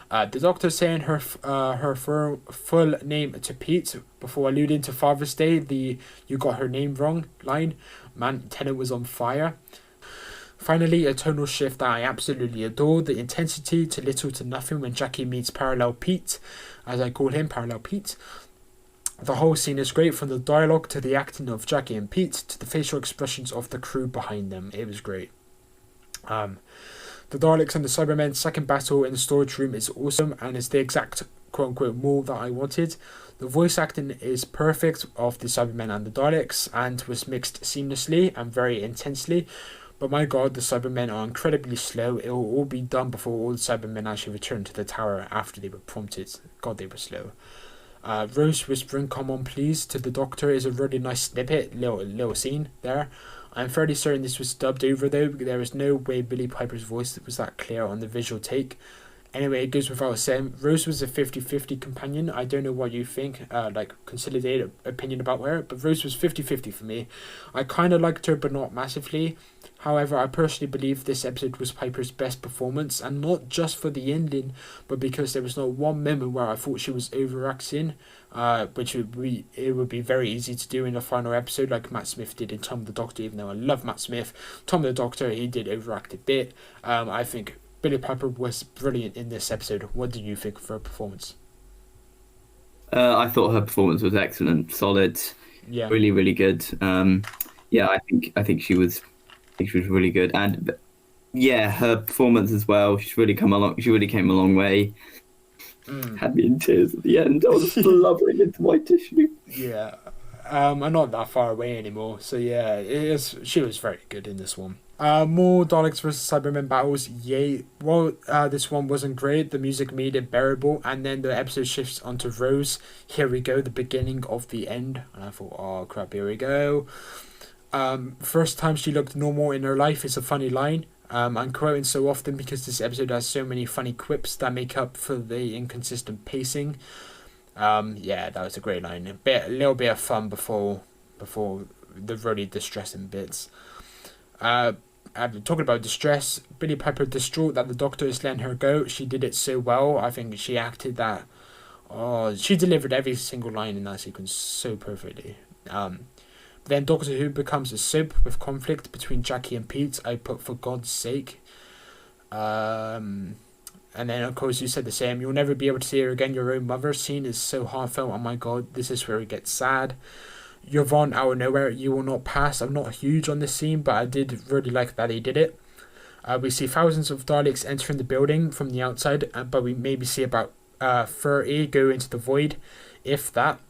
The Doctor saying her full name to Pete before alluding to Father's Day, the "you got her name wrong" line. Man, Tennant was on fire. Finally, a tonal shift that I absolutely adore, the intensity to little to nothing when Jackie meets Parallel Pete, as I call him, Parallel Pete. The whole scene is great, from the dialogue to the acting of Jackie and Pete to the facial expressions of the crew behind them. It was great. The Daleks and the Cybermen's second battle in the storage room is awesome and is the exact quote-unquote mold that I wanted. The voice acting is perfect of the Cybermen and the Daleks and was mixed seamlessly and very intensely. But my god, the Cybermen are incredibly slow. It will all be done before all the Cybermen actually return to the tower after they were prompted. God, they were slow. Rose whispering, "Come on, please," to the Doctor is a really nice snippet, little scene there. I'm fairly certain this was dubbed over though. There is no way Billie Piper's voice was that clear on the visual take. Anyway, it goes without saying, Rose was a 50-50 companion. I don't know what you think, consolidated opinion about her, but Rose was 50-50 for me. I kind of liked her, but not massively. However, I personally believe this episode was Piper's best performance, and not just for the ending, but because there was not one moment where I thought she was overacting, which it would be very easy to do in the final episode, like Matt Smith did in Tom the Doctor. Even though I love Matt Smith, Tom the Doctor, he did overact a bit. I think Billie Piper was brilliant in this episode. What did you think of her performance? I thought her performance was excellent, solid, Yeah, really, really good. Yeah, I think she was really good, and yeah, her performance as well. She really came a long way. Had me in tears at the end. I was blubbering into my tissue. yeah. I'm not that far away anymore, so yeah, she was very good in this one. More Daleks vs Cybermen battles, yay. Well, this one wasn't great, the music made it bearable, and then the episode shifts onto Rose. Here we go, the beginning of the end. And I thought, oh crap, here we go. First time she looked normal in her life is a funny line. I'm quoting so often because this episode has so many funny quips that make up for the inconsistent pacing. Yeah, that was a great line. A little bit of fun before the really distressing bits. Talking about distress, Billie Piper distraught that the Doctor is letting her go. She did it so well. I think she acted that. Oh, she delivered every single line in that sequence so perfectly. Then Doctor Who becomes a soap with conflict between Jackie and Pete. I put, for God's sake. And then, of course, you said the same. You'll never be able to see her again. Your own mother scene is so heartfelt. Oh my god, this is where it gets sad. Yvonne out of nowhere, you will not pass. I'm not huge on this scene, but I did really like that he did it. We see thousands of Daleks entering the building from the outside, but we maybe see about 30 go into the void, if that.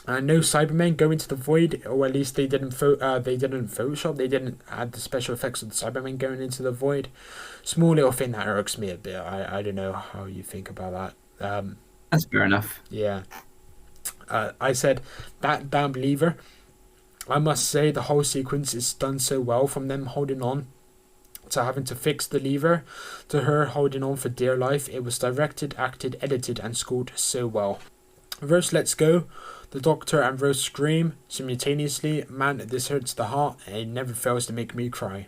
No Cybermen go into the void, or at least they didn't Photoshop. They didn't add the special effects of the Cybermen going into the void. Small little thing that irks me a bit. I don't know how you think about that. That's fair enough. Yeah. I said that damn lever. I must say the whole sequence is done so well, from them holding on to having to fix the lever to her holding on for dear life. It was directed, acted, edited, and scored so well. Rose lets go. The Doctor and Rose scream simultaneously. Man, this hurts the heart, and it never fails to make me cry.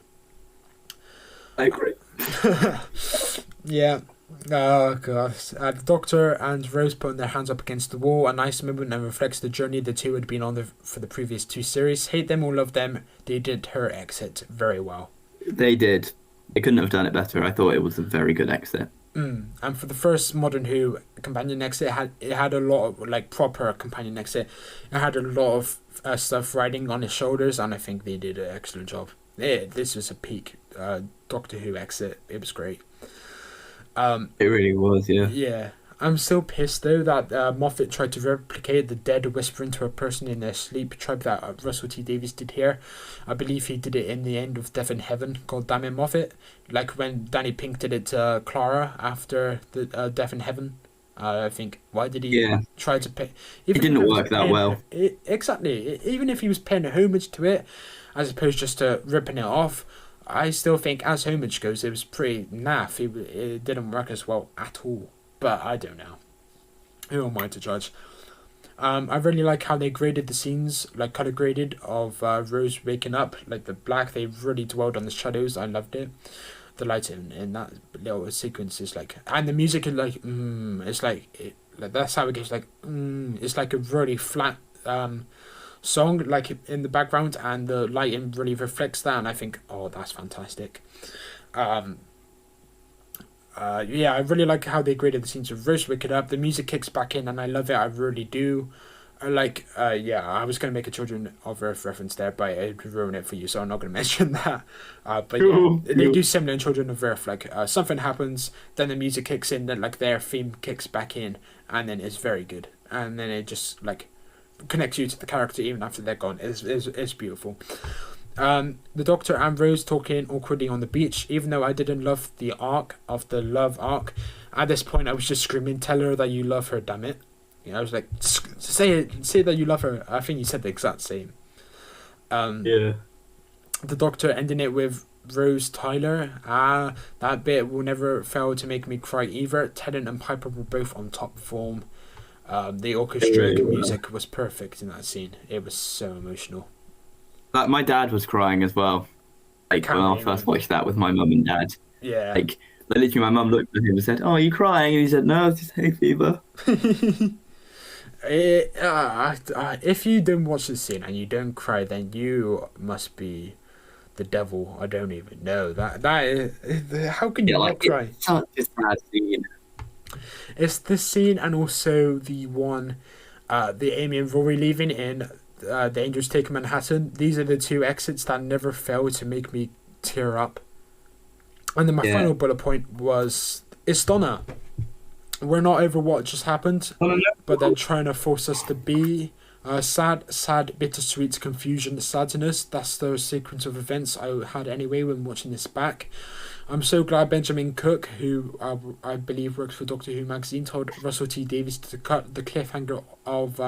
I agree. Yeah. Oh gosh. The Doctor and Rose putting their hands up against the wall. A nice moment, and reflects the journey the two had been on for the previous 2 series. Hate them or love them, they did her exit very well. They did. They couldn't have done it better. I thought it was a very good exit. And for the first Modern Who companion exit, it had a lot of like proper companion exit. It had a lot of stuff riding on his shoulders, and I think they did an excellent job. This was a peak Doctor Who exit. It was great. It really was, yeah. Yeah. I'm still pissed though that Moffat tried to replicate the dead whispering to a person in their sleep tribe that Russell T Davies did here. I believe he did it in the end of Death in Heaven. God damn it, Moffat! Like when Danny Pink did it to Clara after the Death in Heaven. I think why did he try to pay? It didn't work that well. Exactly. Even if he was paying homage to it, as opposed just to ripping it off, I still think as homage goes, it was pretty naff. It didn't work as well at all. But I don't know. Who am I to judge? I really like how they graded the scenes, like color graded, of Rose waking up. Like the black, they really dwelled on the shadows. I loved it. The light in that little sequence is like, and the music is like, it's like, that's how it gets like, it's like a really flat song, like in the background, and the lighting really reflects that. And I think, oh, that's fantastic. Yeah, I really like how they graded the scenes of Rose waking up. The music kicks back in, and I love it. I really do. I was going to make a Children of Earth reference there, but it would ruin it for you, so I'm not going to mention that. But yeah, they do similar in Children of Earth. Like, something happens, then the music kicks in, then like their theme kicks back in, and then it's very good. And then it just like connects you to the character even after they're gone. It's beautiful. The Doctor and Rose talking awkwardly on the beach. Even though I didn't love the arc of the love arc, at this point I was just screaming, "Tell her that you love her, damn it!" You know, I was like, "Say that you love her." I think you said the exact same. Yeah. The Doctor ending it with Rose Tyler. That bit will never fail to make me cry either. Tennant and Piper were both on top form. The orchestrated music was perfect in that scene. It was so emotional. My dad was crying as well. Like when I first watched that with my mum and dad. Yeah. Like literally, my mum looked at him and said, "Oh, are you crying?" And he said, "No, it's just hay fever." If you don't watch the scene and you don't cry, then you must be the devil. I don't even know that is, how can you not cry? It's such a sad scene. It's this scene, and also the one, the Amy and Rory leaving in The Angels Take Manhattan. These are the 2 exits that never fail to make me tear up. And then my final bullet point was, it's Donna. We're not over what just happened, but they're trying to force us to be. Sad, bittersweet confusion, sadness. That's the sequence of events I had anyway when watching this back. I'm so glad Benjamin Cook, who I believe works for Doctor Who magazine, told Russell T Davies to cut the cliffhanger of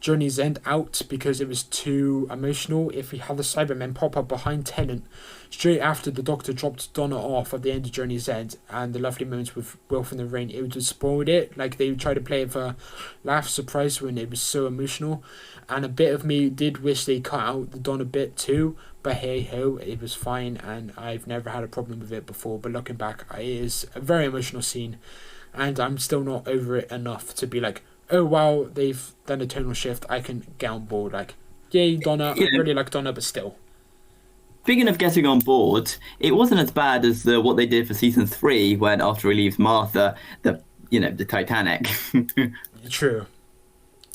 Journey's End out because it was too emotional. If we had the Cybermen pop up behind Tennant straight after the Doctor dropped Donna off at the end of Journey's End and the lovely moments with Wilf in the rain, it would have spoiled it. Like, they would try to play it for laugh surprise when it was so emotional. And a bit of me did wish they cut out the Donna bit too, but hey ho, it was fine, and I've never had a problem with it before. But looking back, it is a very emotional scene, and I'm still not over it enough to be like, oh wow, they've done a tonal shift, I can get on board. Like, yay, Donna. I really like Donna, but still. Speaking of getting on board, it wasn't as bad as what they did for season 3 when after he leaves Martha, the Titanic. True.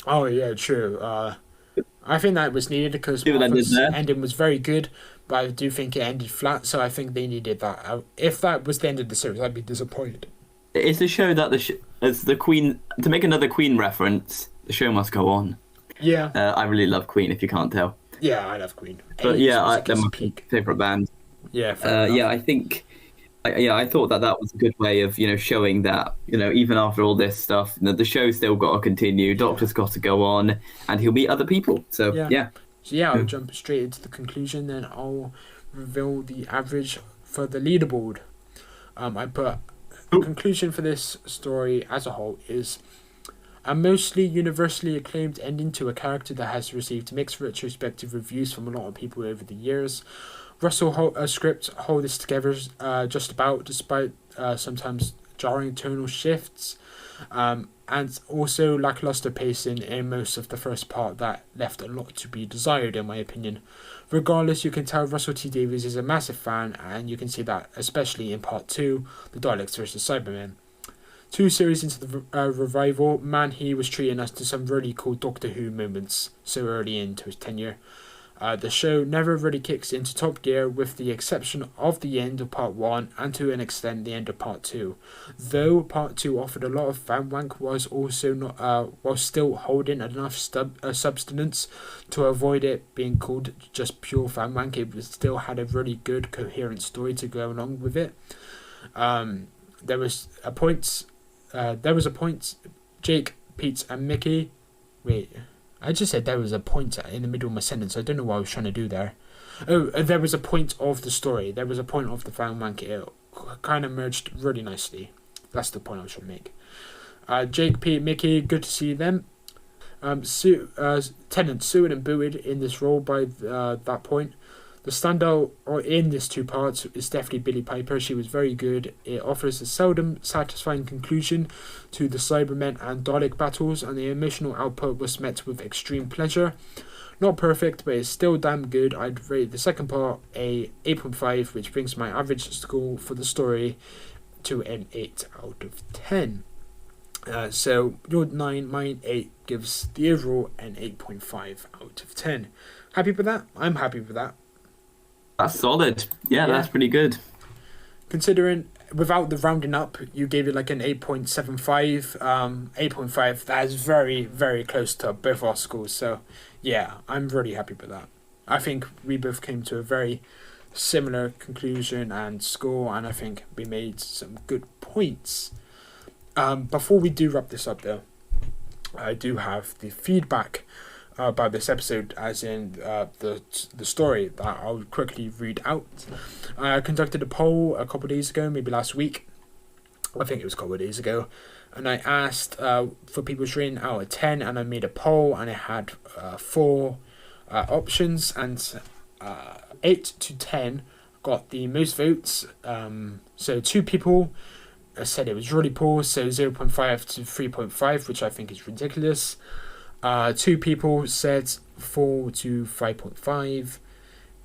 Oh yeah, true. I think that was needed because See what they did Martha's there? ending was very good, but I do think it ended flat. So I think they needed that. If that was the end of the series, I'd be disappointed. It's to show that as the Queen, to make another Queen reference, the show must go on. Yeah. I really love Queen, if you can't tell. Yeah, I love Queen. But 80s yeah, music they're is my peak. favorite band. Yeah. Fair enough. Yeah, I think. I thought that was a good way of showing that even after all this stuff, the show's still got to continue. Doctor's got to go on, and he'll meet other people. So yeah. So yeah, I'll jump straight into the conclusion. Then I'll reveal the average for the leaderboard. I put the conclusion for this story as a whole is a mostly universally acclaimed ending to a character that has received mixed retrospective reviews from a lot of people over the years. Russell script hold this together just about, despite sometimes jarring tonal shifts, and also lackluster pacing in most of the first part that left a lot to be desired, in my opinion. Regardless, you can tell Russell T Davies is a massive fan, and you can see that especially in part 2, the Daleks vs Cybermen. 2 series into the revival, man, he was treating us to some really cool Doctor Who moments so early into his tenure. The show never really kicks into top gear with the exception of the end of part 1 and to an extent the end of part 2. Though part 2 offered a lot of fan wank was also not while still holding enough substance to avoid it being called just pure fan wank, it still had a really good coherent story to go along with it. There was a point Jake, Pete and Mickey I just said there was a point in the middle of my sentence. I don't know what I was trying to do there. Oh, there was a point of the story. There was a point of the fan wank. It kind of merged really nicely. That's the point I was trying to make. Jake, Pete, Mickey, good to see them. Tennant sued and booed in this role by that point. The standout in this 2 parts is definitely Billie Piper. She was very good. It offers a seldom satisfying conclusion to the Cybermen and Dalek battles, and the emotional output was met with extreme pleasure. Not perfect, but it's still damn good. I'd rate the second part a 8.5, which brings my average score for the story to an 8 out of 10. So your 9, mine 8 gives the overall an 8.5 out of 10. Happy with that? I'm happy with that. That's solid. Yeah, that's pretty good. Considering without the rounding up, you gave it like an 8.75. 8.5, that is very, very close to both our scores. So, yeah, I'm really happy with that. I think we both came to a very similar conclusion and score, and I think we made some good points. Before we do wrap this up, though, I do have the feedback about this episode, as in the story that I'll quickly read out. I conducted a poll a couple of days ago, maybe last week. I think it was a couple of days ago, and I asked for people's rating out of 10, and I made a poll, and it had 4 options, and 8 to 10 got the most votes. So 2 people said it was really poor, so 0.5 to 3.5, which I think is ridiculous. 2 people said 4 to 5.5,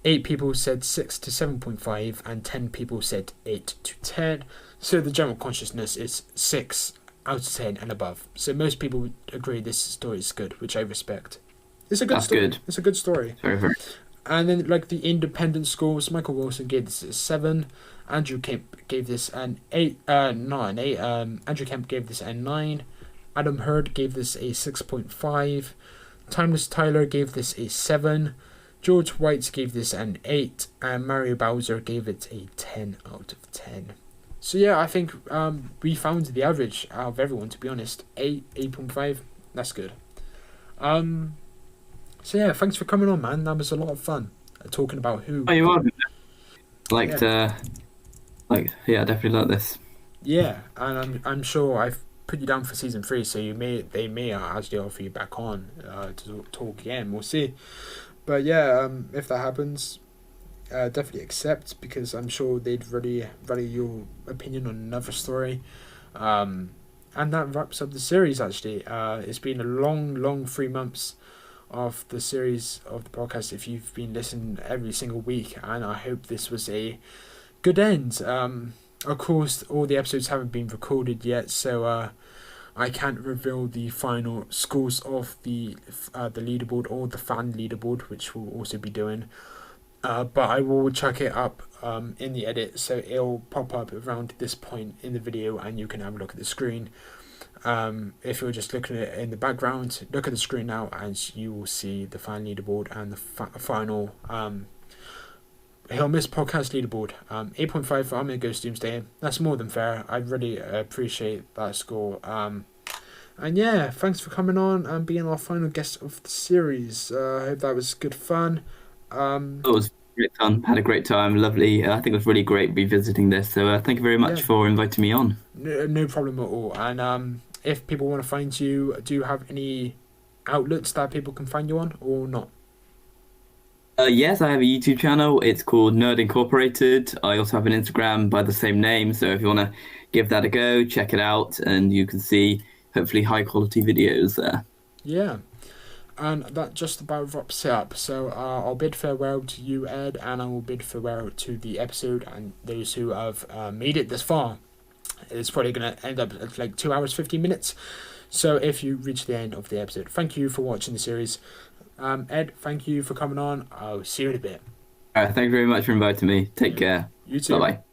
8 people said 6 to 7.5, and 10 people said 8 to 10. So the general consciousness is 6 out of 10 and above. So most people agree this story is good, which I respect. It's a good story. Good. It's a good story. Very, very. And then like the independent scores, Michael Wilson gave this a 7. Andrew Kemp gave this an 8. Not an 8. Andrew Kemp gave this a 9. Adam Hurd gave this a 6.5. Timeless Tyler gave this a 7. George White gave this an 8. And Mario Bowser gave it a 10 out of 10. So yeah, I think we found the average out of everyone, to be honest. 8.5. That's good. So yeah, thanks for coming on, man. That was a lot of fun. Talking about who. Oh, you are. Yeah, definitely like this. Yeah, and I'm sure I've put you down for season 3, so they may actually offer you back on to talk again. We'll see. But yeah, if that happens, definitely accept, because I'm sure they'd really value your opinion on another story. And that wraps up the series. Actually, it's been a long 3 months of the series of the podcast if you've been listening every single week, and I hope this was a good end. Of course, all the episodes haven't been recorded yet, so I can't reveal the final scores of the leaderboard or the fan leaderboard, which we'll also be doing. But I will chuck it up in the edit, so it'll pop up around this point in the video, and you can have a look at the screen. If you're just looking at it in the background, look at the screen now, and you will see the fan leaderboard and the final HoM podcast leaderboard. 8.5 for I'm gonna go Doomsday. That's more than fair. I really appreciate that score. And yeah, thanks for coming on and being our final guest of the series. I hope that was good fun. It was great fun. Had a great time. Lovely. I think it was really great revisiting this. So thank you very much for inviting me on. No problem at all. And if people want to find you, do you have any outlets that people can find you on or not? Yes, I have a YouTube channel. It's called Nerd Incorporated. I also have an Instagram by the same name. So if you want to give that a go, check it out, and you can see hopefully high quality videos there. Yeah. And that just about wraps it up. So I'll bid farewell to you, Ed, and I will bid farewell to the episode and those who have made it this far. It's probably going to end up at like 2 hours, 15 minutes. So if you reach the end of the episode, thank you for watching the series. Ed, thank you for coming on. I'll see you in a bit. Thank you very much for inviting me. Take care. You too. Bye-bye.